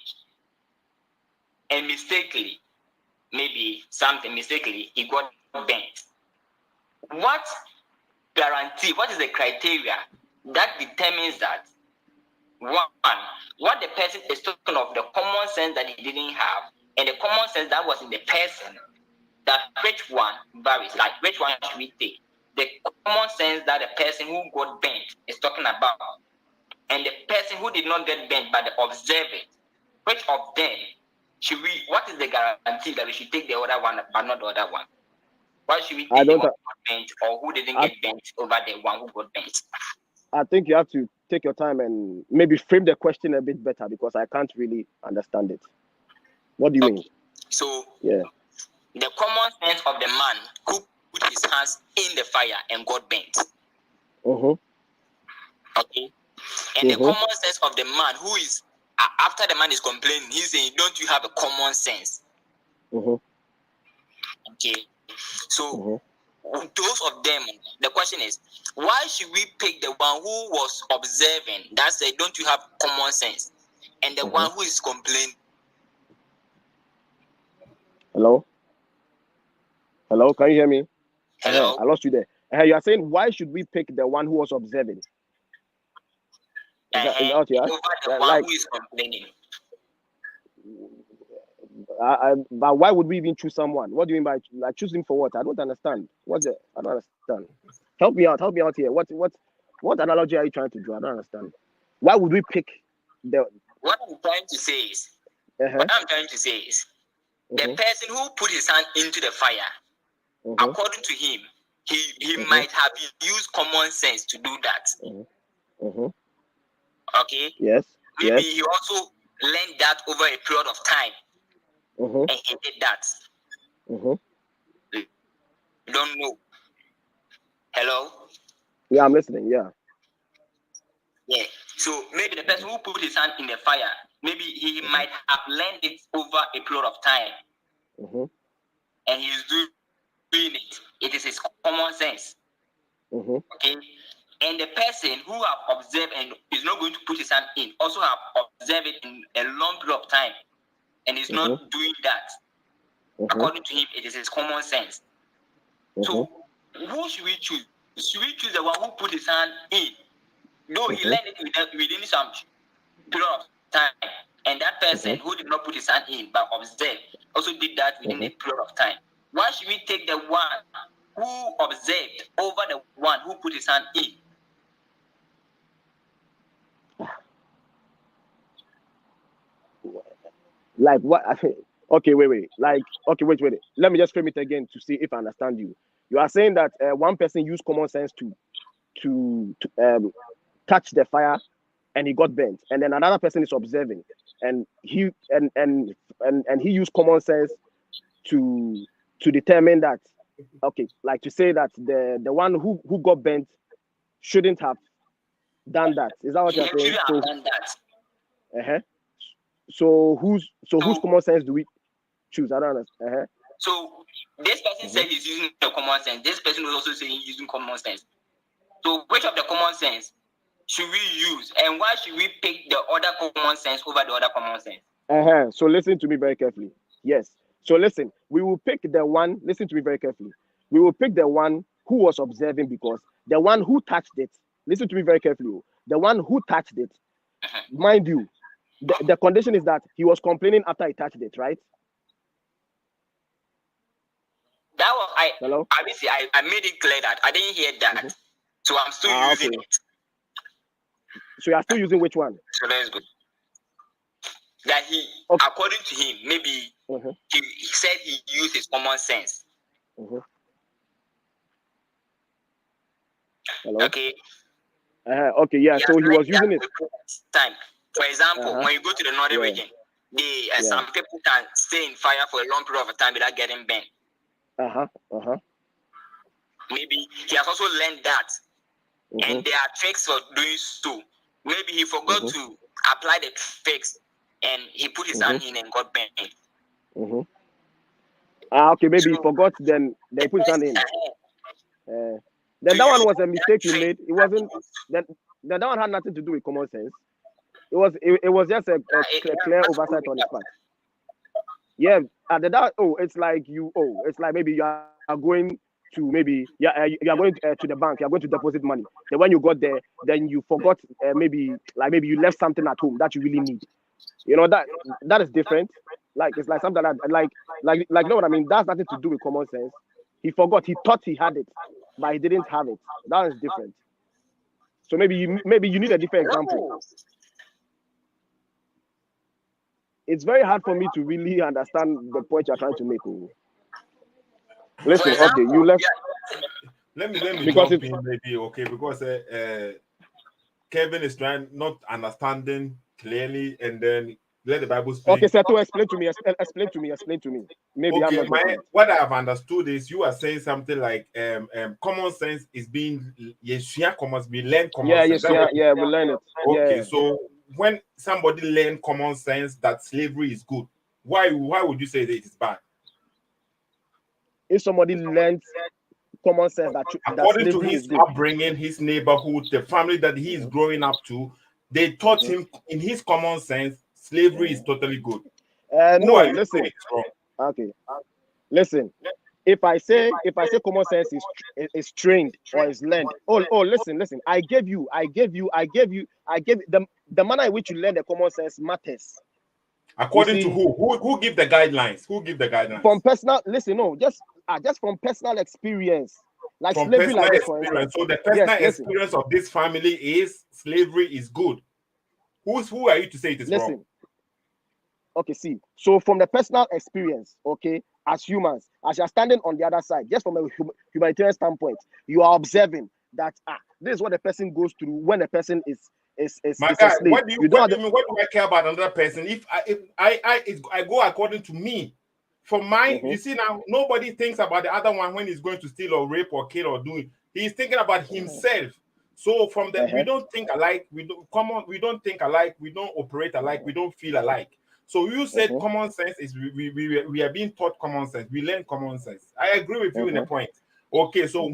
And mistakenly, he got bent. What guarantee, what is the criteria that determines that one, what the person is talking of, the common sense that he didn't have, and the common sense that was in the person, that which one varies, like which one should we take? The common sense that the person who got bent is talking about, and the person who did not get bent but the observer, which of them should we, what is the guarantee that we should take the other one but not the other one? Why should we take the one who got bent or who didn't get bent over the one who got bent? I think you have to take your time and maybe frame the question a bit better because I can't really understand it. What do you mean? So, the common sense of the man who put his hands in the fire and got bent. Okay. And the common sense of the man who is, after the man is complaining, he's saying, don't you have a common sense? Okay. So, those of them, the question is, why should we pick the one who was observing, that said, don't you have common sense? And the one who is complaining. Hello, can you hear me? Hello? I lost you there. You are saying, why should we pick the one who was observing? Is that what you asked? The one who is complaining. But why would we even choose someone? What do you mean by like choosing for what? I don't understand. I don't understand. Help me out here. What analogy are you trying to draw? I don't understand. Why would we pick the? What I'm trying to say is, the person who put his hand into the fire, according to him, he might have used common sense to do that. Okay. Yes. Maybe he also learned that over a period of time, and he did that. You don't know. Hello. Yeah, I'm listening. Yeah. Yeah. So maybe the person who put his hand in the fire, maybe he might have learned it over a period of time, and he's doing it. It is his common sense. Okay. And the person who have observed and is not going to put his hand in also have observed it in a long period of time, and is not doing that. According to him, it is his common sense. So who should we choose? Should we choose the one who put his hand in? Though he learned it within some period of time, and that person who did not put his hand in but observed also did that within a period of time. Why should we take the one who observed over the one who put his hand in? Like what? Okay, wait. Like, okay, wait. Let me just frame it again to see if I understand you. You are saying that one person used common sense to touch the fire, and he got burnt, and then another person is observing, and he used common sense to determine that, okay, like to say that the one who got burnt shouldn't have done that. Is that what you're saying? Have done that. So whose common sense do we choose? I don't understand. So this person said he's using the common sense. This person is also saying he's using common sense. So which of the common sense should we use, and why should we pick the other common sense over the other common sense? So listen to me very carefully. Yes. So listen, we will pick the one. Listen to me very carefully. We will pick the one who was observing, because the one who touched it. Listen to me very carefully. The one who touched it, mind you, the condition is that he was complaining after he touched it, right? That was Hello? Obviously, I made it clear that I didn't hear that, so I'm still using it. So you are still using which one? So that's good. That according to him, maybe he said he used his common sense. Hello? Okay. Okay, yeah. So he was using it. Time. For example, when you go to the northern region, some people can stay in fire for a long period of time without getting burned. Maybe he has also learned that, and there are tricks for doing so. Maybe he forgot to apply the tricks, and he put his hand in and got burned. Okay, maybe he forgot. Then they put his hand in. Then that one was a mistake he made. It wasn't. Then that one had nothing to do with common sense. It was just a clear oversight on his part. Yeah, it's like it's like maybe you are going to you are going to the bank. You are going to deposit money. Then when you got there, then you forgot maybe you left something at home that you really need. You know that is different. Like it's like something like you know what I mean. That's nothing to do with common sense. He forgot. He thought he had it, but he didn't have it. That is different. So maybe you need a different example. It's very hard for me to really understand the point you're trying to make. Listen, okay, you left. Let me jump in maybe, okay, because Kevin is trying not understanding clearly, and then let the Bible speak. Okay, Seto, explain to me. Maybe okay, I'm not what I have understood is you are saying something like common sense is being we learn common sense. Yeah, we learn it. Okay, yeah. So when somebody learn common sense that slavery is good, why would you say that it is bad? If somebody learns common sense that according to his upbringing, his neighborhood, the family that he is growing up to, they taught him in his common sense slavery is totally good. No, listen. Okay, listen. If I say common sense is trained or is learned, listen. I gave you the manner in which you learn the common sense matters. According to who give the guidelines? Who give the guidelines? From personal, listen, no, just from personal experience, like from slavery, personal like experience. So the personal experience of this family is slavery is good. Who are you to say it is wrong? Okay, see. So from the personal experience, okay, as humans, as you're standing on the other side, just from a humanitarian standpoint, you are observing that this is what the person goes through when the person it's My a guy, slave. what do you mean? What do I care about another person? If I go according to me, for my, you see now, nobody thinks about the other one when he's going to steal or rape or kill or do it. He's thinking about himself. So from the we don't think alike. We don't think alike. We don't operate alike. We don't feel alike. So you said common sense is we are being taught common sense. We learn common sense. I agree with you in a point. Okay, so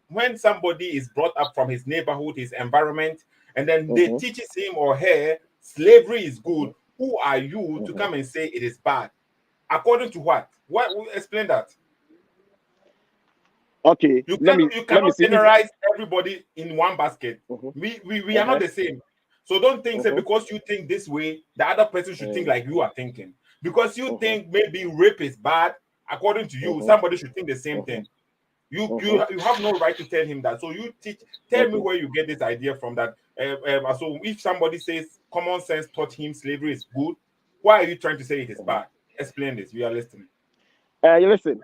when somebody is brought up from his neighborhood, his environment, and then they teaches him or her slavery is good, who are you to come and say it is bad? According to what? What will explain that? Okay, you cannot generalize everybody in one basket. We are not the same. So don't think that because you think this way, the other person should think like you are thinking. Because you think maybe rape is bad, according to you, somebody should think the same thing. You have no right to tell him that. So you tell me where you get this idea from that. So if somebody says common sense taught him slavery is good, why are you trying to say it is bad? Explain this. We are listening. You listen.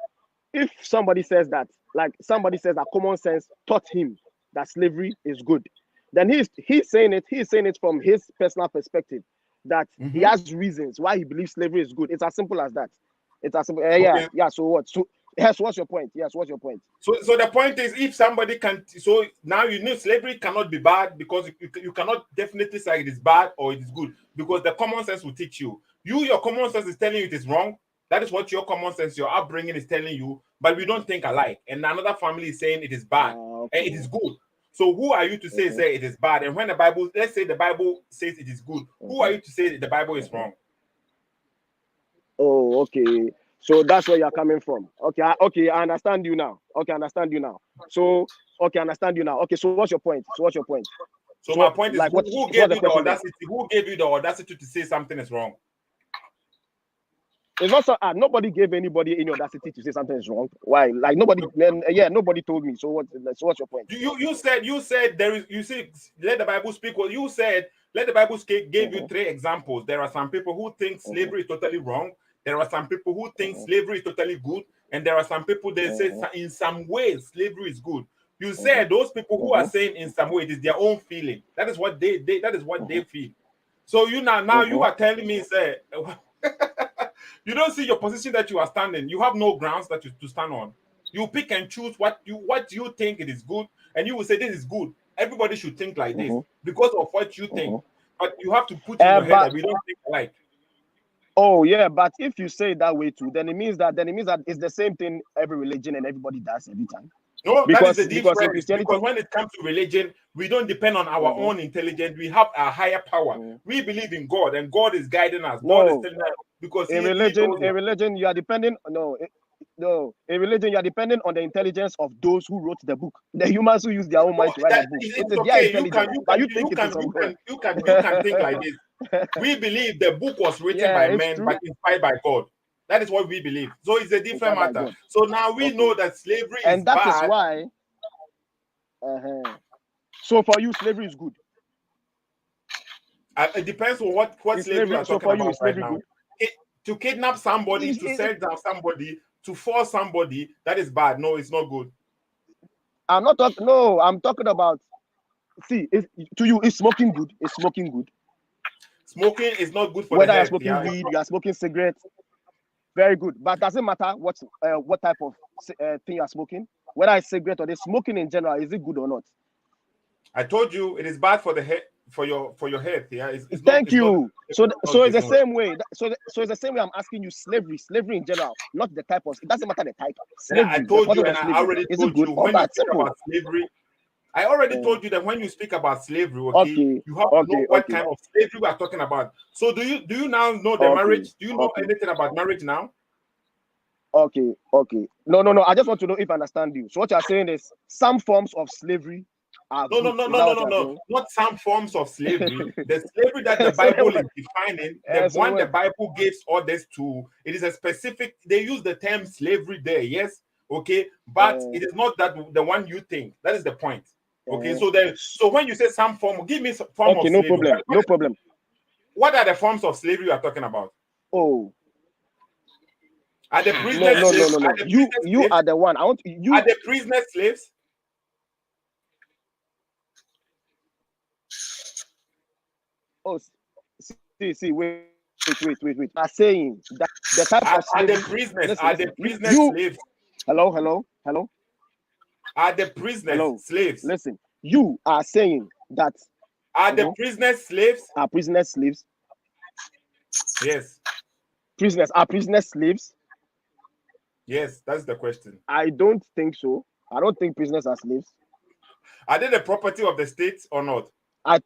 If somebody says that, like somebody says that common sense taught him that slavery is good, then he's saying it from his personal perspective, that he has reasons why he believes slavery is good. It's as simple as that. It's as simple. Yeah. So what? So yes, what's your point? Yes, what's your point? So the point is, if somebody can, so now you know slavery cannot be bad because you cannot definitely say it is bad or it is good, because the common sense will teach you. Your common sense is telling you it is wrong. That is what your common sense, your upbringing is telling you, but we don't think alike. And another family is saying it is bad and it is good. So who are you to say it is bad? And when the Bible, let's say the Bible says it is good, who are you to say the Bible is wrong? Oh, okay. So that's where you're coming from. Okay, I understand you now. So, I understand you now. Okay, so what's your point? So my point is, like, who gave you the audacity? Who gave you the audacity to say something is wrong? It's not so. Nobody gave anybody any audacity to say something is wrong. Why? Like nobody. Nobody told me. So what's your point? You said there is. You see, let the Bible speak. Well, you said let the Bible speak. Gave you 3 examples. There are some people who think slavery is totally wrong. There are some people who think slavery is totally good, and there are some people that say in some ways slavery is good. You said those people who are saying in some way it is their own feeling. That is what they feel. So you now you are telling me, say. You don't see your position that you are standing. You have no grounds that to stand on. You pick and choose what you think it is good, and you will say this is good. Everybody should think like this because of what you think. But you have to put in your head that we don't think alike. Oh yeah, but if you say it that way too, then it means that it's the same thing every religion and everybody does every time. No, that is the difference. Because when it comes to religion, we don't depend on our own intelligence. We have a higher power. We believe in God, and God is guiding us. God is telling us, because in religion, you are depending. In religion, you are dependent on the intelligence of those who wrote the book. The humans who use their own mind to write the book. It's okay. You can think like this. We believe the book was written by men, but inspired by God. That is what we believe. So it's a different matter. So now we know that slavery is bad. And that is why. So for you, slavery is good. It depends on what slavery you are talking about right now. To kidnap somebody, to sell down somebody, to force somebody, that is bad. No, it's not good. I'm not talking. No, I'm talking about. See, to you, is smoking good? Is smoking good? Smoking is not good for whether the health. you're smoking weed, you are smoking cigarettes. Very good, but doesn't matter what type of thing you are smoking, whether it's cigarette or the smoking in general, is it good or not? I told you it is bad for the head, for your health. Yeah, Thank you. So it's the same way. So it's the same way I'm asking you slavery in general, not the type of. It doesn't matter the type. Slavery. I told you, and I already told you when you speak about slavery. I already told you that when you speak about slavery, you have to know what kind of slavery we are talking about. So do you now know the marriage? Do you know anything about marriage now? Okay. No. I just want to know if I understand you. So what you are saying is some forms of slavery are no. Not some forms of slavery. The slavery that the Bible is defining, the one the Bible gives orders to, it is a specific. They use the term slavery there, yes, okay, but it is not that the one you think. That is the point. Okay, so when you say some form, give me some form of slavery. No problem. What are the forms of slavery you are talking about? Oh, are the prisoners slaves? No. You are the one. I want you. Are the prisoners slaves? Oh, see, wait. I'm saying that the type of slavery. Are the prisoners slaves? Hello. Are the prisoners slaves? Listen, you are saying that. Are the prisoners slaves? Are prisoners slaves? Yes. Are prisoners slaves? Yes, that's the question. I don't think so. I don't think prisoners are slaves. Are they the property of the state or not? I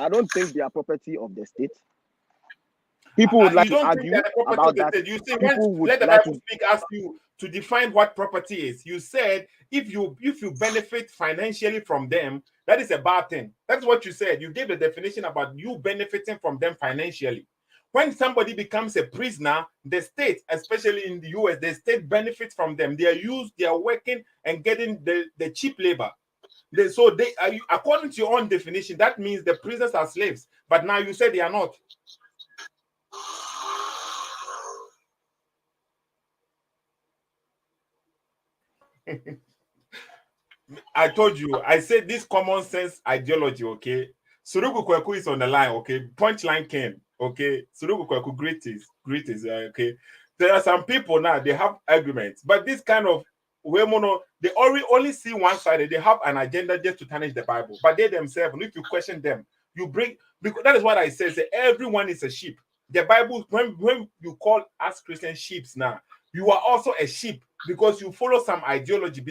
don't think they are property of the state. People would like to argue about that. You see, let the Bible speak, ask you to define what property is. You said if you benefit financially from them, that is a bad thing. That's what you said. You gave the definition about you benefiting from them financially. When somebody becomes a prisoner, the state, especially in the US, the state benefits from them. They are working and getting the cheap labor. So according to your own definition, that means the prisoners are slaves. But now you said they are not. I told you, I said this common sense ideology, okay? Surugu Kweku is on the line, okay? Punchline came, okay? Surugu Kweku, greetings, okay? There are some people now, they have arguments, but this kind of they only see one side. They have an agenda just to tarnish the Bible, but they themselves, if you question them, because that is what I say everyone is a sheep. The Bible, when you call us Christian sheeps now, you are also a sheep because you follow some ideology.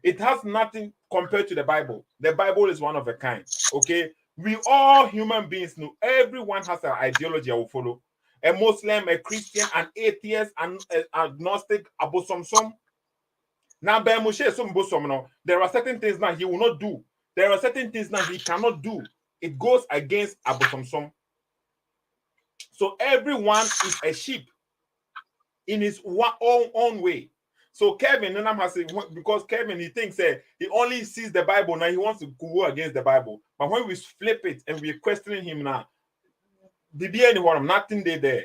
It has nothing compared to the Bible. The Bible is one of a kind. Okay, we all human beings know. Everyone has an ideology I will follow. A Muslim, a Christian, an atheist, an agnostic, abosomsom. Now, there are certain things now he will not do. There are certain things now he cannot do. It goes against abosomsom. So everyone is a sheep in his own way. So Kevin, because Kevin, he thinks he only sees the Bible now, he wants to go against the Bible. But when we flip it and we're questioning him now, nothing there.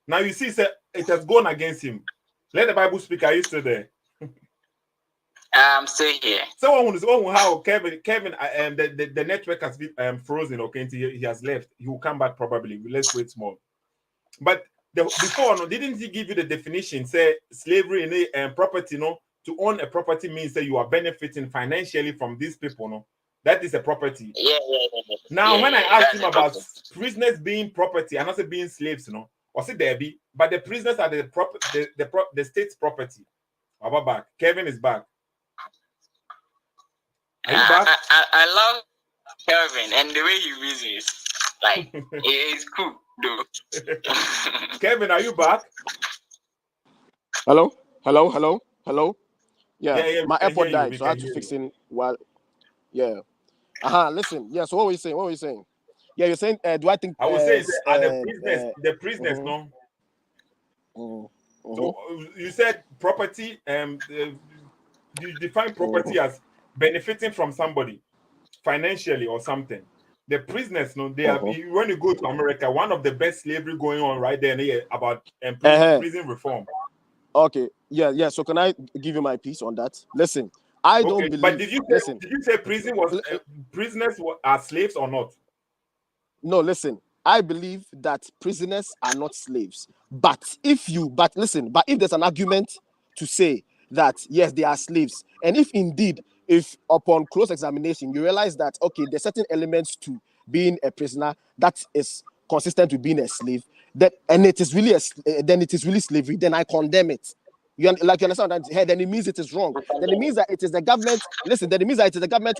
Now you see, it has gone against him. Let the Bible speak. Are you still there? I'm still here. So how Kevin, the network has been frozen. Okay, he has left. He will come back probably. Let's wait small. But before, didn't he give you the definition? Say slavery and property. To own a property means that you are benefiting financially from these people. No, that is a property. Yeah. Now, when I asked him about prisoners being property and also being slaves, was it there be? But the prisoners are the state's property. About back, Kevin is back. Are you back? I love Kevin and the way he reasons. Like it's cool, though. Kevin, are you back? Hello. Yeah, my AirPod died, so I had to fix it while. Yeah. Listen. Yeah. So what were you saying? Yeah, you're saying. Do I think? I would say the prisoners, no. So you said property. You define property as benefiting from somebody financially or something. The prisoners, they are. When you go to America, one of the best slavery going on right there about prison reform. Okay. Yeah. So can I give you my piece on that? Listen, I don't believe. But did you say prisoners are slaves or not? No, listen. I believe that prisoners are not slaves. But if there's an argument to say that yes, they are slaves, and if upon close examination you realize that okay, there's certain elements to being a prisoner that is consistent with being a slave, then it is really slavery, then I condemn it. You understand that? Hey, then it means it is wrong. Then it means that it is the government. Listen, then it means that it is the government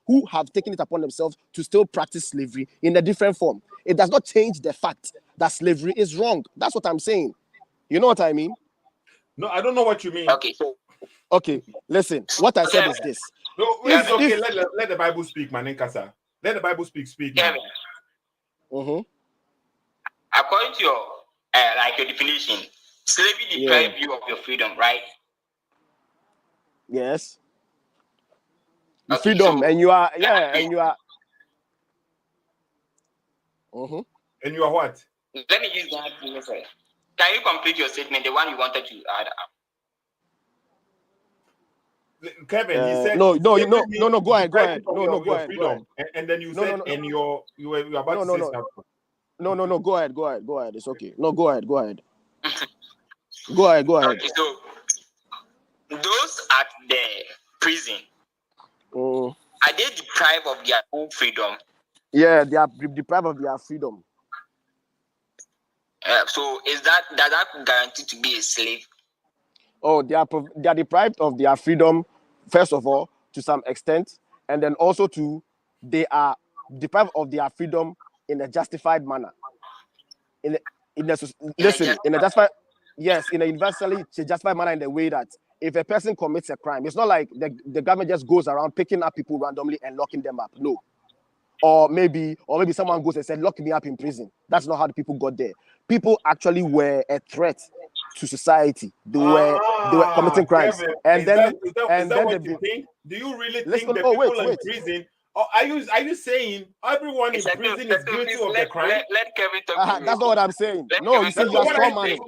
who have taken it upon themselves to still practice slavery in a different form. It does not change the fact that slavery is wrong. That's what I'm saying. You know what I mean? No, I don't know what you mean. Okay. Listen, what I said is this. No, it's okay. Let the Bible speak, man. Let the Bible speak. Kevin. According to your your definition, slavery deprives you of your freedom, right? Yes. Freedom, so, and you are. And you are. And you are what? Let me use that premise. Can you complete your statement, the one you wanted to add up? Kevin, he said no. Go ahead. depriving of No, go ahead. freedom, and then you said, and you were about to say something. No. Go ahead. It's okay. No, go ahead. Go ahead. Okay, so those at the prison, are they deprived of their own freedom? Yeah, they are deprived of their freedom. So does that guarantee to be a slave? Oh, they are deprived of their freedom, first of all, to some extent, and then also they are deprived of their freedom in a justified manner. In a universally justified manner, in the way that if a person commits a crime, it's not like the government just goes around picking up people randomly and locking them up. No. Or maybe someone goes and said, lock me up in prison. That's not how the people got there. People actually were a threat to society. They were committing crimes. Kevin, and is then that what you think? Do you really think the people in prison? Or are you saying everyone in prison is guilty of the crime? Let Kevin talk. That's not what I'm saying. No, you see, you are strong man.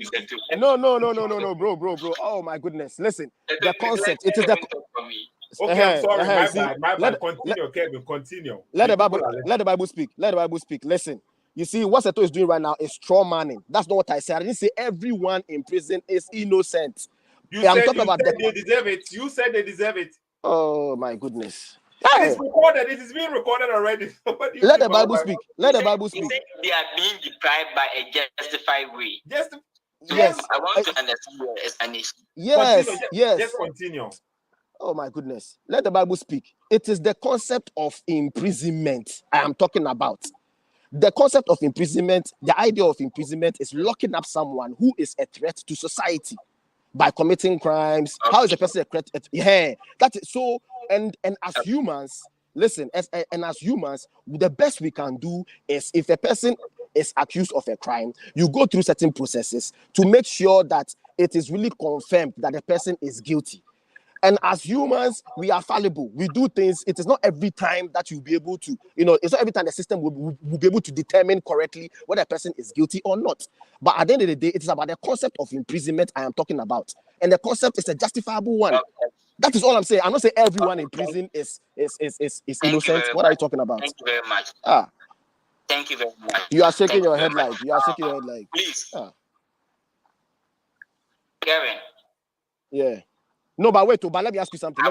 No, bro. Oh my goodness. Listen, the concept. It is the. Okay, I'm sorry. My bad. Continue, Kevin. Continue. Let the Bible speak. Listen. You see, what Seto is doing right now is straw manning. That's not what I said. I didn't say everyone in prison is innocent. You said they deserve it. You said they deserve it. Oh my goodness. It's recorded. It is being recorded already. Let the Bible speak. Let the Bible speak. You said they are being deprived by a justified way. Yes. I want to understand your explanation. Yes. Just continue. Oh my goodness. Let the Bible speak. It is the concept of imprisonment I am talking about. The concept of imprisonment, the idea of imprisonment is locking up someone who is a threat to society by committing crimes. Okay. How is a person a threat? Yeah, that's it. So, and as humans, listen, as humans, the best we can do is, if a person is accused of a crime, you go through certain processes to make sure that it is really confirmed that the person is guilty. And as humans, we are fallible. We do things. It is not every time that you'll be able to, it's not every time the system will be able to determine correctly whether a person is guilty or not. But at the end of the day, it is about the concept of imprisonment I am talking about. And the concept is a justifiable one. That is all I'm saying. I'm not saying everyone in prison is innocent. What are you talking about? Thank you very much. Thank you very much. You are shaking your head like. Please. Kevin. Yeah. No, but wait. But let me ask you something.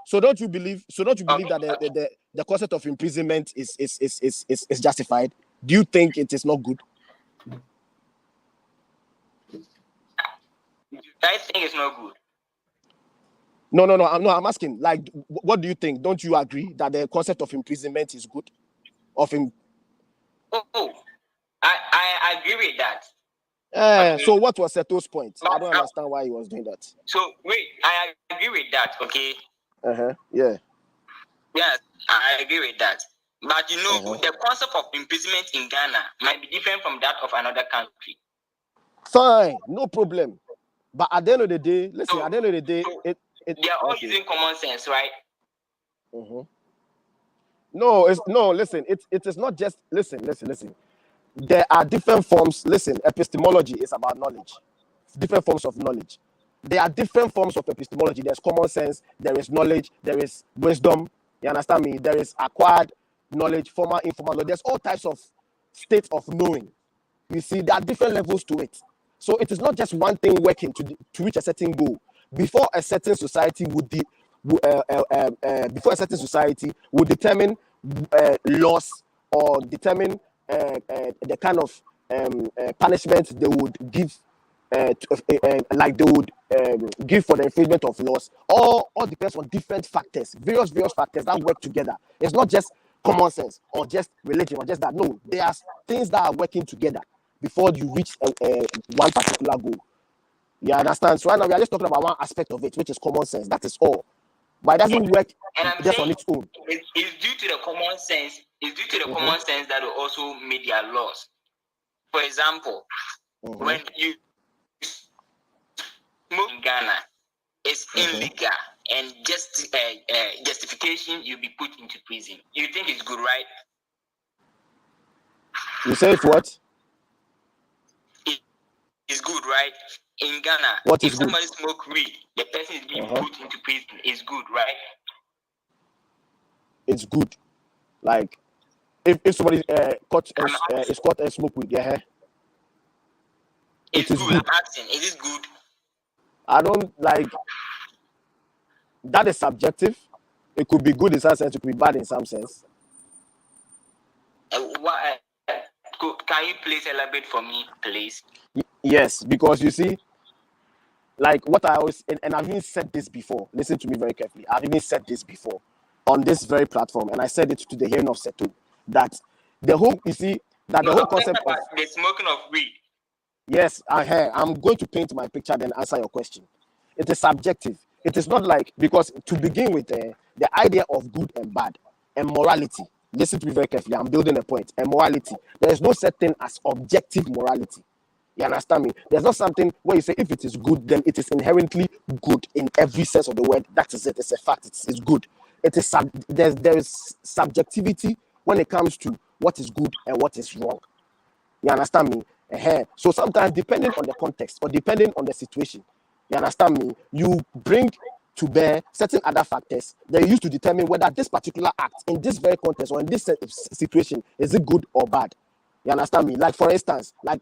So don't you believe that the concept of imprisonment is justified? Do you think it is not good? I think it's not good. No. I'm asking. Like, what do you think? Don't you agree that the concept of imprisonment is good? I agree with that. So what was Seto's point? I don't understand why he was doing that. So wait, I agree with that. Okay. Yeah. Yes, I agree with that. But the concept of imprisonment in Ghana might be different from that of another country. Fine, no problem. But at the end of the day, listen. At the end of the day, they are all using common sense, right? No. Listen. It is not just listen. There are different forms. Listen, epistemology is about knowledge. Different forms of knowledge. There are different forms of epistemology. There's common sense. There is knowledge. There is wisdom. You understand me? There is acquired knowledge, formal, informal. There's all types of states of knowing. You see, there are different levels to it. So it is not just one thing working to reach a certain goal. Before a certain society would determine laws or determine the kind of punishment they would give, like they would give for the infringement of laws. All depends on different factors, various factors that work together. It's not just common sense or just religion or just that. No, there are things that are working together before you reach one particular goal. You understand? So right now we are just talking about one aspect of it, which is common sense. That is all. But it doesn't work just on its own. It's due to the common sense. It's due to the common sense that will also make their laws. For example, when you smoke in Ghana, it's illegal, and just justification, you'll be put into prison. You think it's good, right? You say what? It's good, right? in Ghana, What if is good? somebody smoke weed, the person is being put into prison. It's good, right? It's good. Like if somebody is caught and smoke weed, yeah, it's it is good. good. I'm asking, is it good? I don't like that is subjective. It could be good in some sense, it could be bad in some sense. Why? Can you please elaborate for me, please? Yes, because you see, like what I always and I've even said this before. Listen to me very carefully. I've even said this before on this very platform, and I said it to the hearing of Setu that the whole the whole concept of the smoking of weed. Yes, I'm going to paint my picture then answer your question. It is subjective. It is not like, because to begin with, the idea of good and bad and morality. Listen to me very carefully. I'm building a point. And morality. There is no such thing as objective morality. You understand me? There's not something where you say if it is good, then it is inherently good in every sense of the word. That is it. It's a fact. It's good. It is there is subjectivity when it comes to what is good and what is wrong. You understand me? So sometimes, depending on the context or depending on the situation, you understand me, you bring to bear certain other factors that are used to determine whether this particular act in this very context or in this situation is it good or bad. You understand me? Like for instance, like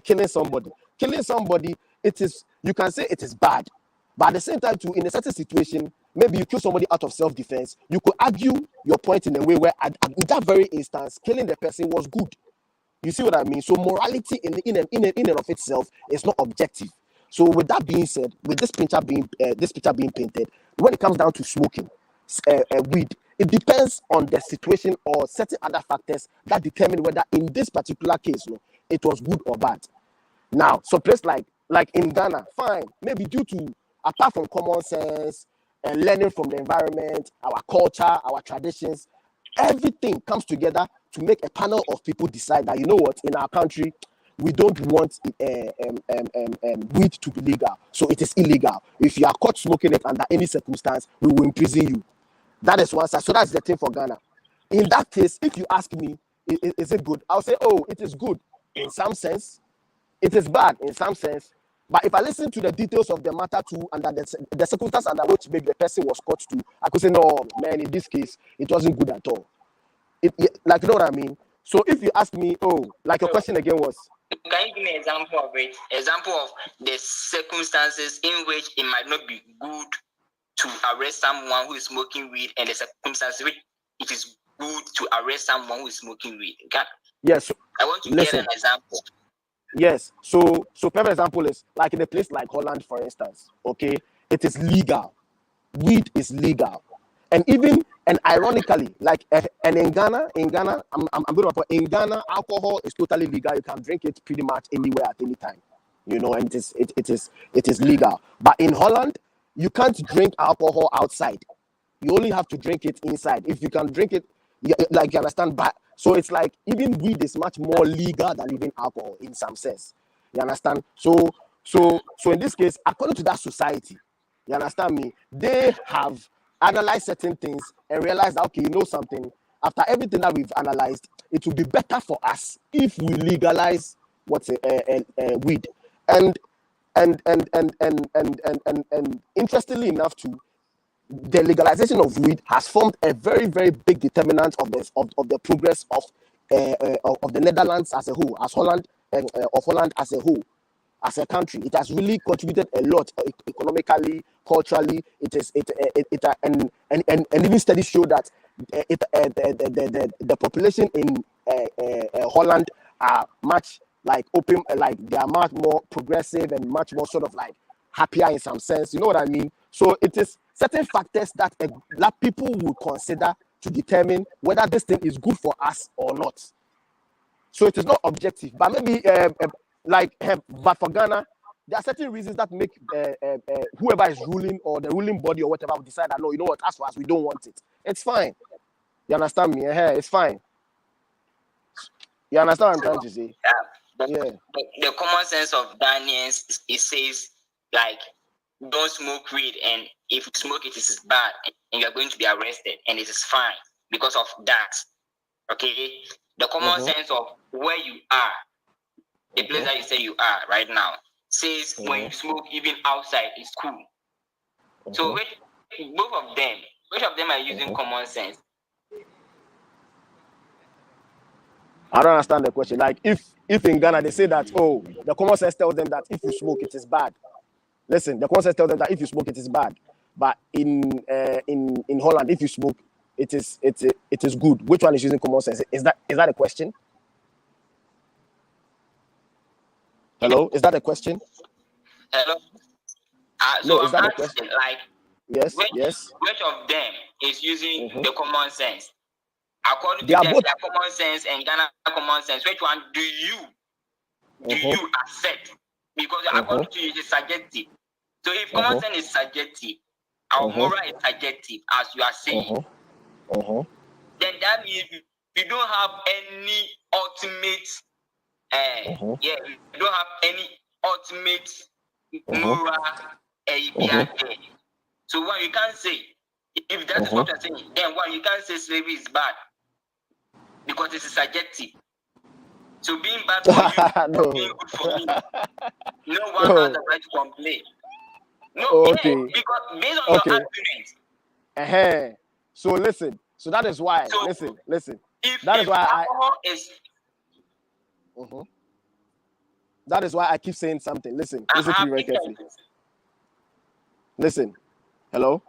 killing somebody. Killing somebody, it is, you can say it is bad, but at the same time too, in a certain situation, maybe you kill somebody out of self-defense, you could argue your point in a way where in that very instance, killing the person was good. You see what I mean? So morality in and of itself is not objective. So with that being said, with this picture being painted, when it comes down to smoking weed, it depends on the situation or certain other factors that determine whether in this particular case, it was good or bad. Now, so place like in Ghana, fine, maybe due to, apart from common sense and learning from the environment, our culture, our traditions, everything comes together to make a panel of people decide that, you know what, in our country, we don't want weed to be legal, so it is illegal. If you are caught smoking it under any circumstance, we will imprison you. That is one side. So that's the thing for Ghana. In that case, if you ask me, is it good? I'll say, oh, it is good in some sense. It is bad in some sense. But if I listen to the details of the matter too, under the circumstances under which maybe the person was caught to, I could say, no, man, in this case, it wasn't good at all. Like, you know what I mean? So if you ask me, oh, like your question again was, can you give me an example of it? Example of the circumstances in which it might not be good to arrest someone who is smoking weed, and the circumstances which it is good to arrest someone who is smoking weed. Yes. I want to listen, get an example. Yes. So perfect example is like in a place like Holland, for instance. Okay, it is legal. Weed is legal, and ironically, like and in Ghana, I'm going to put in Ghana, alcohol is totally legal. You can drink it pretty much anywhere at any time, and it is legal. But in Holland, you can't drink alcohol outside. You only have to drink it inside. If you can drink it, like you understand, but so it's like even weed is much more legal than even alcohol in some sense. You understand? So in this case, according to that society, you understand me, they have analyzed certain things and realized that, okay, you know something, after everything that we've analyzed, it will be better for us if we legalize what's weed. And interestingly enough too, the legalization of weed has formed a very, very big determinant of the progress of the Netherlands as a whole, as Holland, of Holland as a whole, as a country. It has really contributed a lot economically, culturally. And even studies show that the population in Holland are much like open, like they are much more progressive and much more sort of like happier in some sense. You know what I mean? So it is certain factors that people would consider to determine whether this thing is good for us or not. So it is not objective, but maybe but for Ghana, there are certain reasons that make whoever is ruling or the ruling body or whatever will decide that, no, you know what, as for us, we don't want it. It's fine. You understand me? It's fine. You understand what I'm trying to say? The common sense of Ghanaians, it says like, don't smoke weed, and if you smoke it is bad, and you're going to be arrested, and it is fine because of that. Okay, the common sense of where you are, the place that you say you are right now, says when you smoke even outside is cool. So which of them are using common sense? I don't understand the question. Like if in Ghana they say that the common sense tells them that if you smoke it is bad. Listen, the common sense tells them that if you smoke it is bad. But in Holland, if you smoke, it is good. Which one is using common sense? Is that a question? Hello, is that a question? Hello. So No, is that I'm a question? asking, like, Yes. Which of them is using the common sense? According They to are them, both. their common sense and Ghana common sense. Which one do you accept? Because according to you, it's subjective. So if common sense is subjective, our moral is subjective, as you are saying, then that means you don't have any ultimate, you don't have any ultimate moral So what you can't say, if that is what you're saying, then what you can't say slavery is bad because it is subjective. So being bad for you, No. being good for me, no one has the right to complain. No, because based on your argument. So listen. So that is why. Listen. That is why That is why I keep saying something. Listen to me very carefully. Listen. Hello?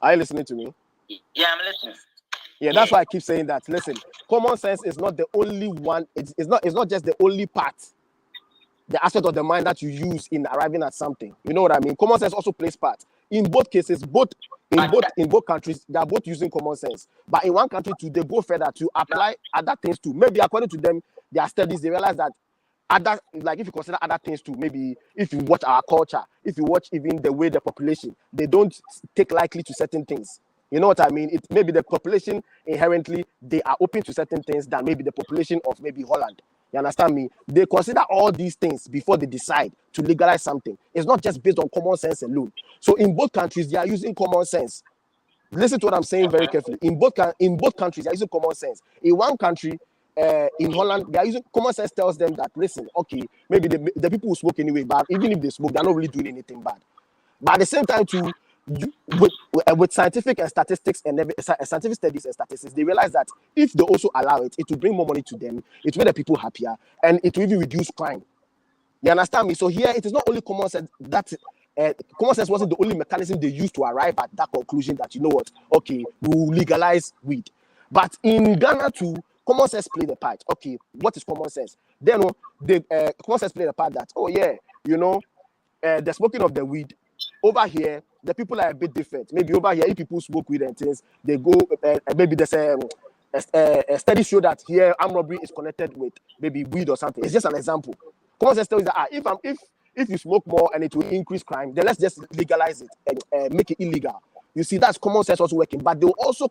Are you listening to me? Yeah, I'm listening. Yeah, that's why I keep saying that. Listen, common sense is not the only one. It's not just the only part, the aspect of the mind that you use in arriving at something. You know what I mean? Common sense also plays part. In both cases, in both countries, they are both using common sense. But in one country too, they go further to apply other things too. Maybe according to them, their studies, they realize that other, like if you consider other things too, maybe if you watch our culture, if you watch even the way the population, they don't take likely to certain things. You know what I mean? It maybe the population inherently, they are open to certain things than maybe the population of maybe Holland. You understand me? They consider all these things before they decide to legalize something. It's not just based on common sense alone. So in both countries, they are using common sense. Listen to what I'm saying very carefully. In both countries, they are using common sense. In one country, in Holland, they are using common sense. Tells them that listen, okay, maybe the people who smoke anyway, but even if they smoke, they're not really doing anything bad. But at the same time, too, with scientific and statistics and scientific studies and statistics, they realize that if they also allow it, it will bring more money to them, it will make the people happier, and it will even reduce crime. You understand me? So here, it is not only common sense that common sense wasn't the only mechanism they used to arrive at that conclusion that, you know what, okay, we will legalize weed. But in Ghana too, common sense played a part. Okay, what is common sense? Then common sense played a part that, the smoking of the weed, over here, the people are a bit different. Maybe over here, if people smoke weed and things, they go, maybe there's a study show that here armed robbery is connected with maybe weed or something. It's just an example. Common sense tells that if you smoke more and it will increase crime, then let's just legalize it and make it illegal. You see, that's common sense also working. But they will also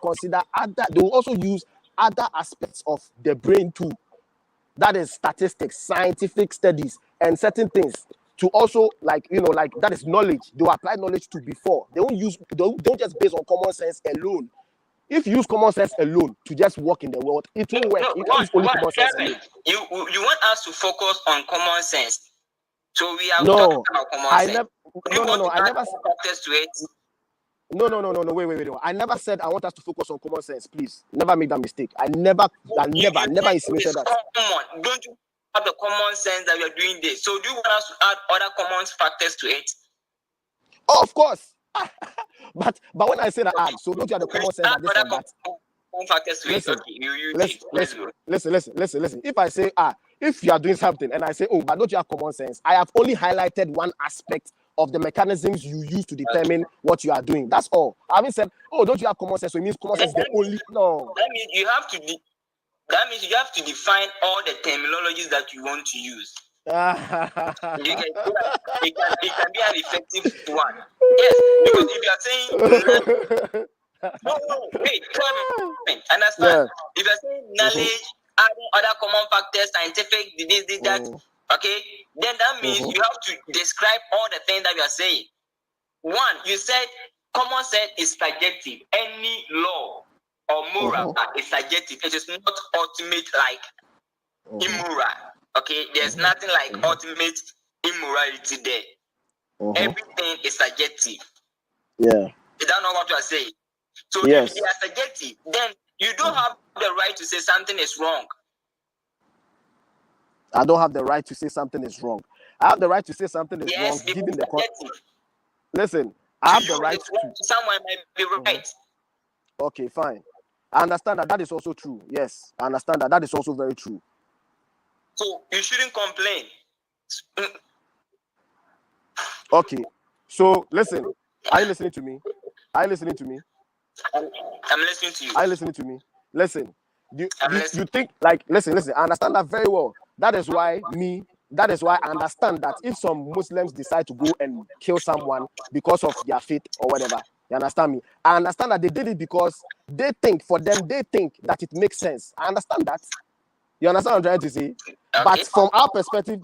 use other aspects of the brain too. That is statistics, scientific studies, and certain things to also like that is knowledge. They will apply knowledge to before. They don't just base on common sense alone. If you use common sense alone to just walk in the world, it won't work. You can't use only common sense alone. You want us to focus on common sense. So we are talking about common sense. I never focus to it. No. Wait. I never said I want us to focus on common sense. Please, never make that mistake. I never insinuated that. Common. Don't you have the common sense that we are doing this? So do you want us to add other common factors to it? Oh, of course. but when I say that, so don't you have the common sense that this and that? Factors to listen, it. Listen. If I say if you are doing something and I say, oh, but don't you have common sense? I have only highlighted one aspect of the mechanisms you use to determine what you are doing. That's all. I haven't said, oh, don't you have common sense? So it means common sense is the only. No. That means you have to define all the terminologies that you want to use. It can be an effective one. Yes, because if you are saying wait, understand? Yeah. If you're saying knowledge, adding other common factors, scientific, this, that, okay, then that means you have to describe all the things that you are saying. One, you said common sense is subjective. Any law or moral is subjective. It is not ultimate like immoral. Okay, there's nothing like ultimate immorality there. Everything is subjective. Yeah. Is that not what you are saying? So Yes. if they are subjective, then you don't have the right to say something is wrong. I don't have the right to say something is wrong. I have the right to say something is Yes, wrong given the subjective. Listen, I have To the you, right it's wrong. to. Someone might be right. Okay, fine. I understand that. That is also true. Yes, I understand that. That is also very true. So you shouldn't complain. Okay. So listen. Are you listening to me? Are you listening to me? I'm listening to you. Are you listening to me? Listen. You listening. think like listen. I understand that very well. That is why I understand that if some Muslims decide to go and kill someone because of their faith or whatever, you understand me? I understand that they did it because they think that it makes sense. I understand that. You understand what I'm trying to say? Okay. But from our perspective,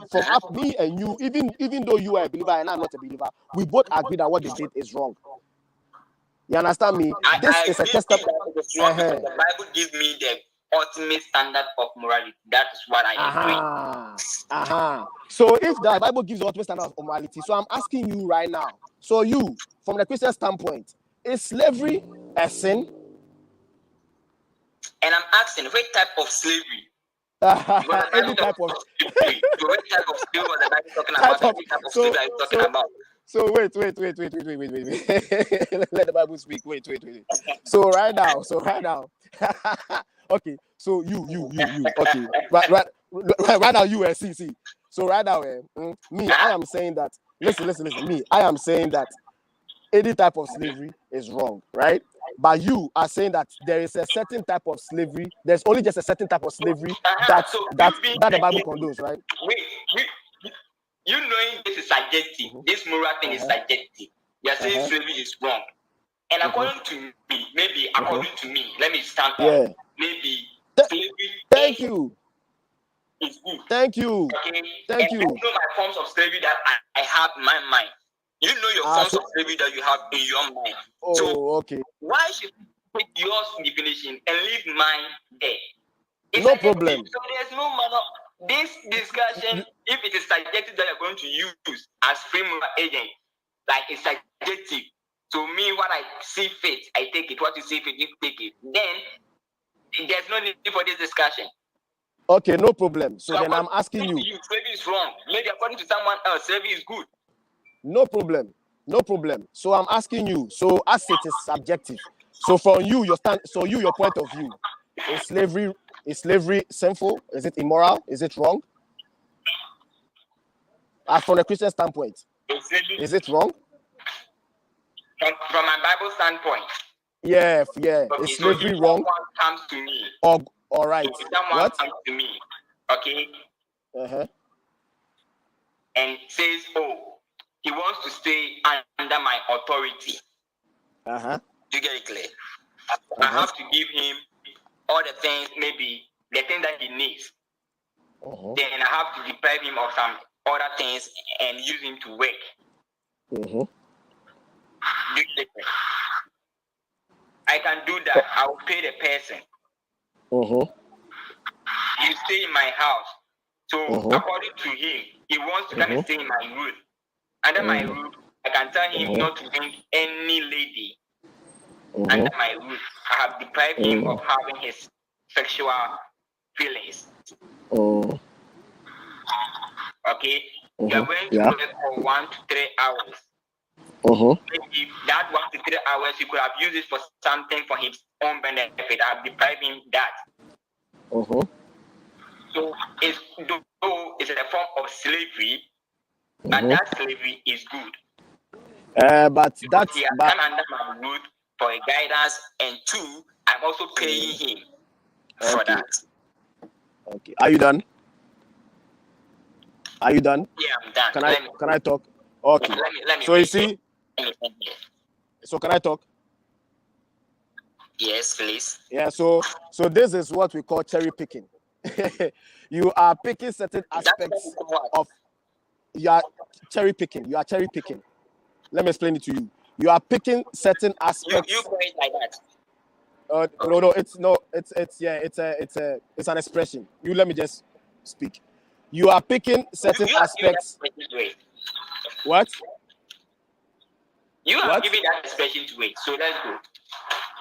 me and you, even though you are a believer and I'm not a believer, we both agree that what they did is wrong. You understand me? This is a testament. The Bible gives me the ultimate standard of morality. That is what I agree. So if the Bible gives the ultimate standard of morality, so I'm asking you right now. So you, from the Christian standpoint, is slavery a sin? And I'm asking, what type of slavery? Any type of slavery. So what type of slavery was the Bible talking about? What type of slavery are you talking about? So wait. Let the Bible speak. Wait. So right now. Okay. So you. Okay. Right now you see. So right now, me, I am saying that. Listen. Me, I am saying that any type of slavery is wrong, right? But you are saying that there is a certain type of slavery. There's only just a certain type of slavery that the Bible condones, right? Wait. You knowing this is subjective, this moral thing is subjective. You are saying slavery is wrong. And according to me, let me stand up. Maybe slavery Thank you. Is good. Thank you. Okay? Thank you. I know my forms of slavery that I have in my mind. You know your forms of slavery that you have in your mind. Okay. Why should you take your definition and leave mine there? It's no problem. So there's no manner. This discussion, if it is subjective that you're going to use as free moral agent, like it's subjective. To me, what I see fit, I take it. What you see fit, you take it. Then there's no need for this discussion. Okay, no problem. So then I'm asking you. Slavery is wrong. Maybe according to someone else, slavery is good. No problem. So I'm asking you. So as it is subjective. So from you, your point of view, is slavery sinful? Is it immoral? Is it wrong? From a Christian standpoint, is it wrong? From my Bible standpoint. Yeah. Okay, Is slavery wrong? Someone comes to me. All right. If someone comes to me, okay? And says, oh, he wants to stay under my authority. You get it clear? I have to give him all the things, maybe the thing that he needs. Then I have to deprive him of some other things and use him to work. You get it? I can do that. I will pay the person. You stay in my house. So according to him, he wants to come and stay in my roof. Under my roof, I can tell him not to bring any lady under my roof. I have deprived him of having his sexual feelings. Okay? You are going to work for 1 to 3 hours. Maybe that 1 to 3 hours, he could have used it for something for his own benefit. I have deprived him that. So it's a form of slavery, but that slavery is good. But that's he has come under my roof for a guidance, and 2, I'm also paying him for that. Okay. Are you done? Yeah, I'm done. Can I talk? Okay. Let me so you see. So can I talk? Yes, please. Yeah. So this is what we call cherry picking. You are picking certain aspects of. You are cherry picking. Let me explain it to you. You are picking certain aspects. You call it like that. It's an expression. You let me just speak. you are picking certain You have given aspects. that expression to it. What? You have What? given that expression to it. So let's go.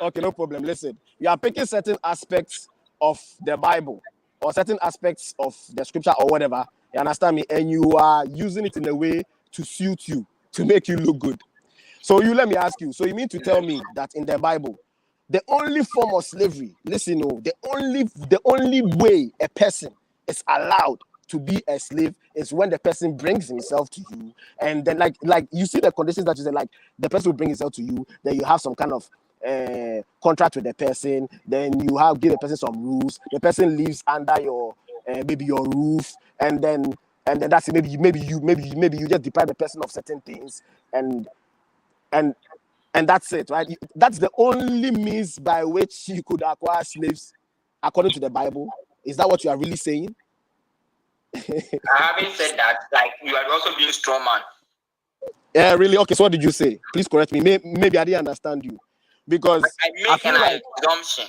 Okay, no problem. Listen, you are picking certain aspects of the Bible or certain aspects of the scripture or whatever. You understand me? And you are using it in a way to suit you, to make you look good. So you let me ask you. So you mean to tell me that in the Bible, the only form of slavery, listen, no, the only way a person is allowed to be a slave is when the person brings himself to you, and then like you see the conditions that you said, like the person will bring himself to you, then you have some kind of contract with the person, then you have give the person some rules, the person lives under your maybe your roof, and then that's it. Maybe you just deprive the person of certain things, and that's it, right? That's the only means by which you could acquire slaves, according to the Bible. Is that what you are really saying? Having said that, like you are also being strong man. Yeah, really? Okay, so what did you say? Please correct me. Maybe I didn't understand you. Because I make an assumption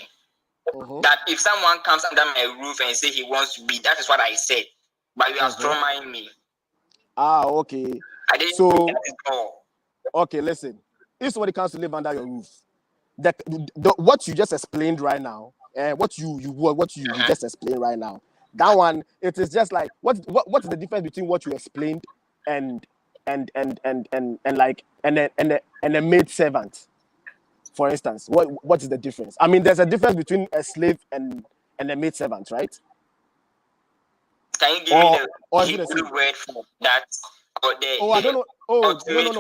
that if someone comes under my roof and say he wants to be, that is what I said. But you are strong me. Ah, okay. I didn't say that is all. Okay, listen. If somebody comes to live under your roof, what you just explained right now, what you just explained right now, that one, it is just like what is the difference between what you explained and a maid servant, for instance? What is the difference? I mean, there's a difference between a slave and a maid servant, right? Can you give me the Hebrew word for that? Or I don't know. Oh, no.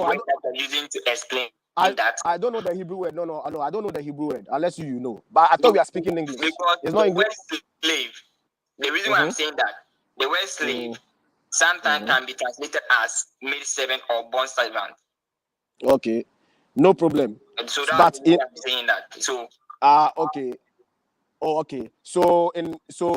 Word that you're using to explain that. I don't know the Hebrew word. No, I don't know the Hebrew word, unless you know. But I thought we are speaking English. Because it's not English. Word slave. The reason why I'm saying that, the word slave sometimes can be translated as maid servant or bond servant. Okay, no problem. And so that's why I'm saying that. So okay. Oh, okay. So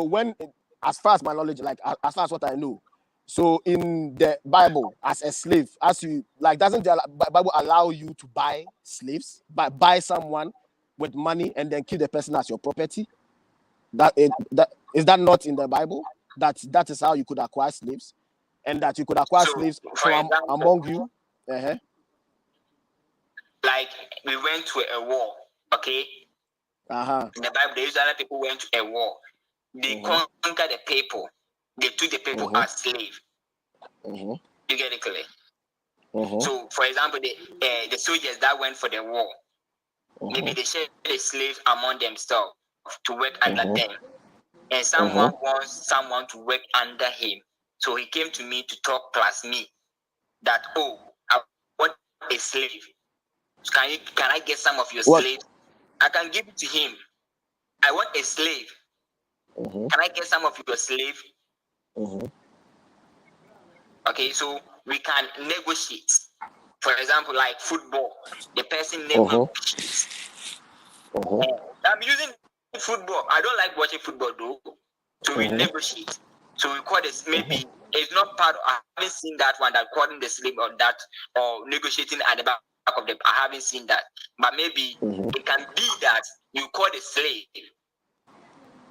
when, as far as my knowledge, like as far as what I know, so in the Bible, as a slave, as you like, doesn't the Bible allow you to buy slaves, buy someone with money and then kill the person as your property? That is that not in the Bible? That is how you could acquire slaves, and that you could acquire slaves from among you. Like we went to a war, okay? In the Bible, the Israelite people went to a war. They conquered the people. They took the people as slaves. You get it clear? So, for example, the soldiers that went for the war, maybe they shared the slaves among themselves to work under them. And someone wants someone to work under him. So he came to me to talk plus me that, oh, I want a slave. Can I get some of your slaves? I can give it to him. I want a slave. Can I get some of your slave? Okay, so we can negotiate. For example, like football, the person negotiates. I'm using football. I don't like watching football though. So we negotiate. So we call this, maybe it's not part of, I haven't seen that one, that calling the slave or that, or negotiating at the back of the, I haven't seen that. But maybe it can be that you call the slave,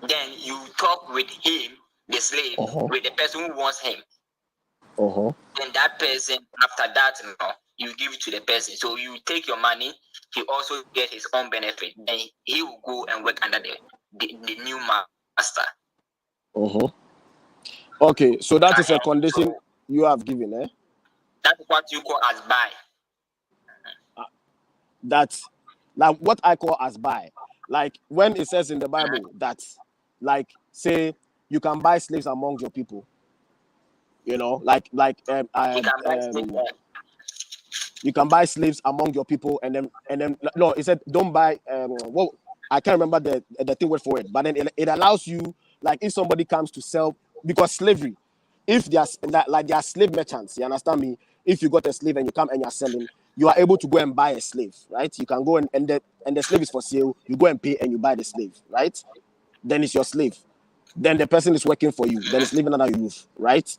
then you talk with him, the slave, with the person who wants him. Then that person, after that, you give it to the person. So you take your money, he also get his own benefit. Then he will go and work under the new master. Okay, so that is a condition you have given, eh? That's what you call as buy. That's like what I call as buy. Like when it says in the Bible that, like, say you can buy slaves among your people. You know, you can buy slaves among your people, and then no, it said don't buy. Well, I can't remember the thing word for it, but then it allows you, like, if somebody comes to sell, because slavery, if they are like they are slave merchants, you understand me? If you got a slave and you come and you are selling, you are able to go and buy a slave, right? You can go and the slave is for sale. You go and pay and you buy the slave, right? Then it's your slave. Then the person is working for you. Then it's living under your roof, right?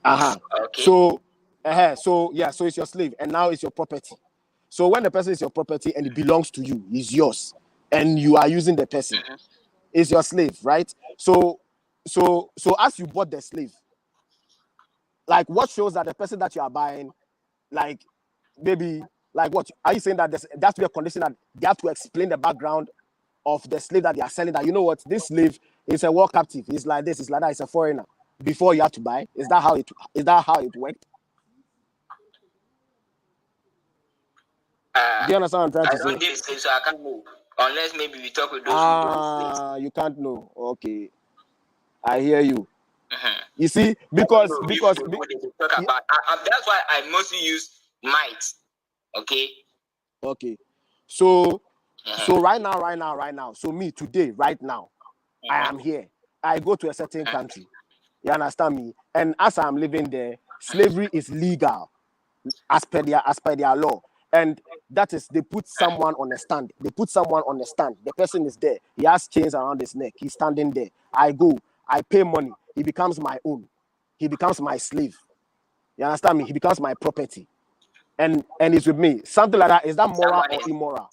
Okay. So it's your slave, and now it's your property. So when the person is your property and it belongs to you, it's yours, and you are using the person, it's your slave, right? So so as you bought the slave, like what shows that the person that you are buying, like maybe like what are you saying that that's to be a condition that they have to explain the background of the slave that they are selling, that you know what, this slave is a war captive, it's like this, it's like that, it's a foreigner, before you have to buy? Is that how it worked? Do you understand what I'm trying to say? I don't do slave, so I can't move unless maybe we talk with those who do slaves. You can't know. Okay, I hear you. Mm-hmm. You see, because they talk about, that's why I mostly use might. Okay. So right now, so me today, right now, I am here. I go to a certain country. You understand me? And as I'm living there, slavery is legal as per their law. And that is, they put someone on a stand. The person is there. He has chains around his neck. He's standing there. I go. I pay money. He becomes my own. He becomes my slave. You understand me? He becomes my property. And he's with me. Something like that. Is that moral or immoral?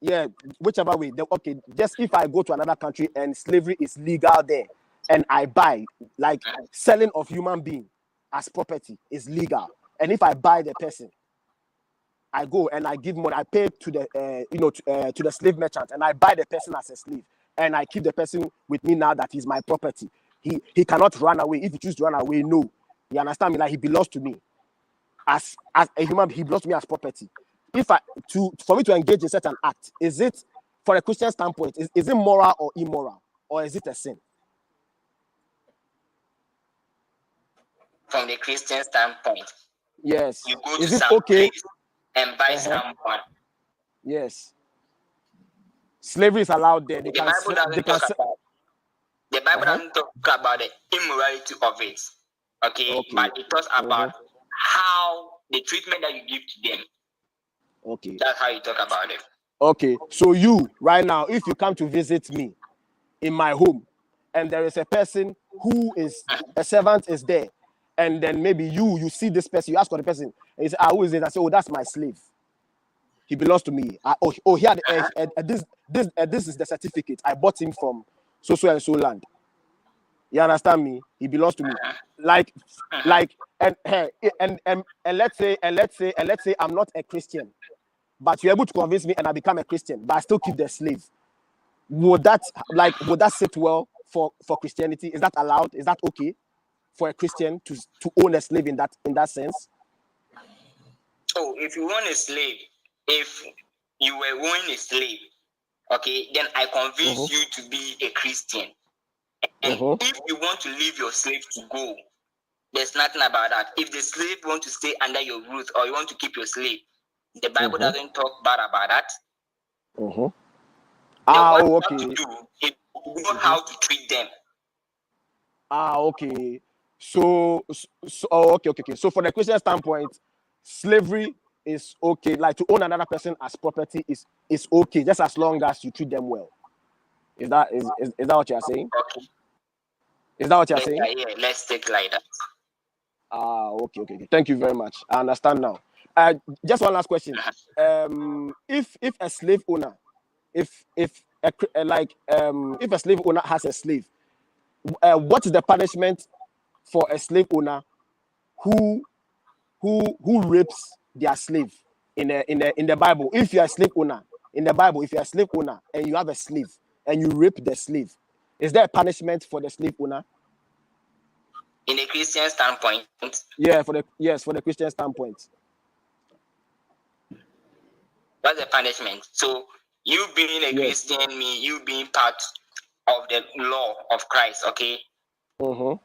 Yeah, whichever way. Okay, just if I go to another country and slavery is legal there, and I buy, like selling of human being as property is legal. And if I buy the person, I go and I give money, I pay to the to the slave merchant, and I buy the person as a slave, and I keep the person with me now that he's my property. He cannot run away. If he chooses to run away, no. You understand me? Like, he belongs to me as a human. He belongs to me as property. For me to engage in such an act, is it, for a Christian standpoint, is it moral or immoral, or is it a sin? From the Christian standpoint, yes. You go to is it some okay place and buy someone. Yes. Slavery is allowed there. The Bible doesn't talk about the immorality of it. Okay. But it talks about how the treatment that you give to them. Okay. That's how you talk about it. Okay. So you, right now, if you come to visit me in my home, and there is a person who is, a servant is there, and then maybe you see this person, you ask for the person, and you say, who is it? I say, oh, that's my slave. He belongs to me. This is the certificate. I bought him from so and so land. You understand me? He belongs to me. And let's say I'm not a Christian, but you're able to convince me and I become a Christian, but I still keep the slave. Would that sit well for Christianity? Is that allowed? Is that okay for a Christian to own a slave in that sense? So if you own a slave, if you were owning a slave, okay, then I convince you to be a Christian. And if you want to leave your slave to go, there's nothing about that. If the slave wants to stay under your roof, or you want to keep your slave, the Bible doesn't talk bad about that. Okay. What you have to do is to know how to treat them. Okay. So okay. So for the Christian standpoint, slavery is okay. Like, to own another person as property is okay, just as long as you treat them well. Is that what you're saying? Okay. Is that what you're saying? Yeah, let's take like that. Okay. Thank you very much. I understand now. Just one last question. If a slave owner, if a slave owner has a slave, what is the punishment for a slave owner who rapes their slave in the Bible? If you're a slave owner in the Bible, if you're a slave owner and you have a slave and you rape the slave, is there a punishment for the slave owner? In a Christian standpoint? Yeah, for the Christian standpoint. What's the punishment? So you being a Christian, you being part of the law of Christ, okay? The law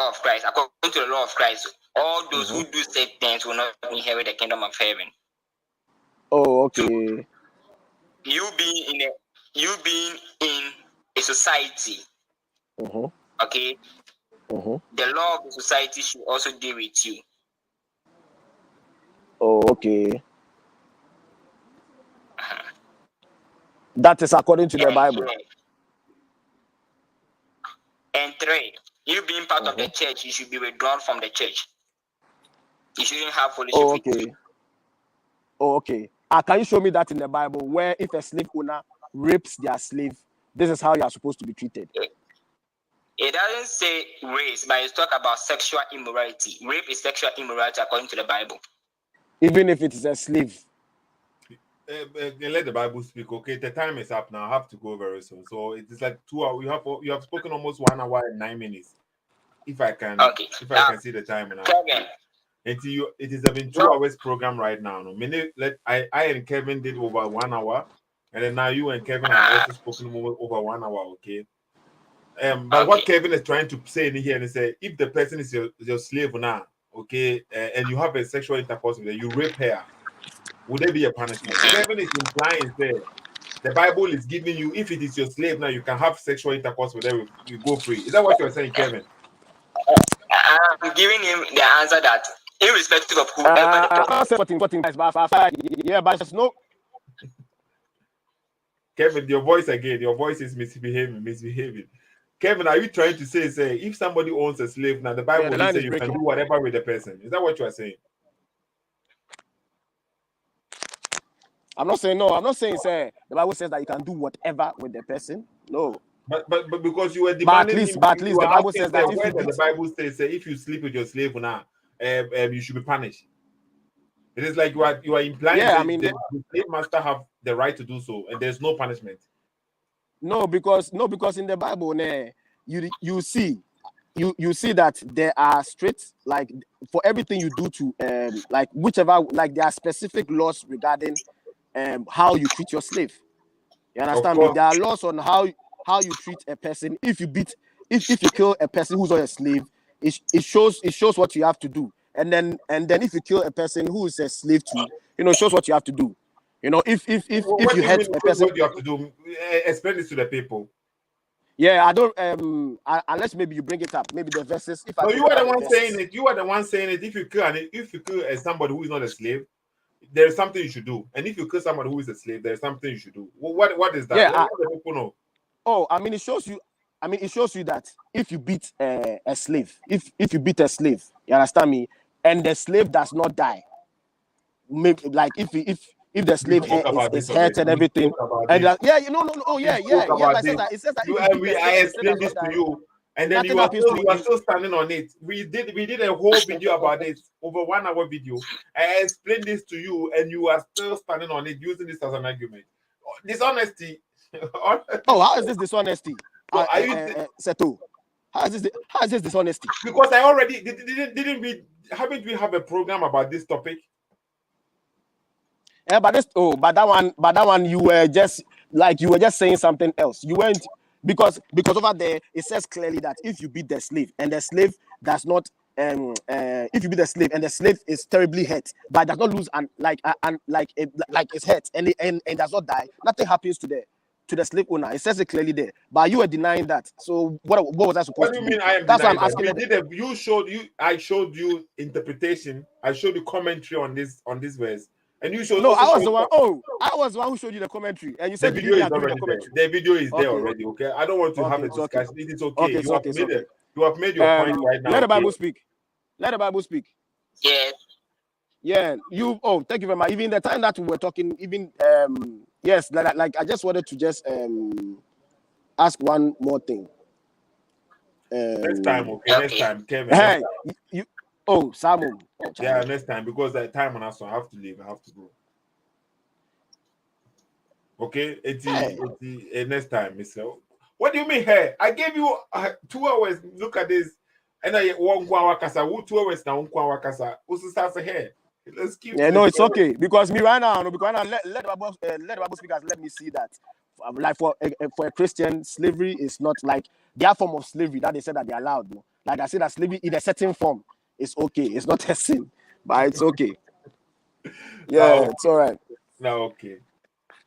of Christ. According to the law of Christ, all those who do such things will not inherit the kingdom of heaven. Oh, okay. So, you being in a society, okay? The law of the society should also deal with you. Oh, okay. That is according to the Bible. And 3, you being part of the church, you should be withdrawn from the church. You shouldn't have fellowship with you. Oh, okay. Can you show me that in the Bible, where if a slave owner rapes their slave, this is how you are supposed to be treated. It doesn't say race, but it's talk about sexual immorality. Rape is sexual immorality according to the Bible. Even if it is a slave. Let the Bible speak. Okay, the time is up now. I have to go very soon. So it is like 2 hours. You have spoken almost 1 hour and 9 minutes. If I can, if I can see the time now. Kevin. It is been 2 hours program right now. No, I and Kevin did over 1 hour, and then now you and Kevin have also spoken over 1 hour. Okay. But what Kevin is trying to say in here and say, if the person is your slave now, okay, and you have a sexual intercourse with her, you rape her, would there be a punishment? Kevin is implying that the Bible is giving you, if it is your slave now, you can have sexual intercourse with her, you go free. Is that what you're saying, Kevin? I'm giving him the answer that, irrespective of whoever but just no. Kevin, your voice again. Your voice is misbehaving. Kevin, are you trying to say if somebody owns a slave now, the Bible will say you can do whatever with the person? Is that what you are saying? I'm not saying no. I'm not saying the Bible says that you can do whatever with the person. No. But because you were demanding, but at least the Bible says that the Bible says if you sleep with your slave now, you should be punished. It is like you are implying that the slave master have the right to do so, and there's no punishment. No, because in the Bible, you see that there are strict, like, for everything you do to like whichever, like, there are specific laws regarding how you treat your slave. You understand me? There are laws on how you treat a person. If you kill a person who's not a slave, it shows what you have to do. And then if you kill a person who is a slave too, it shows what you have to do. If you hurt a person, what you have to do, explain this to the people. Yeah, I don't. Unless maybe you bring it up, maybe the verses. If you are the one saying it. You are the one saying it. If you kill somebody who is not a slave, there is something you should do. And if you kill somebody who is a slave, there is something you should do. What is that? Yeah, let the people know. Oh, it shows you. It shows you that if you beat a slave, if you beat a slave, you understand me, and the slave does not die, maybe like if the slave is hurt and everything, and it says that I explained this to you, and then you are still standing on it. We did a whole video about it, over 1 hour video. I explained this to you, and you are still standing on it, using this as an argument. Dishonesty. How is this dishonesty? Seto, how is this dishonesty? Because I already haven't we have a program about this topic? Yeah, but that one you were just saying something else. You weren't, because over there it says clearly that if you beat the slave and the slave does not if you beat the slave and the slave is terribly hurt but does not lose it's hurt and does not die, nothing happens to the slave owner. It says it clearly there, but you were denying that. So what was I supposed to do? What do you mean I am That's denying what I'm asking. I showed you interpretation. I showed you commentary on this verse. And you showed. No, I was the one. Oh, I was the one who showed you the commentary, and you said the video is already there. The video is there already. Okay, I don't want to have a discussion. Okay. It is okay. You have made your point right now. Let the Bible speak. Let the Bible speak. Yes. Yeah. Thank you very much. Even the time that we were talking, yes, like I just wanted to just ask one more thing. Next time, okay. Next time, Kevin. Hey, you. Oh, Simon. Yeah, next time, because the time on us, so I have to leave. I have to go. Okay, next time, Mister. What do you mean, hey? I gave you 2 hours. Look at this. And I won't go our casa. 2 hours now, our casa. What's the start here? Let's keep. Yeah, no, it's okay because me right now, let the Bible speakers let me see that. Like for a Christian, slavery is not like their form of slavery that they said that they allowed. No? Like I said, that slavery in a certain form is okay. It's not a sin, but it's okay. Yeah, it's all right. No, okay.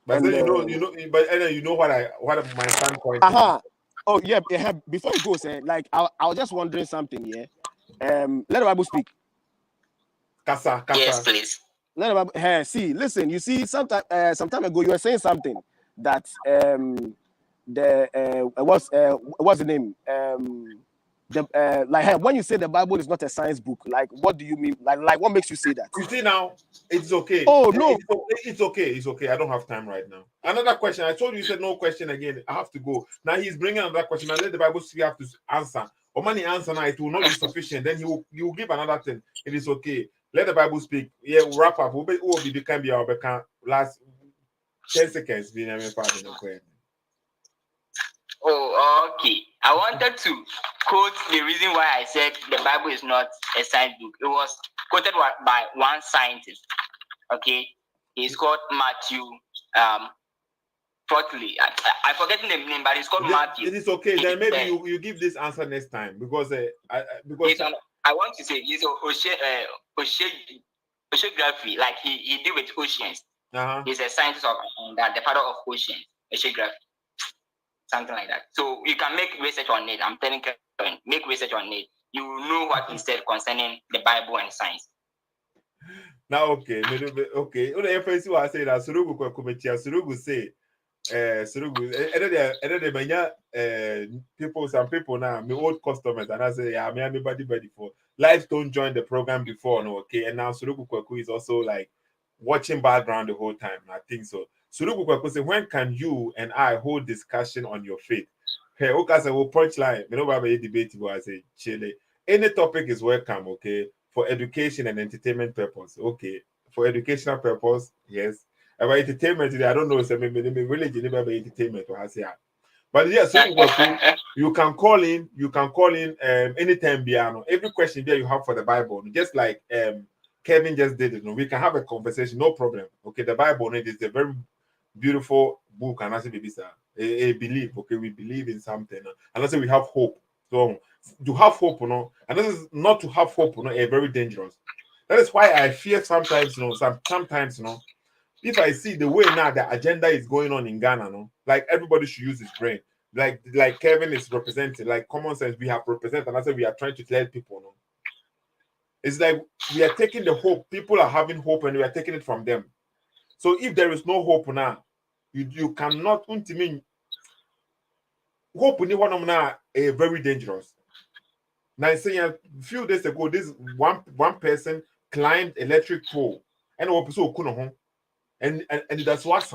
But then you know what my standpoint is. Oh yeah. Before it goes, like I was just wondering something. Yeah. Let the Bible speak. Kasa. Yes, please. Let the Bible. See, listen. You see, some time ago you were saying something that what's the name? like hey, when you say the Bible is not a science book, like what do you mean? Like what makes you say that? You see now, it's okay. Oh no, it's okay. It's okay. I don't have time right now. Another question. I told you said no question again. I have to go. Now he's bringing another question. I let the Bible speak. Have to answer. Or money answer now. It will not be sufficient. Then he will give another thing. It is okay. Let the Bible speak. Yeah, we'll wrap up. We'll be can be our last 10 seconds. Oh, okay. I wanted to quote the reason why I said the Bible is not a science book. It was quoted by one scientist. Okay, he's called Matthew. Fourthly, I forget the name, but it's called Matthew. It is okay. Then maybe you give this answer next time because I want to say he's oceanography. Like he deal with oceans. He's a scientist of that, the father of oceans, oceanography. Something like that. So you can make research on it. I'm telling you, make research on it. You will know what he said concerning the Bible and science. Now, okay. The FNC was saying that Surugu say, some people now, my old customers, and I say, yeah, everybody for live don't join the program before, no, okay. And now Surugu Kwaku is also like watching background the whole time. I think so. Surugu Kwaku say, when can you and I hold discussion on your faith? Hey, okay, so we'll punchline. Me no baba debate. I say, Chile. Any topic is welcome, okay, for education and entertainment purpose, okay. For educational purpose, yes. About entertainment, I don't know. So maybe religion about entertainment or say, but yes, so you can call in. You can call in anytime, Biano. Every question there you have for the Bible, just like Kevin just did it. We can have a conversation, no problem. Okay, the Bible is a very beautiful book, and I say, baby, sir, a belief. Okay, we believe in something, and I say we have hope. So to have hope, and this is not to have hope, a very dangerous. That is why I fear sometimes, sometimes, if I see the way now the agenda is going on in Ghana, like everybody should use his brain. Like Kevin is representing, like common sense, we have represented, and I say we are trying to tell people, It's like we are taking the hope. People are having hope, and we are taking it from them. So if there is no hope now, you cannot hope in one now very dangerous. Now I say a few days ago, this one person climbed electric pole and that's what's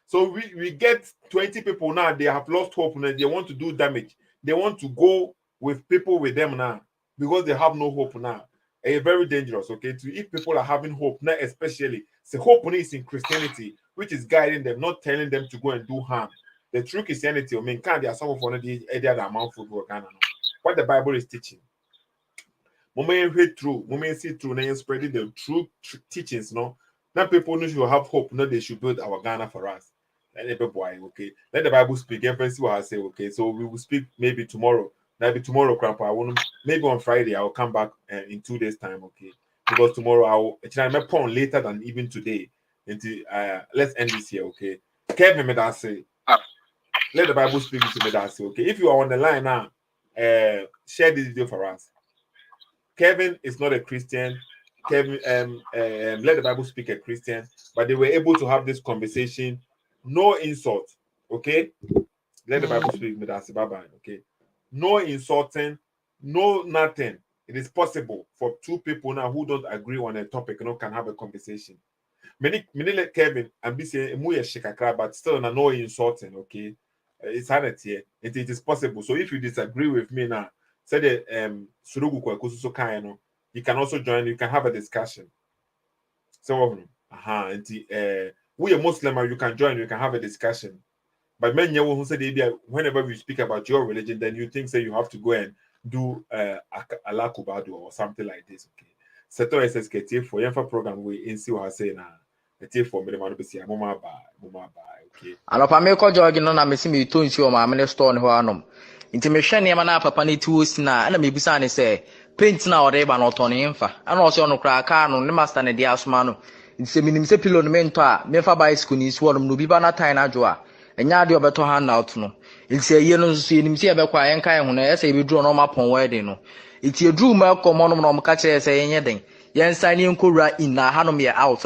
so we get 20 people now. They have lost hope and they want to do damage. They want to go with people with them now because they have no hope now. Very dangerous. Okay, if people are having hope now, especially the hope is in Christianity, which is guiding them, not telling them to go and do harm. The true Christianity, can't they are some of one of the amount football Ghana. What the Bible is teaching. Moment read through, moment see through, and spreading the true teachings. Now people should have hope. No, they should build our Ghana for us. Let the boy, okay. Let the Bible speak. And see what I say. Okay, so we will speak maybe tomorrow. Maybe tomorrow, Grandpa. Maybe on Friday. I will come back in 2 days' time. Okay, because tomorrow I will. I may put on later than even today. Until let's end this here. Okay, Kevin, may I say? Let the Bible speak to me. That say. Okay, if you are on the line now, share this video for us. Kevin is not a Christian. Kevin, let the Bible speak a Christian, but they were able to have this conversation. No insult, okay? Let the Bible speak with us, bye-bye, okay? No insulting, no nothing. It is possible for two people now who don't agree on a topic, can have a conversation. Many like Kevin, and be saying, but still no insulting, okay? It's hard here. It is possible. So if you disagree with me now, say the you can also join, you can have a discussion. So we are Muslim, you can join, you can have a discussion. But many who say whenever we speak about your religion, then you think you have to go and do Allah Kubadu or something like this. Okay. Seto SSKT for your program we in see what I say now. For me, okay. Anopa me ko George no na me si me to nsi o ma me store ne ho anom. Nti me hwe ne ma na papa ne ti wosi na na me bisa ne se paint na ore ba no to ne mfa. Ana o se ono kra ka no ne master ne dia asoma no. Nti se minim se pillow no me nto a me fa bicycle ni si wo no bi ba na tan na jo a. Enya ade obeto hand out no. Nti eye no so enim se e be kwa yen kan ho na e se e be duro no ma pon wedding no. Nti edru ma komo no no mo ka kire se yenye den. Yen sign in kora in na hanom ye out.